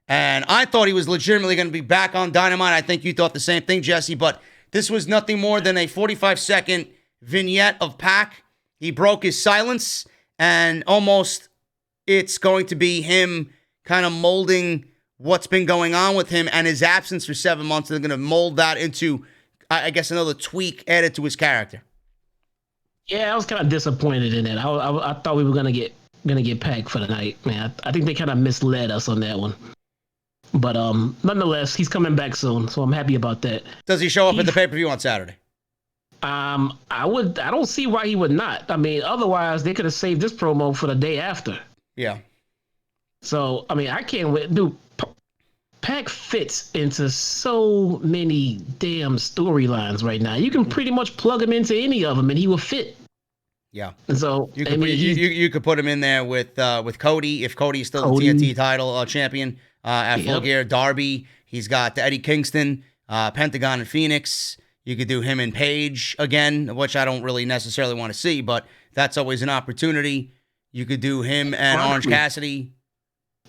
And I thought he was legitimately going to be back on Dynamite. I think you thought the same thing, Jesse, but this was nothing more than a 45-second vignette of Pac. He broke his silence, and almost it's going to be him kind of molding what's been going on with him and his absence for 7 months. They're going to mold that into, I guess, another tweak added to his character. Yeah, I was kind of disappointed in it. I thought we were gonna get Pac for the night, man. I think they kind of misled us on that one. But nonetheless, he's coming back soon, so I'm happy about that. Does he show up at the pay-per-view on Saturday? I don't see why he would not. I mean, otherwise they could have saved this promo for the day after. Yeah. So, I mean, I can't wait. Dude, Pac fits into so many damn storylines right now. You can pretty much plug him into any of them, and he will fit. Yeah. And so, you could put him in there with Cody, if Cody is still the TNT title champion at Full Gear. Darby, he's got Eddie Kingston, Pentagon and Phoenix. You could do him and Paige again, which I don't really necessarily want to see, but that's always an opportunity. You could do him and Orange Cassidy.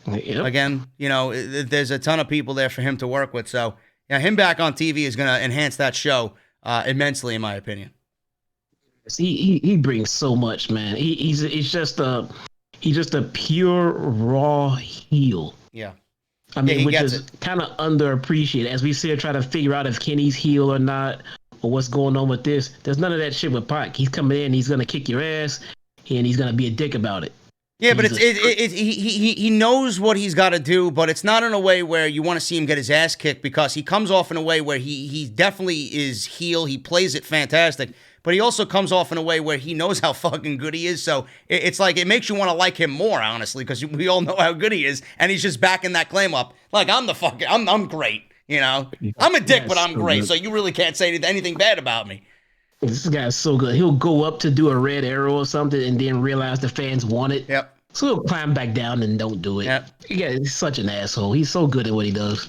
Yep. Again, there's a ton of people there for him to work with. So, yeah, him back on TV is going to enhance that show immensely, in my opinion. He brings so much, man. He's just a pure raw heel. Yeah. I mean, which is kind of underappreciated as we sit here trying to figure out if Kenny's heel or not, or what's going on with this. There's none of that shit with Pac. He's coming in, he's gonna kick your ass, and he's gonna be a dick about it. Yeah, but he knows what he's got to do, but it's not in a way where you want to see him get his ass kicked, because he comes off in a way where he definitely is heel. He plays it fantastic, but he also comes off in a way where he knows how fucking good he is. So it's like, it makes you want to like him more, honestly, because we all know how good he is, and he's just backing that claim up. Like, I'm great, you know? I'm a dick, but I'm great, so you really can't say anything bad about me. This guy's so good. He'll go up to do a red arrow or something and then realize the fans want it. Yep. So he'll climb back down and don't do it. Yep. Yeah, he's such an asshole. He's so good at what he does.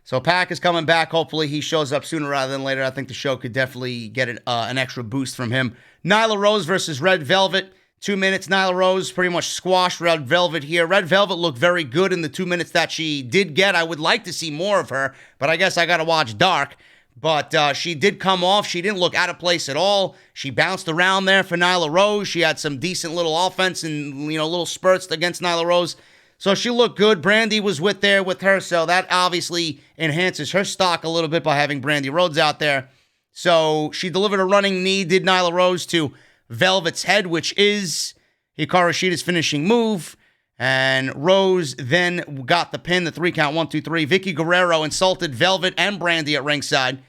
So Pac is coming back. Hopefully he shows up sooner rather than later. I think the show could definitely get an extra boost from him. Nyla Rose versus Red Velvet. 2 minutes. Nyla Rose pretty much squashed Red Velvet here. Red Velvet looked very good in the 2 minutes that she did get. I would like to see more of her, but I guess I got to watch Dark. But she did come off. She didn't look out of place at all. She bounced around there for Nyla Rose. She had some decent little offense and, little spurts against Nyla Rose. So she looked good. Brandy was with her, so that obviously enhances her stock a little bit by having Brandy Rhodes out there. So she delivered a running knee, did Nyla Rose, to Velvet's head, which is Hikaru Shida's finishing move. And Rose then got the pin, the 3 count, 1, 2, 3. Vicky Guerrero insulted Velvet and Brandy at ringside.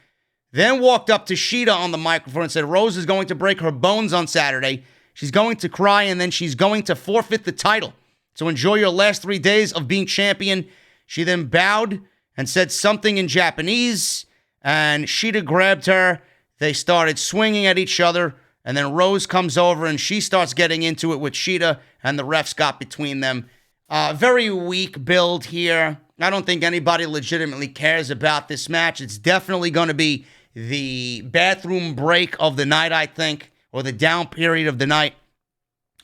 Then walked up to Shida on the microphone and said Rose is going to break her bones on Saturday. She's going to cry, and then she's going to forfeit the title. So enjoy your last 3 days of being champion. She then bowed and said something in Japanese, and Shida grabbed her. They started swinging at each other, and then Rose comes over, and she starts getting into it with Shida, and the refs got between them. Very weak build here. I don't think anybody legitimately cares about this match. It's definitely going to be the bathroom break of the night, I think, or the down period of the night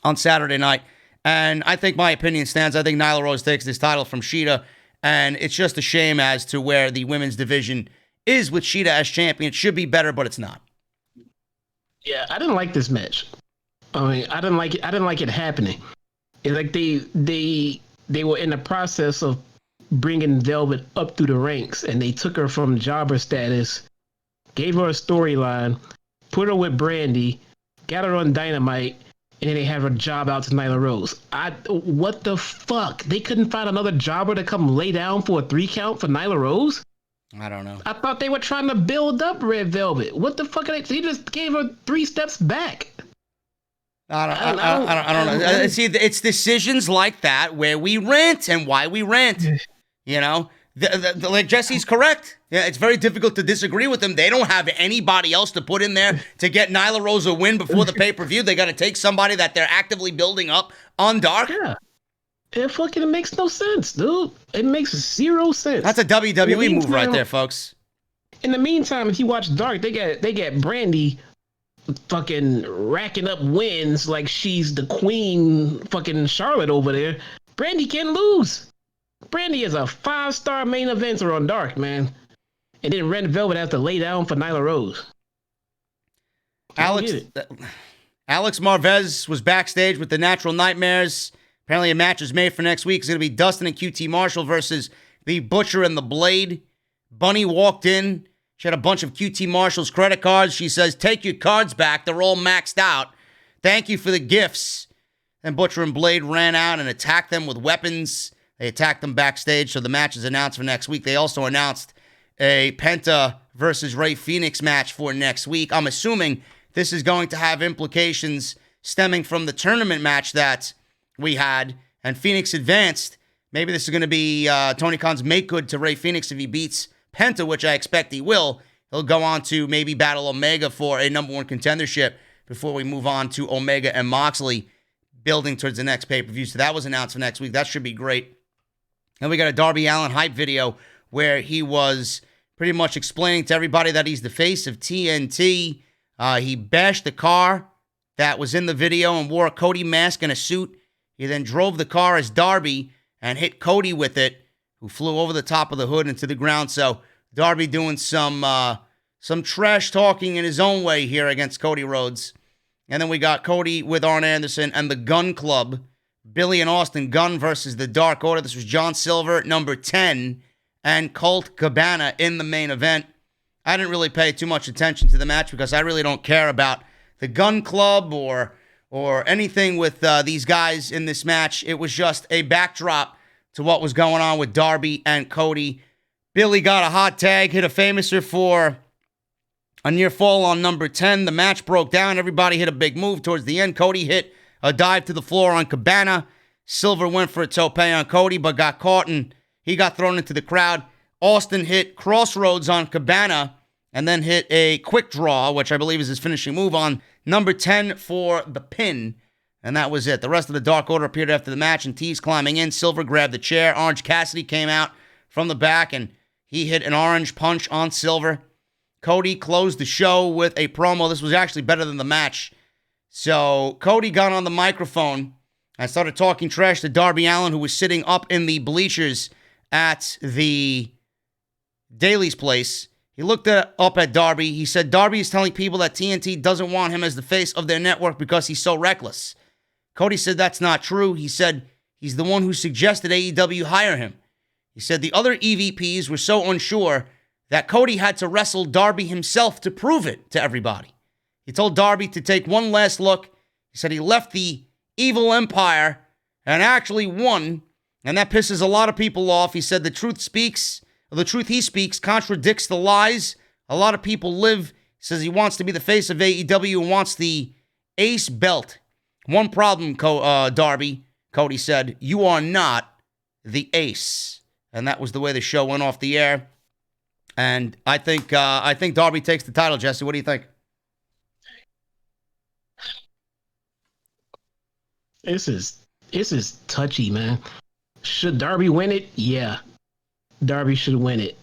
on Saturday night. And I think my opinion stands. I think Nyla Rose takes this title from Shida, and it's just a shame as to where the women's division is with Shida as champion. It should be better, but it's not. Yeah, I didn't like this match. I mean, I didn't like it happening. It's like they were in the process of bringing Velvet up through the ranks, and they took her from jobber status, gave her a storyline, put her with Brandy, got her on Dynamite, and then they have her job out to Nyla Rose. What the fuck? They couldn't find another jobber to come lay down for a 3 count for Nyla Rose? I don't know. I thought they were trying to build up Red Velvet. What the fuck are they? They just gave her 3 steps back. I don't know. See, it's decisions like that where we rant and why we rant. Like Jesse's correct. Yeah, it's very difficult to disagree with them. They don't have anybody else to put in there to get Nyla Rose a win before the pay-per-view. They got to take somebody that they're actively building up on Dark. Yeah. It fucking makes no sense, dude. It makes 0 sense. That's a WWE move right there, folks. In the meantime, if you watch Dark, they get Brandy fucking racking up wins like she's the queen fucking Charlotte over there. Brandy can't lose. Brandy is a 5-star main eventer on Dark, man. And then Red Velvet has to lay down for Nyla Rose. Alex Marvez was backstage with the Natural Nightmares. Apparently a match is made for next week. It's going to be Dustin and QT Marshall versus the Butcher and the Blade. Bunny walked in. She had a bunch of QT Marshall's credit cards. She says, take your cards back. They're all maxed out. Thank you for the gifts. And Butcher and Blade ran out and attacked them with weapons. They attacked them backstage, so the match is announced for next week. They also announced a Penta versus Rey Fenix match for next week. I'm assuming this is going to have implications stemming from the tournament match that we had, and Phoenix advanced. Maybe this is going to be Tony Khan's make good to Rey Fenix if he beats Penta, which I expect he will. He'll go on to maybe battle Omega for a number 1 contendership before we move on to Omega and Moxley building towards the next pay-per-view. So that was announced for next week. That should be great. And we got a Darby Allin hype video where he was pretty much explaining to everybody that he's the face of TNT. He bashed the car that was in the video and wore a Cody mask and a suit. He then drove the car as Darby and hit Cody with it, who flew over the top of the hood into the ground. So Darby doing some trash talking in his own way here against Cody Rhodes. And then we got Cody with Arn Anderson and the Gunn Club. Billy and Austin Gunn versus the Dark Order. This was John Silver, number 10, and Colt Cabana in the main event. I didn't really pay too much attention to the match because I really don't care about the Gun Club or anything with these guys in this match. It was just a backdrop to what was going on with Darby and Cody. Billy got a hot tag, hit a famouser for a near fall on number 10. The match broke down. Everybody hit a big move towards the end. Cody hit a dive to the floor on Cabana. Silver went for a tope on Cody, but got caught and he got thrown into the crowd. Austin hit Crossroads on Cabana and then hit a quick draw, which I believe is his finishing move, on number 10 for the pin. And that was it. The rest of the Dark Order appeared after the match, and T's climbing in. Silver grabbed the chair. Orange Cassidy came out from the back, and he hit an orange punch on Silver. Cody closed the show with a promo. This was actually better than the match. So Cody got on the microphone and started talking trash to Darby Allin, who was sitting up in the bleachers at the Daly's place. He looked up at Darby. He said Darby is telling people that TNT doesn't want him as the face of their network because he's so reckless. Cody said that's not true. He said he's the one who suggested AEW hire him. He said the other EVPs were so unsure that Cody had to wrestle Darby himself to prove it to everybody. He told Darby to take one last look. He said he left the evil empire and actually won, and that pisses a lot of people off. He said the truth he speaks contradicts the lies a lot of people live. He says he wants to be the face of AEW and wants the ace belt. One problem, Darby, Cody said, you are not the ace. And that was the way the show went off the air. And I think Darby takes the title, Jesse. What do you think? This is touchy, man. Should Darby win it? Yeah. Darby should win it.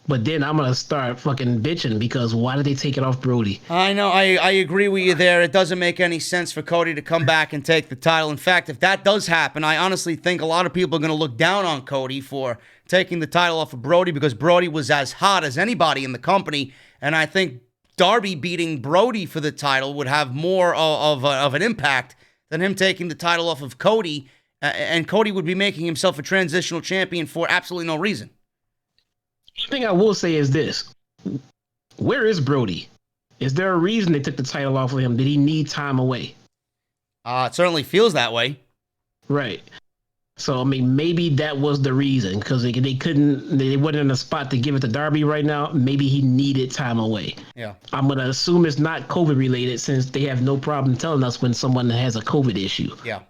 But then I'm going to start fucking bitching because why did they take it off Brody? I know. I agree with you there. It doesn't make any sense for Cody to come back and take the title. In fact, if that does happen, I honestly think a lot of people are going to look down on Cody for taking the title off of Brody because Brody was as hot as anybody in the company. And I think Darby beating Brody for the title would have more of an impact than him taking the title off of Cody. And Cody would be making himself a transitional champion for absolutely no reason. One thing I will say is this. Where is Brody? Is there a reason they took the title off of him? Did he need time away? It certainly feels that way. Right. So, I mean, maybe that was the reason because they weren't in a spot to give it to Darby right now. Maybe he needed time away. Yeah. I'm going to assume it's not COVID related since they have no problem telling us when someone has a COVID issue. Yeah.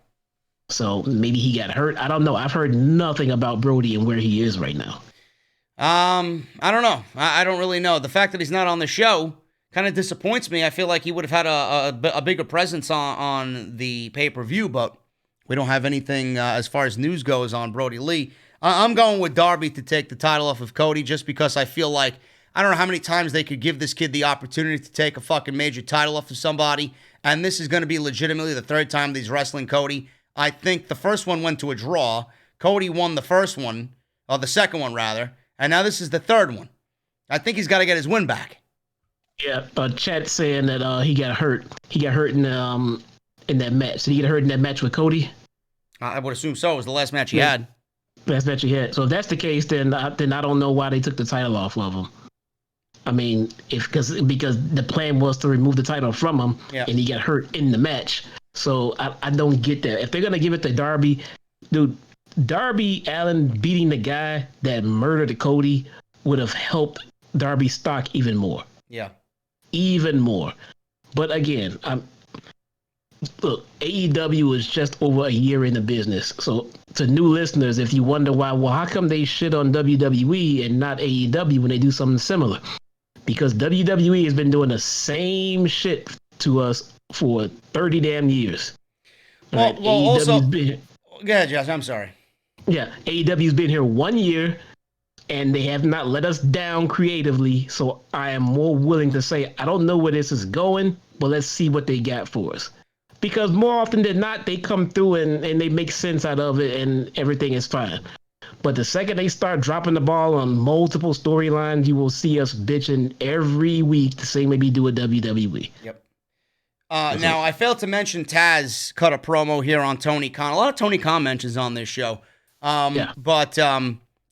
So maybe he got hurt. I don't know. I've heard nothing about Brody and where he is right now. I don't know. I don't really know. The fact that he's not on the show kind of disappoints me. I feel like he would have had a bigger presence on the pay-per-view, but we don't have anything as far as news goes on Brody Lee. I'm going with Darby to take the title off of Cody just because I feel like I don't know how many times they could give this kid the opportunity to take a fucking major title off of somebody, and this is going to be legitimately the third time that he's wrestling Cody. I think the first one went to a draw. Cody won the first one, or the second one rather, and now this is the third one. I think he's got to get his win back. Yeah, Chat saying that he got hurt. He got hurt in that match. Did he get hurt in that match with Cody? I would assume so. It was the last match he had. Last match he had. So if that's the case, then I don't know why they took the title off of him. I mean, because the plan was to remove the title from him, and he got hurt in the match. So I don't get that. If they're gonna give it to Darby, dude, Darby Allin beating the guy that murdered Cody would have helped Darby's stock even more. Yeah. Even more. But again, look, AEW is just over a year in the business. So to new listeners, if you wonder why, well, how come they shit on WWE and not AEW when they do something similar? Because WWE has been doing the same shit to us for 30 damn years. Well, right? Also, go ahead, Josh, I'm sorry. Yeah, AEW's been here 1 year, and they have not let us down creatively, so I am more willing to say, I don't know where this is going, but let's see what they got for us. Because more often than not, they come through and they make sense out of it, and everything is fine. But the second they start dropping the ball on multiple storylines, you will see us bitching every week the same way we do at WWE. Yep. Now, I failed to mention Taz cut a promo here on Tony Khan. A lot of Tony Khan mentions on this show. But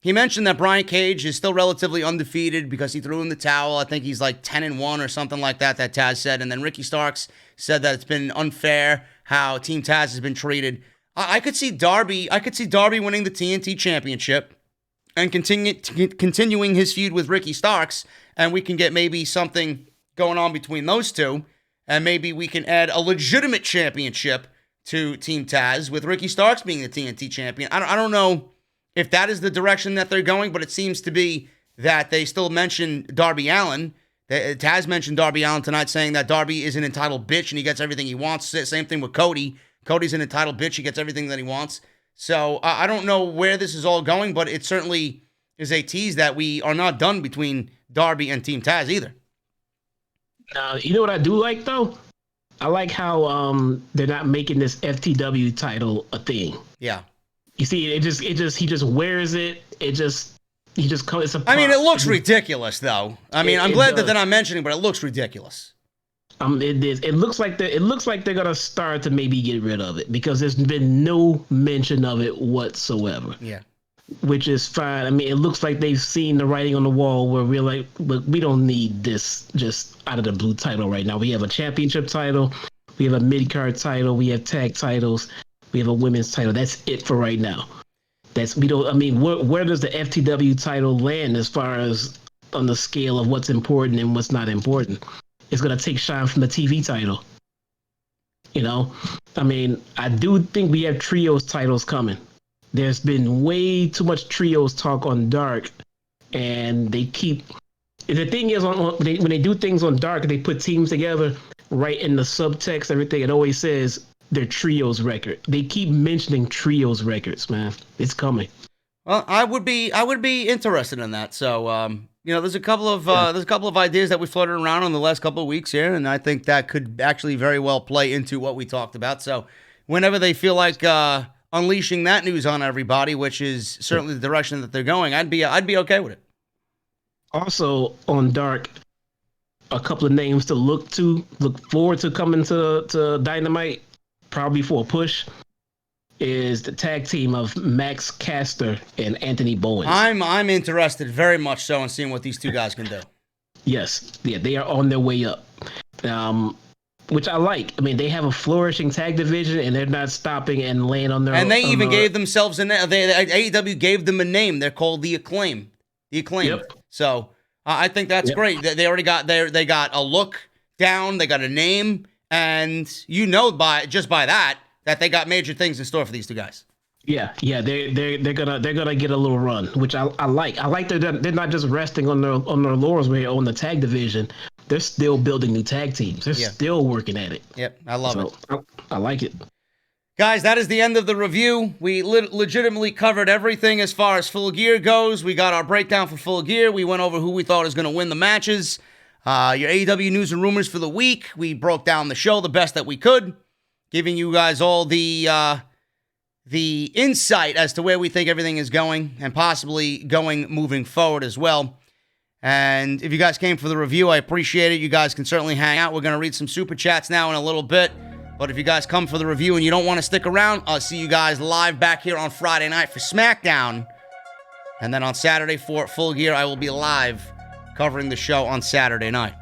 he mentioned that Brian Cage is still relatively undefeated because he threw in the towel. I think he's like 10-1 or something like that Taz said. And then Ricky Starks said that it's been unfair how Team Taz has been treated. I could see Darby winning the TNT Championship and continuing his feud with Ricky Starks, and we can get maybe something going on between those two, and maybe we can add a legitimate championship to Team Taz with Ricky Starks being the TNT champion. I don't know if that is the direction that they're going, but it seems to be that they still mention Darby Allin. Taz mentioned Darby Allin tonight, saying that Darby is an entitled bitch and he gets everything he wants. Same thing with Cody. Cody's an entitled bitch. He gets everything that he wants. So I don't know where this is all going, but it certainly is a tease that we are not done between Darby and Team Taz either. You know what I do like, though? I like how they're not making this FTW title a thing. Yeah. You see, he just wears it. It's a. I mean, it looks ridiculous, though. I mean, I'm glad that they're not mentioning, but it looks ridiculous. It is. It looks like they're gonna start to maybe get rid of it because there's been no mention of it whatsoever. Yeah. Which is fine. I mean, it looks like they've seen the writing on the wall where we're like, look, we don't need this just out of the blue title right now. We have a championship title, we have a mid-card title, we have tag titles, we have a women's title. That's it for right now. Where does the FTW title land as far as on the scale of what's important and what's not important? It's going to take shine from the TV title. You know? I mean, I do think we have trios titles coming. There's been way too much trios talk on Dark, and they keep... The thing is, when they do things on Dark, they put teams together, right in the subtext, everything, it always says their trios record. They keep mentioning trios records, man. It's coming. Well, I would be interested in that. So, there's a couple of ideas that we floated around in the last couple of weeks here, and I think that could actually very well play into what we talked about. So, whenever they feel like unleashing that news on everybody, which is certainly the direction that they're going, I'd be okay with it. Also on Dark, a couple of names to look forward to coming to Dynamite, probably for a push, is the tag team of Max Caster and Anthony Bowens. I'm interested very much so in seeing what these two guys can do. Yes, yeah, they are on their way up, which I like. I mean, they have a flourishing tag division, and they're not stopping and laying on their. And they even gave themselves AEW gave them a name. They're called the Acclaim. The Acclaim. Yep. So I think that's great. They already got they got a look down. They got a name, and by that they got major things in store for these two guys. Yeah, they're gonna get a little run, which I like. I like they're not just resting on their laurels on the tag division. They're still building new tag teams. They're still working at it. Yep, I love it. I like it. Guys, that is the end of the review. We legitimately covered everything as far as Full Gear goes. We got our breakdown for Full Gear. We went over who we thought was going to win the matches. Your AEW news and rumors for the week. We broke down the show the best that we could, giving you guys all the insight as to where we think everything is going and possibly going moving forward as well. And if you guys came for the review, I appreciate it. You guys can certainly hang out. We're going to read some super chats now in a little bit. But if you guys come for the review and you don't want to stick around, I'll see you guys live back here on Friday night for SmackDown. And then on Saturday for Full Gear, I will be live covering the show on Saturday night.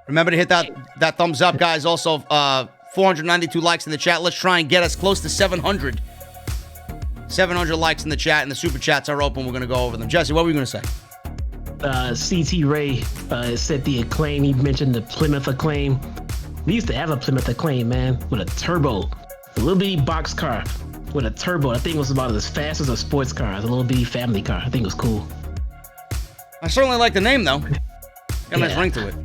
Remember to hit that thumbs up, guys. Also, 492 likes in the chat. Let's try and get us close to 700. 700 likes in the chat, and the super chats are open. We're going to go over them. Jesse, what were you going to say? CT Ray said the Acclaim. He mentioned the Plymouth Acclaim. We used to have a Plymouth Acclaim, man, with a turbo. A little bitty box car with a turbo. I think it was about as fast as a sports car. It's a little bitty family car. I think it was cool. I certainly like the name, though. Got a nice ring to it.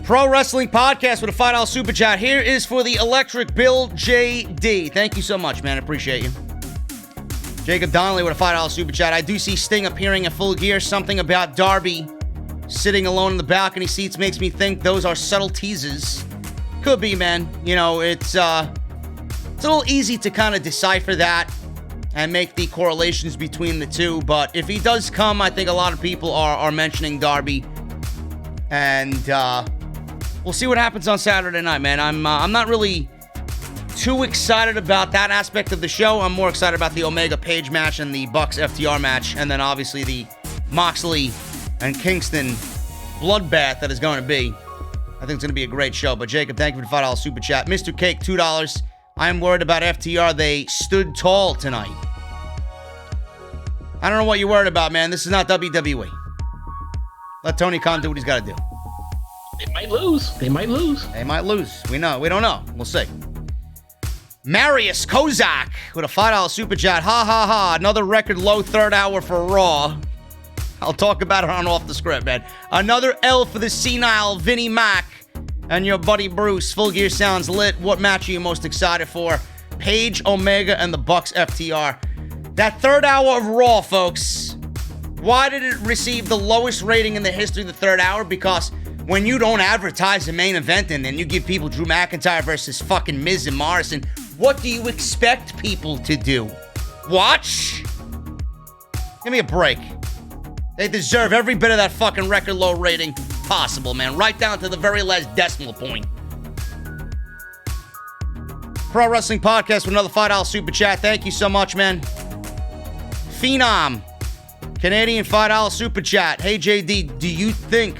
Pro Wrestling Podcast with a $5 super chat. Here is for the Electric Bill JD. Thank you so much, man. I appreciate you. Jacob Donnelly with a $5 super chat. I do see Sting appearing at Full Gear. Something about Darby sitting alone in the balcony seats makes me think those are subtle teases. Could be, man. It's a little easy to kind of decipher that and make the correlations between the two. But if he does come, I think a lot of people are mentioning Darby. And we'll see what happens on Saturday night, man. I'm not really too excited about that aspect of the show. I'm more excited about the Omega Page match and the Bucks FTR match, and then obviously the Moxley and Kingston bloodbath that is going to be. I think it's going to be a great show. But Jacob, thank you for the $5 super chat. Mr. Cake, $2. I am worried about FTR. They stood tall tonight. I don't know what you're worried about, man. This is not WWE. Let Tony Khan do what he's got to do. They might lose. They might luse. We know. We don't know. We'll see. Marius Kozak with a $5 super chat. Ha ha ha. Another record low third hour for Raw. I'll talk about it on Off the Script, man. Another L for the senile Vinnie Mac and your buddy Bruce. Full Gear sounds lit. What match are you most excited for? Page, Omega, and the Bucks FTR. That third hour of Raw, folks. Why did it receive the lowest rating in the history of the third hour? Because when you don't advertise the main event and then you give people Drew McIntyre versus fucking Miz and Morrison, what do you expect people to do? Watch? Give me a break. They deserve every bit of that fucking record low rating possible, man. Right down to the very last decimal point. Pro Wrestling Podcast with another $5 super chat. Thank you so much, man. Phenom. Canadian $5 super chat. Hey, JD, do you think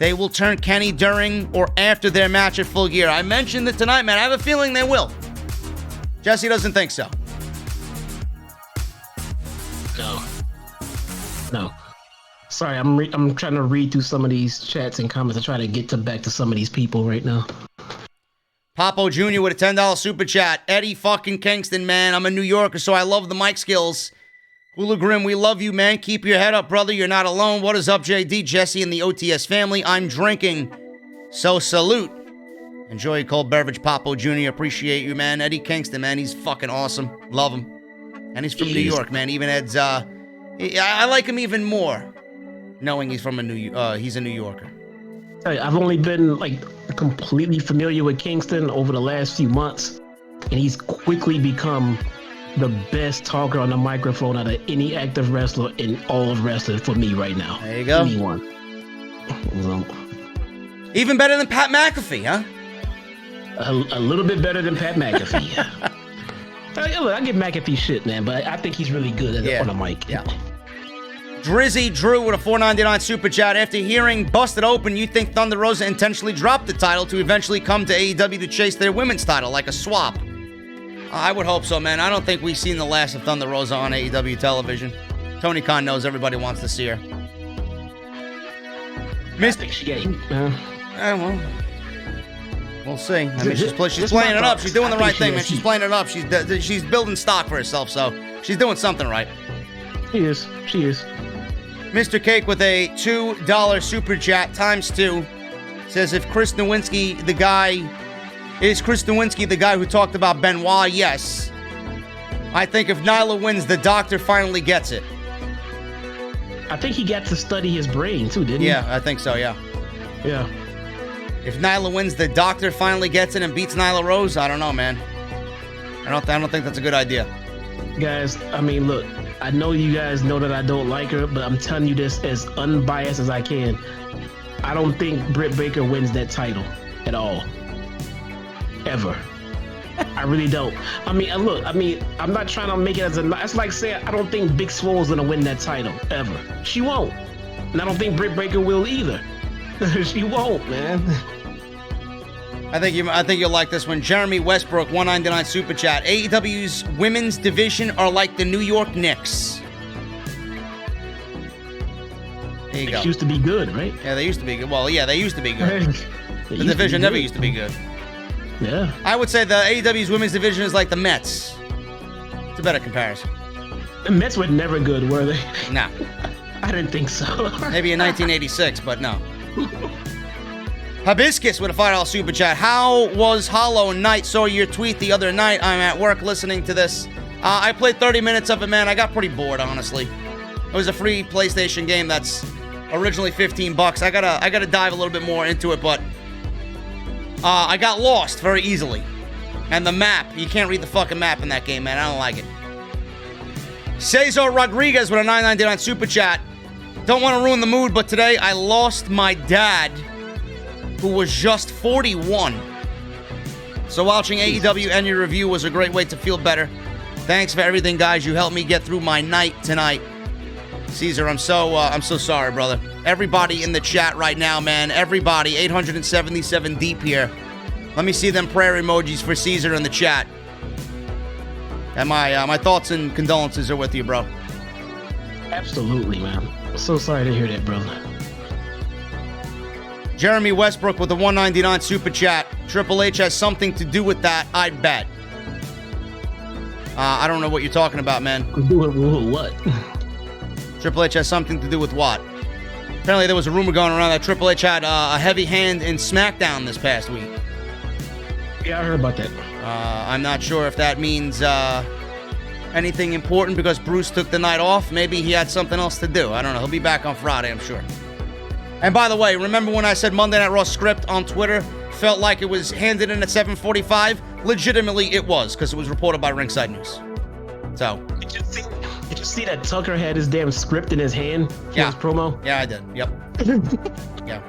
they will turn Kenny during or after their match at Full Gear? I mentioned it tonight, man. I have a feeling they will. Jesse doesn't think so. No. Sorry, I'm trying to read through some of these chats and comments. I try to get back to some of these people right now. Popo Jr. with a $10 super chat. Eddie fucking Kingston, man. I'm a New Yorker, so I love the mic skills. Hula Grim, we love you, man. Keep your head up, brother. You're not alone. What is up, JD, Jesse, and the OTS family? I'm drinking, so salute. Enjoy a cold beverage, Popo Jr. Appreciate you, man. Eddie Kingston, man. He's fucking awesome. Love him. And he's from New York, man. Even Ed's, I like him even more, knowing he's from he's a New Yorker. I've only been, completely familiar with Kingston over the last few months, and he's quickly become the best talker on the microphone out of any active wrestler in all of wrestling for me right now. There you go. Anyone. Even better than Pat McAfee, huh? A little bit better than Pat McAfee. Look, I give McAfee shit, man, but I think he's really good on the mic. Yeah. Drizzy Drew with a $4.99 super chat. After hearing Busted Open, you think Thunder Rosa intentionally dropped the title to eventually come to AEW to chase their women's title, like a swap? I would hope so, man. I don't think we've seen the last of Thunder Rosa on AEW television. Tony Khan knows everybody wants to see her. I think she got heat, man. Well, we'll see. I mean, she's playing it up. She's doing the right thing, man. She's playing it up. She's building stock for herself, so she's doing something right. She is. Mr. Cake with a $2 super chat times 2 says, if Chris Nowinski the guy who talked about Benoit? Yes. I think if Nyla wins, the doctor finally gets it. I think he got to study his brain too, didn't he? Yeah, I think so, yeah. Yeah. If Nyla wins, the doctor finally gets it and beats Nyla Rose? I don't know, man. I don't think that's a good idea. Guys, I mean, look, I know you guys know that I don't like her, but I'm telling you this as unbiased as I can. I don't think Britt Baker wins that title at all. Ever. I really don't. I mean, look, I'm not trying to make it as that's like saying I don't think Big Swole's gonna win that title, ever. She won't. And I don't think Britt Baker will either. She won't, man. I think you'll like this one. Jeremy Westbrook, $1.99 super chat. AEW's women's division are like the New York Knicks. There you go. They used to be good, right? Yeah, they used to be good. Well, yeah, they used to be good. The division never used to be good. Yeah. I would say the AEW's women's division is like the Mets. It's a better comparison. The Mets were never good, were they? Nah. I didn't think so. Maybe in 1986, but no. Hibiscus with a $5 super chat. How was Hollow Knight? Saw your tweet the other night. I'm at work listening to this. I played 30 minutes of it, man. I got pretty bored, honestly. It was a free PlayStation game that's originally $15. I gotta dive a little bit more into it, but I got lost very easily. And the map, you can't read the fucking map in that game, man. I don't like it. Cesar Rodriguez with a $9.99 super chat. Don't want to ruin the mood, but today I lost my dad, who was just 41. So watching AEW end your review was a great way to feel better. Thanks for everything, guys. You helped me get through my night tonight. Caesar, I'm so sorry, brother. Everybody in the chat right now, man. Everybody, 877 deep here. Let me see them prayer emojis for Caesar in the chat. And my thoughts and condolences are with you, bro. Absolutely, man. I'm so sorry to hear that, brother. Jeremy Westbrook with the 199 super chat. Triple H has something to do with that, I bet. I don't know what you're talking about, man. What? Triple H has something to do with what? Apparently there was a rumor going around that Triple H had a heavy hand in SmackDown this past week. Yeah, I heard about that. I'm not sure if that means anything important because Bruce took the night off. Maybe he had something else to do. I don't know. He'll be back on Friday, I'm sure. And by the way, remember when I said Monday Night Raw script on Twitter felt like it was handed in at 7:45? Legitimately, it was, because it was reported by Ringside News. So. Did you see that Tucker had his damn script in his hand? Yeah. His promo? Yeah, I did. Yep. Yeah.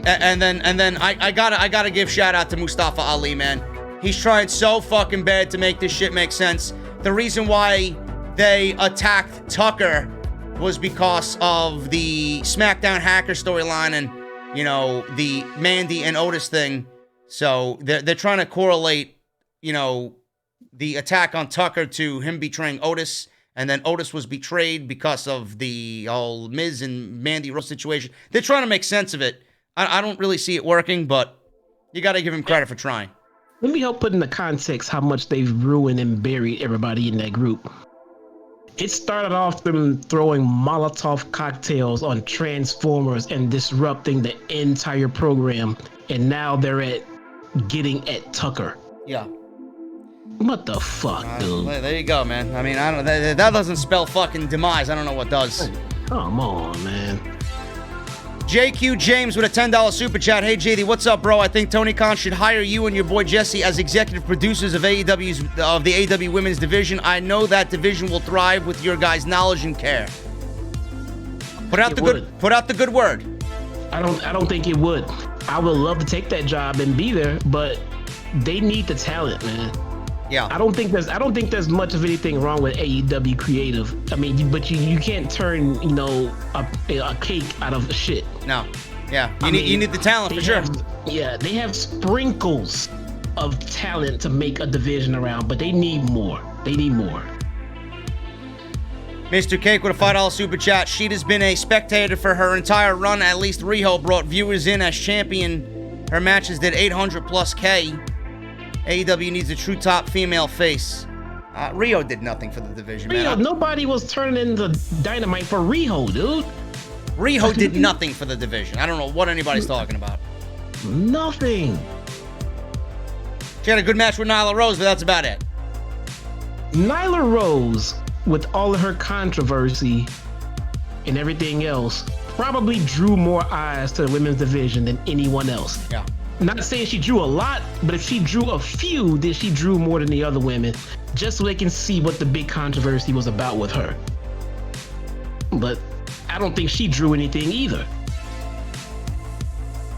And then I gotta give shout out to Mustafa Ali, man. He's trying so fucking bad to make this shit make sense. The reason why they attacked Tucker was because of the SmackDown hacker storyline and, you know, the Mandy and Otis thing. So they're trying to correlate, you know, the attack on Tucker to him betraying Otis, and then Otis was betrayed because of the whole Miz and Mandy Rose situation. They're trying to make sense of it. I don't really see it working, but you got to give him credit for trying. Let me help put into context how much they've ruined and buried everybody in that group. It started off them throwing Molotov cocktails on Transformers and disrupting the entire program, and now they're at getting at Tucker. Yeah. What the fuck, dude? There you go, man. I mean, I don't. That doesn't spell fucking demise. I don't know what does. Come on, man. JQ James with a $10 super chat. Hey, JD, what's up, bro? I think Tony Khan should hire you and your boy Jesse as executive producers of the AEW Women's Division. I know that division will thrive with your guys' knowledge and care. Put out the good word. I don't think it would. I would love to take that job and be there, but they need the talent, man. Yeah. I don't think there's much of anything wrong with AEW creative. I mean, you can't turn, you know, a cake out of shit. No. Yeah. You need the talent for sure. They have sprinkles of talent to make a division around, but they need more. They need more. Mr. Cake with a $5 super chat. Sheeta's been a spectator for her entire run. At least Riho brought viewers in as champion. Her matches did 800 plus K. AEW needs a true top female face. Riho did nothing for the division, man. Nobody was turning into Dynamite for Riho, dude. Riho did nothing for the division. I don't know what anybody's talking about. Nothing. She had a good match with Nyla Rose, but that's about it. Nyla Rose, with all of her controversy and everything else, probably drew more eyes to the women's division than anyone else. Yeah. Not saying she drew a lot, but if she drew a few, then she drew more than the other women, just so they can see what the big controversy was about with her. But I don't think she drew anything either.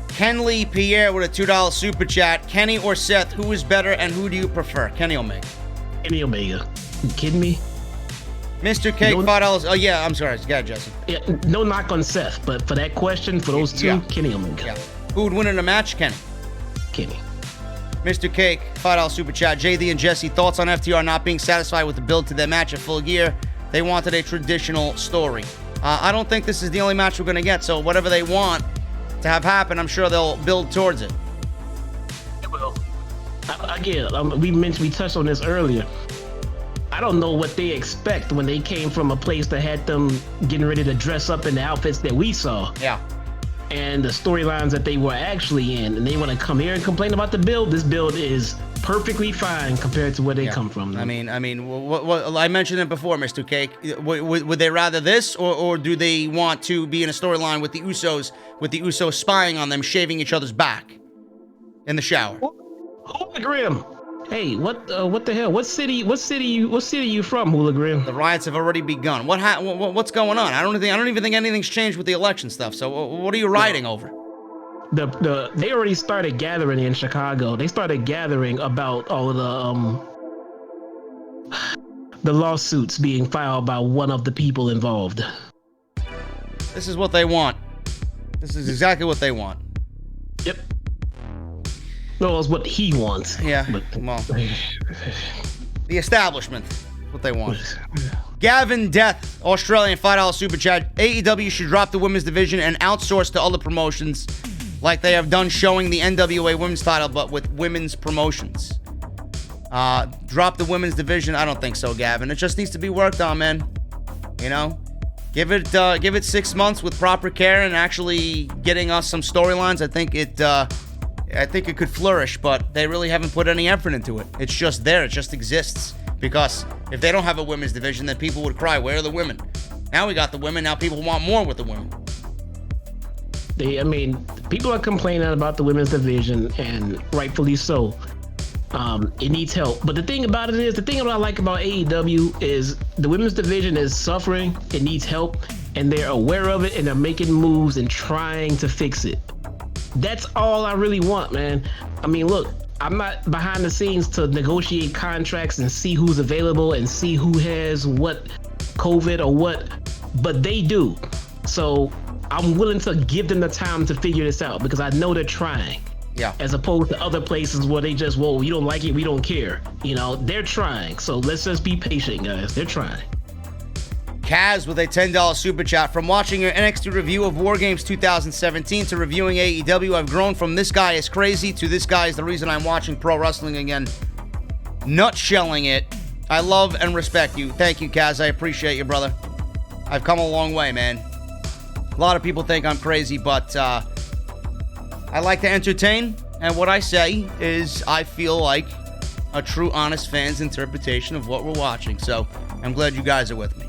Kenley Pierre with a $2 super chat. Kenny or Seth, who is better and who do you prefer? Kenny Omega. Kenny Omega. You kidding me? Mr. Cake, $5. Oh, yeah, I'm sorry. Go ahead, Jesse. Yeah, no knock on Seth, but for that question, for those two, Kenny Omega. Yeah. Who would win in a match? Kenny. Kenny. Mr. Cake, $5 super chat. JD and Jesse, thoughts on FTR not being satisfied with the build to their match at Full Gear? They wanted a traditional story. I don't think this is the only match we're going to get, so whatever they want to have happen, I'm sure they'll build towards it. Well, again, we touched on this earlier. I don't know what they expect when they came from a place that had them getting ready to dress up in the outfits that we saw. Yeah. And the storylines that they were actually in, and they want to come here and complain about the build. This build is perfectly fine compared to where they come from. I mean, what I mentioned it before, Mr. Cake. Would they rather this, or do they want to be in a storyline with the Usos spying on them, shaving each other's back in the shower? Hologram. Hey, what the hell? What city you from, Hologram? The riots have already begun. What's going on? I don't even think anything's changed with the election stuff. So what are you rioting over? they already started gathering in Chicago. They started gathering about all of the lawsuits being filed by one of the people involved. This is what they want. This is exactly what they want. Yep. No, it's what he wants. Yeah. But, well, the establishment. What they want. Gavin Death, Australian $5 super chat. AEW should drop the women's division and outsource to other promotions like they have done showing the NWA women's title, but with women's promotions. Drop the women's division? I don't think so, Gavin. It just needs to be worked on, man. You know? Give it 6 months with proper care and actually getting us some storylines. I think it could flourish, but they really haven't put any effort into it. It's just there. It just exists. Because if they don't have a women's division, then people would cry, where are the women? Now we got the women. Now people want more with the women. People are complaining about the women's division, and rightfully so. It needs help. But the thing about it is, the thing that I like about AEW is the women's division is suffering. It needs help, and they're aware of it, and they're making moves and trying to fix it. That's all I really want, man. I mean, look, I'm not behind the scenes to negotiate contracts and see who's available and see who has what COVID or what, but they do. So I'm willing to give them the time to figure this out because I know they're trying. Yeah. As opposed to other places where they just, well, you don't like it, we don't care. You know, they're trying. So let's just be patient, guys. They're trying. Kaz with a $10 super chat. From watching your NXT review of War Games 2017 to reviewing AEW, I've grown from this guy is crazy to this guy is the reason I'm watching pro wrestling again. Nutshelling it. I love and respect you. Thank you, Kaz. I appreciate you, brother. I've come a long way, man. A lot of people think I'm crazy, but I like to entertain, and what I say is I feel like a true, honest fan's interpretation of what we're watching, so I'm glad you guys are with me.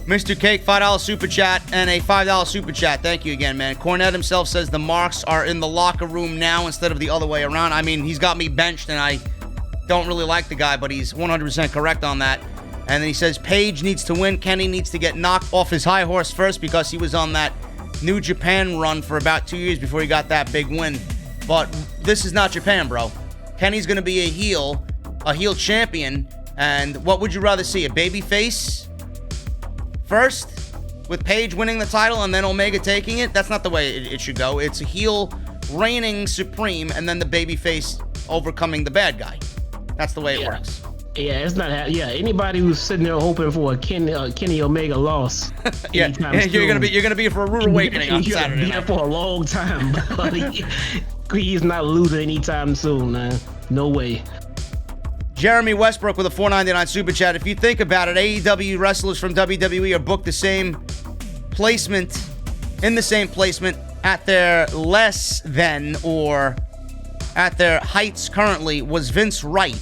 Mr. Cake, $5 super chat, and a $5 super chat. Thank you again, man. Cornette himself says the marks are in the locker room now instead of the other way around. I mean, he's got me benched, and I don't really like the guy, but he's 100% correct on that. And then he says Paige needs to win. Kenny needs to get knocked off his high horse first because he was on that New Japan run for about 2 years before he got that big win. But this is not Japan, bro. Kenny's going to be a heel champion. And what would you rather see? A baby face first with Paige winning the title and then Omega taking it? That's not the way it should go. It's a heel reigning supreme and then the baby face overcoming the bad guy. That's the way it works. Yeah, it's not. Yeah, anybody who's sitting there hoping for a Kenny Omega loss, you're gonna be for a rude awakening on Saturday night. Be there for a long time, buddy. He's not losing anytime soon, man. No way. Jeremy Westbrook with a $4.99 super chat. If you think about it, AEW wrestlers from WWE are booked in the same placement at their less than or at their heights currently. Was Vince right?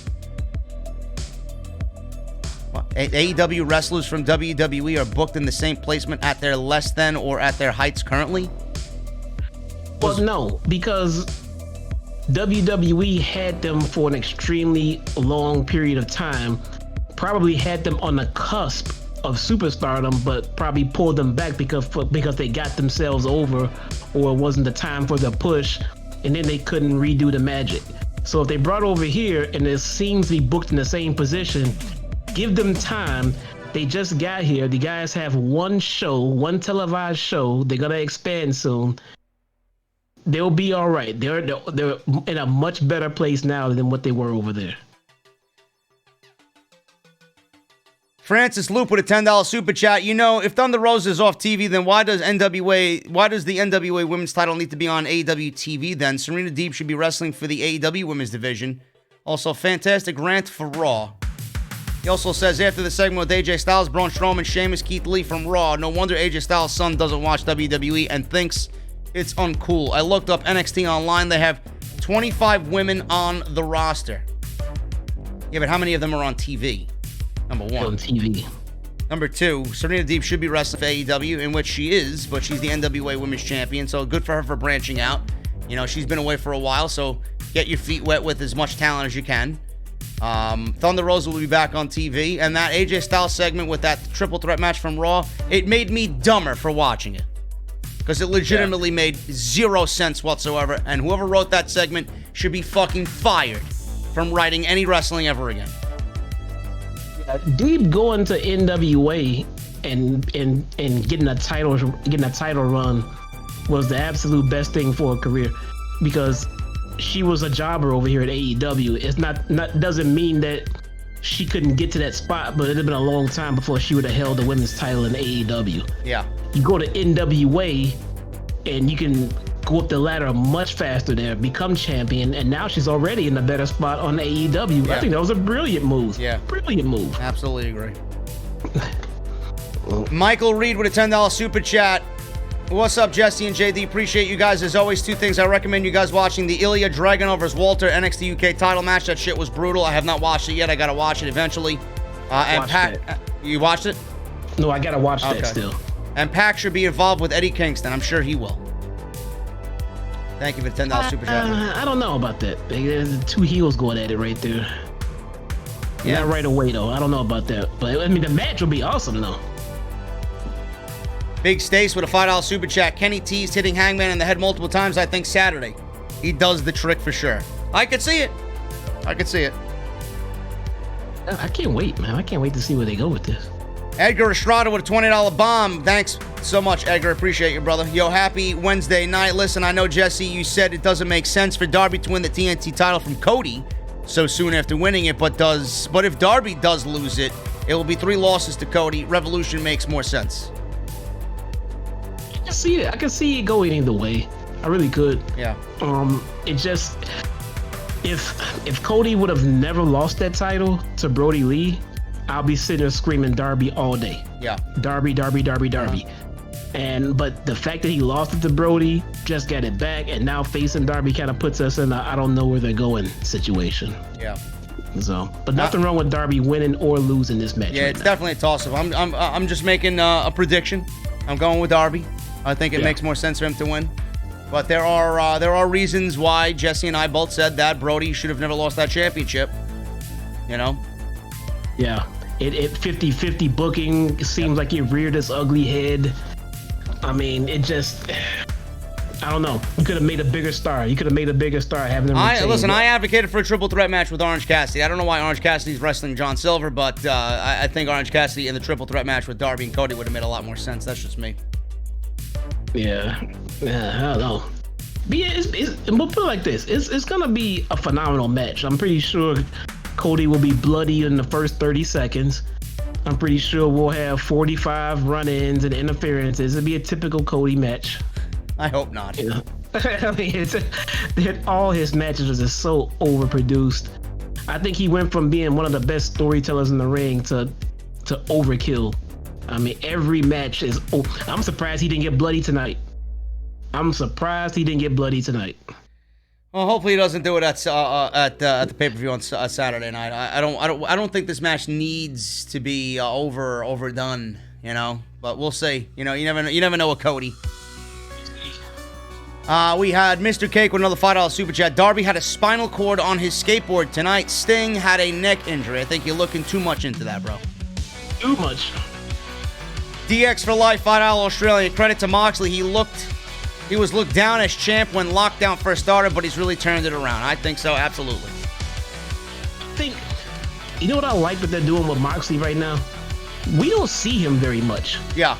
AEW wrestlers from WWE are booked in the same placement at their less than or at their heights currently? Well, no, because WWE had them for an extremely long period of time, probably had them on the cusp of superstardom, but probably pulled them back because they got themselves over or it wasn't the time for the push, and then they couldn't redo the magic. So if they brought over here and it seems to be booked in the same position, give them time. They just got here. The guys have one televised show. They're gonna expand soon. They'll be all right. They're in a much better place now than what they were over there. Francis Loop with a $10 super chat. You know, if Thunder Rosa is off TV, then why does the NWA women's title need to be on AEW TV then? Serena Deeb should be wrestling for the AEW women's division. Also, fantastic rant for Raw. He also says, after the segment with AJ Styles, Braun Strowman, Sheamus, Keith Lee from Raw, no wonder AJ Styles' son doesn't watch WWE and thinks it's uncool. I looked up NXT online. They have 25 women on the roster. Yeah, but how many of them are on TV? Number one. On TV. Number two, Serena Deeb should be wrestling for AEW, in which she is, but she's the NWA Women's Champion, so good for her for branching out. You know, she's been away for a while, so get your feet wet with as much talent as you can. Thunder Rosa will be back on TV, and that AJ Styles segment with that triple threat match from Raw, it made me dumber for watching it. because it legitimately made zero sense whatsoever, and whoever wrote that segment should be fucking fired from writing any wrestling ever again. Deep going to NWA and getting a title run was the absolute best thing for her career, because she was a jobber over here at AEW. It's not doesn't mean that she couldn't get to that spot, but it'd have been a long time before she would have held the women's title in AEW. Yeah. You go to NWA and you can go up the ladder much faster there, become champion, and now she's already in a better spot on AEW. Yeah. I think that was a brilliant move. Yeah. Brilliant move. Absolutely agree. Michael Reed with a $10 super chat. What's up, Jesse and JD? Appreciate you guys. As always, two things. I recommend you guys watching the Ilya Dragunov vs. Walter NXT UK title match. That shit was brutal. I have not watched it yet. I gotta watch it eventually. And Pat, you watched it? No, I gotta watch that still. And Pac should be involved with Eddie Kingston. I'm sure he will. Thank you for the $10 super chat. I don't know about that. There's two heels going at it right there. Yeah. Not right away though. I don't know about that. But I mean, the match will be awesome though. Big Stace with a $5 super chat. Kenny teased hitting Hangman in the head multiple times. I think Saturday he does the trick for sure. I could see it. I could see it. I can't wait, man. I can't wait to see where they go with this. Edgar Estrada with a $20 bomb. Thanks so much, Edgar. Appreciate you, brother. Yo, happy Wednesday night. Listen, I know, Jesse, you said it doesn't make sense for Darby to win the TNT title from Cody so soon after winning it, but if Darby does lose it, it will be 3 losses to Cody. Revolution makes more sense. I can see it going either way. I really could. Yeah. It just, if Cody would have never lost that title to Brody Lee, I'll be sitting there screaming Darby all day. Yeah. Darby. But the fact that he lost it to Brody, just got it back, and now facing Darby kind of puts us in a I don't know where they're going situation. Yeah. So, but nothing wrong with Darby winning or losing this match. Yeah, it's definitely a toss-up. I'm just making a prediction. I'm going with Darby. I think it makes more sense for him to win. But there are reasons why Jesse and I both said that Brody should have never lost that championship. You know? Yeah. It 50-50 booking seems like it reared its ugly head. I mean, it just, I don't know. You could have made a bigger star. You could have made a bigger star having him retain. Listen, I advocated for a triple threat match with Orange Cassidy. I don't know why Orange Cassidy's wrestling John Silver, but I think Orange Cassidy in the triple threat match with Darby and Cody would have made a lot more sense. That's just me. Yeah, I don't know. But yeah, we'll put it like this. It's going to be a phenomenal match. I'm pretty sure Cody will be bloody in the first 30 seconds. I'm pretty sure we'll have 45 run-ins and interferences. It'll be a typical Cody match. I hope not. You know? I mean, all his matches are just so overproduced. I think he went from being one of the best storytellers in the ring to overkill. I mean, every match is. I'm surprised he didn't get bloody tonight. Well, hopefully he doesn't do it at the pay-per-view on Saturday night. I don't think this match needs to be overdone. You know, but we'll see. You know, you never know with Cody. We had Mr. Cake with another $5 super chat. Darby had a spinal cord on his skateboard tonight. Sting had a neck injury. I think you're looking too much into that, bro. Too much. DX for life, $5 Australian. Credit to Moxley. He was looked down as champ when lockdown first started, but he's really turned it around. I think so, absolutely. You know what I like what they're doing with Moxley right now? We don't see him very much. Yeah.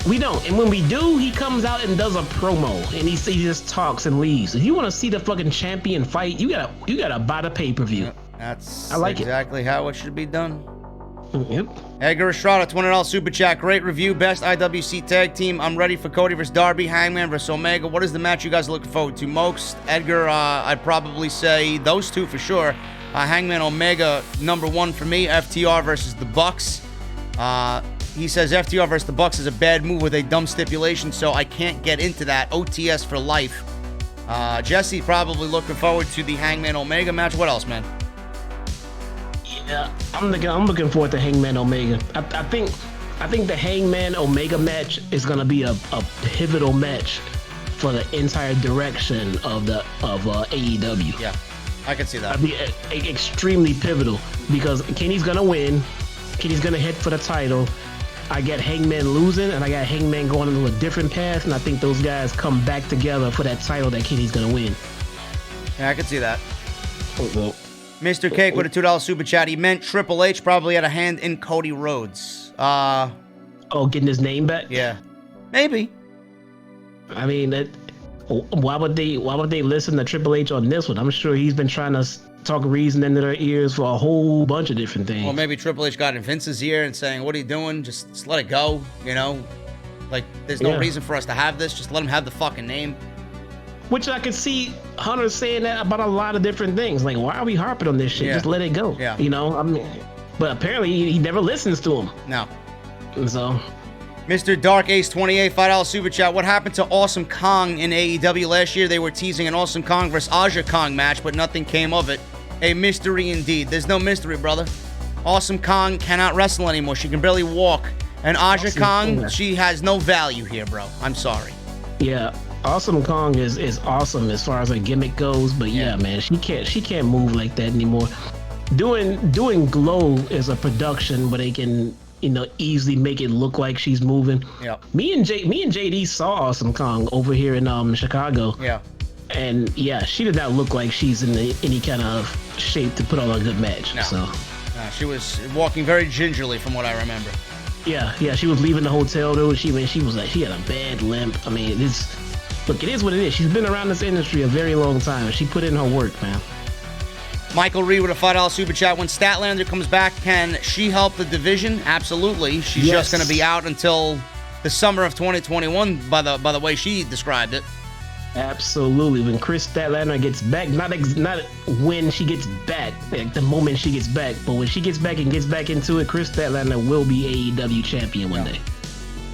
We don't. And when we do, he comes out and does a promo, and he just talks and leaves. If you want to see the fucking champion fight, you gotta buy the pay-per-view. That's exactly how it should be done. Yep. Edgar Estrada, $20 super chat. Great review. Best IWC tag team. I'm ready for Cody versus Darby, Hangman versus Omega. What is the match you guys are looking forward to most? Edgar, I'd probably say those two for sure. Hangman Omega, number 1 for me. FTR versus the Bucks. He says FTR versus the Bucks is a bad move with a dumb stipulation, so I can't get into that. OTS for life. Jesse probably looking forward to the Hangman Omega match. What else, man? Yeah, I'm looking forward to Hangman Omega. I think the Hangman Omega match is gonna be a pivotal match for the entire direction of AEW. Yeah, I can see that. That'd be extremely pivotal because Kenny's gonna win. Kenny's gonna hit for the title, I get Hangman losing, and I got Hangman going into a different path, and I think those guys come back together for that title that Kenny's gonna win. Yeah, I can see that. Mr. Cake with a $2 super chat. He meant Triple H probably had a hand in Cody Rhodes. Getting his name back? Yeah, maybe. I mean, why would they listen to Triple H on this one? I'm sure he's been trying to talk reason into their ears for a whole bunch of different things. Or maybe Triple H got in Vince's ear and saying, "What are you doing? Just let it go." You know, like there's no reason for us to have this. Just let him have the fucking name. Which I could see Hunter saying that about a lot of different things. Like, why are we harping on this shit? Yeah. Just let it go. Yeah. You know, I mean, but apparently he never listens to him. No. So. Mr. Dark Ace 28, $5 super chat. What happened to Awesome Kong in AEW last year? They were teasing an Awesome Kong versus Aja Kong match, but nothing came of it. A mystery indeed. There's no mystery, brother. Awesome Kong cannot wrestle anymore. She can barely walk. And Aja Kong, she has no value here, bro. I'm sorry. Yeah. Awesome Kong is awesome as far as a gimmick goes, but yeah, man, she can't move like that anymore. Doing Glow is a production where they can, you know, easily make it look like she's moving. Yeah. Me and JD saw Awesome Kong over here in Chicago. Yeah. And yeah, she did not look like she's in any kind of shape to put on a good match. No. So. No, she was walking very gingerly from what I remember. Yeah, she was leaving the hotel though. She was like, she had a bad limp. I mean, look, it is what it is. She's been around this industry a very long time, and she put in her work, man. Michael Reed with a $5 super chat. When Statlander comes back, can she help the division? Absolutely. She's just going to be out until the summer of 2021 by the way she described it. Absolutely. When Chris Statlander gets back, not when she gets back, like the moment she gets back, but when she gets back and gets back into it, Chris Statlander will be AEW champion one day.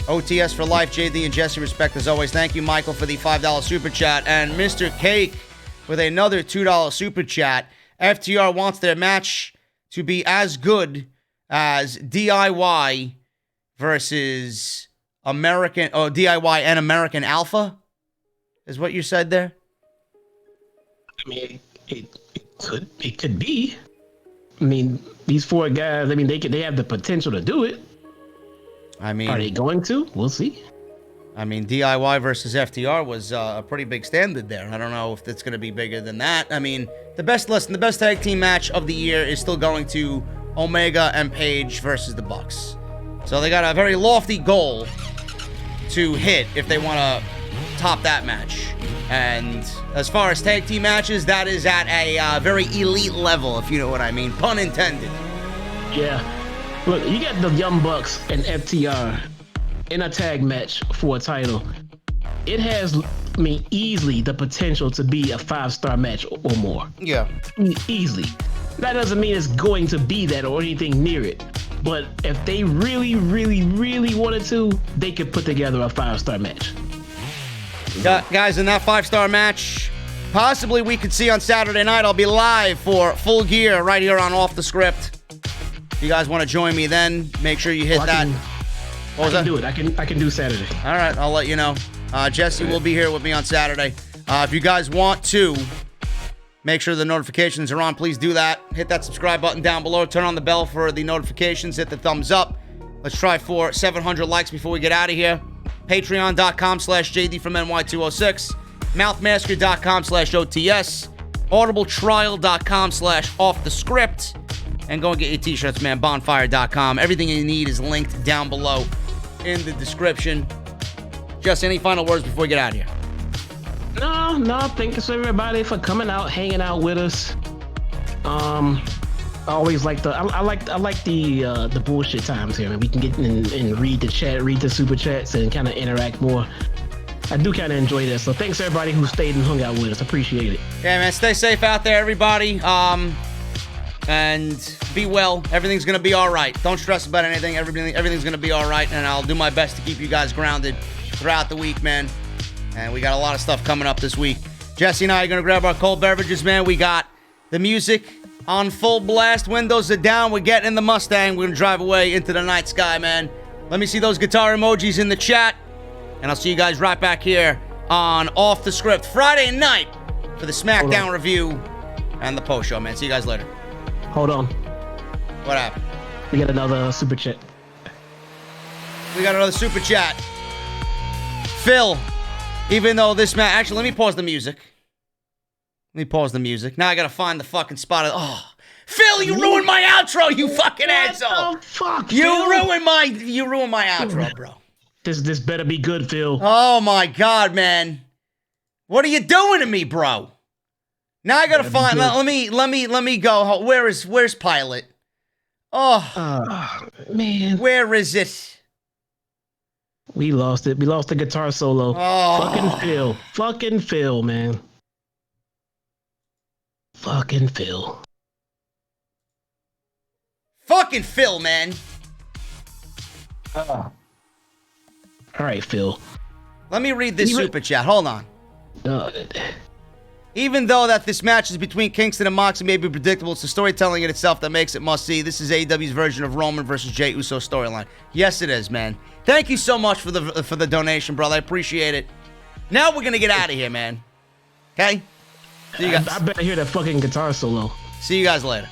OTS for life, JD and Jesse, respect as always. Thank you, Michael, for the $5 super chat. And Mr. Cake with another $2 super chat. FTR wants their match to be as good as DIY versus DIY and American Alpha, is what you said there? I mean, it could be. I mean, these four guys, I mean, they have the potential to do it. I mean, are they going to? We'll see. I mean, DIY versus FTR was a pretty big standard there. I don't know if it's going to be bigger than that. I mean, the best tag team match of the year is still going to Omega and Page versus the Bucks. So they got a very lofty goal to hit if they want to top that match. And as far as tag team matches, that is at a very elite level, if you know what I mean. Pun intended. Yeah. Look, you got the Young Bucks and FTR in a tag match for a title. It has, I mean, easily the potential to be a 5-star match or more. Yeah. Easily. That doesn't mean it's going to be that or anything near it. But if they really, really, really wanted to, they could put together a 5-star match. Guys, in that 5-star match, possibly we could see on Saturday night. I'll be live for Full Gear right here on Off the Script. If you guys want to join me then, make sure you hit that. What was that? I can do it. I can do Saturday. All right, I'll let you know. Jesse will be here with me on Saturday. If you guys want to make sure the notifications are on, please do that. Hit that subscribe button down below. Turn on the bell for the notifications. Hit the thumbs up. Let's try for 700 likes before we get out of here. Patreon.com/JD from NY206. Mouthmasker.com/OTS. Audibletrial.com/offthescript. And go and get your t-shirts, man. Bonfire.com. Everything you need is linked down below in the description. Just any final words before we get out of here? No. Thanks everybody for coming out, hanging out with us. I always like I like the bullshit times here, man. We can get in and read the chat, read the super chats, and kind of interact more. I do kind of enjoy this. So thanks everybody who stayed and hung out with us. Appreciate it. Yeah, man. Stay safe out there, everybody. And be well. Everything's going to be all right. Don't stress about anything. Everything's going to be all right. And I'll do my best to keep you guys grounded throughout the week, man. And we got a lot of stuff coming up this week. Jesse and I are going to grab our cold beverages, man. We got the music on full blast. Windows are down. We're getting in the Mustang. We're going to drive away into the night sky, man. Let me see those guitar emojis in the chat. And I'll see you guys right back here on Off the Script Friday night for the SmackDown review and the post show, man. See you guys later. Hold on. What happened? We got another super chat. We got another super chat. Phil, even though this match... Actually, let me pause the music. Now I gotta find the fucking spot. Oh, Phil, you ruined my outro, you fucking asshole. What the fuck, You Phil? ruined my outro, bro. This better be good, Phil. Oh my God, man. What are you doing to me, bro? Now I gotta find... Let me go. Where's Pilot? Oh, man. Where is it? We lost it. We lost the guitar solo. Oh. Fucking Phil, man. Fucking Phil. Fucking Phil, man. All right, Phil. Let me read this super chat. Hold on. Uh, Even though that this match is between Kingston and Moxley may be predictable, it's the storytelling in itself that makes it must-see. This is AEW's version of Roman versus Jey Uso storyline. Yes, it is, man. Thank you so much for the donation, brother. I appreciate it. Now we're gonna get out of here, man. Okay? See you guys. I better hear that fucking guitar solo. See you guys later.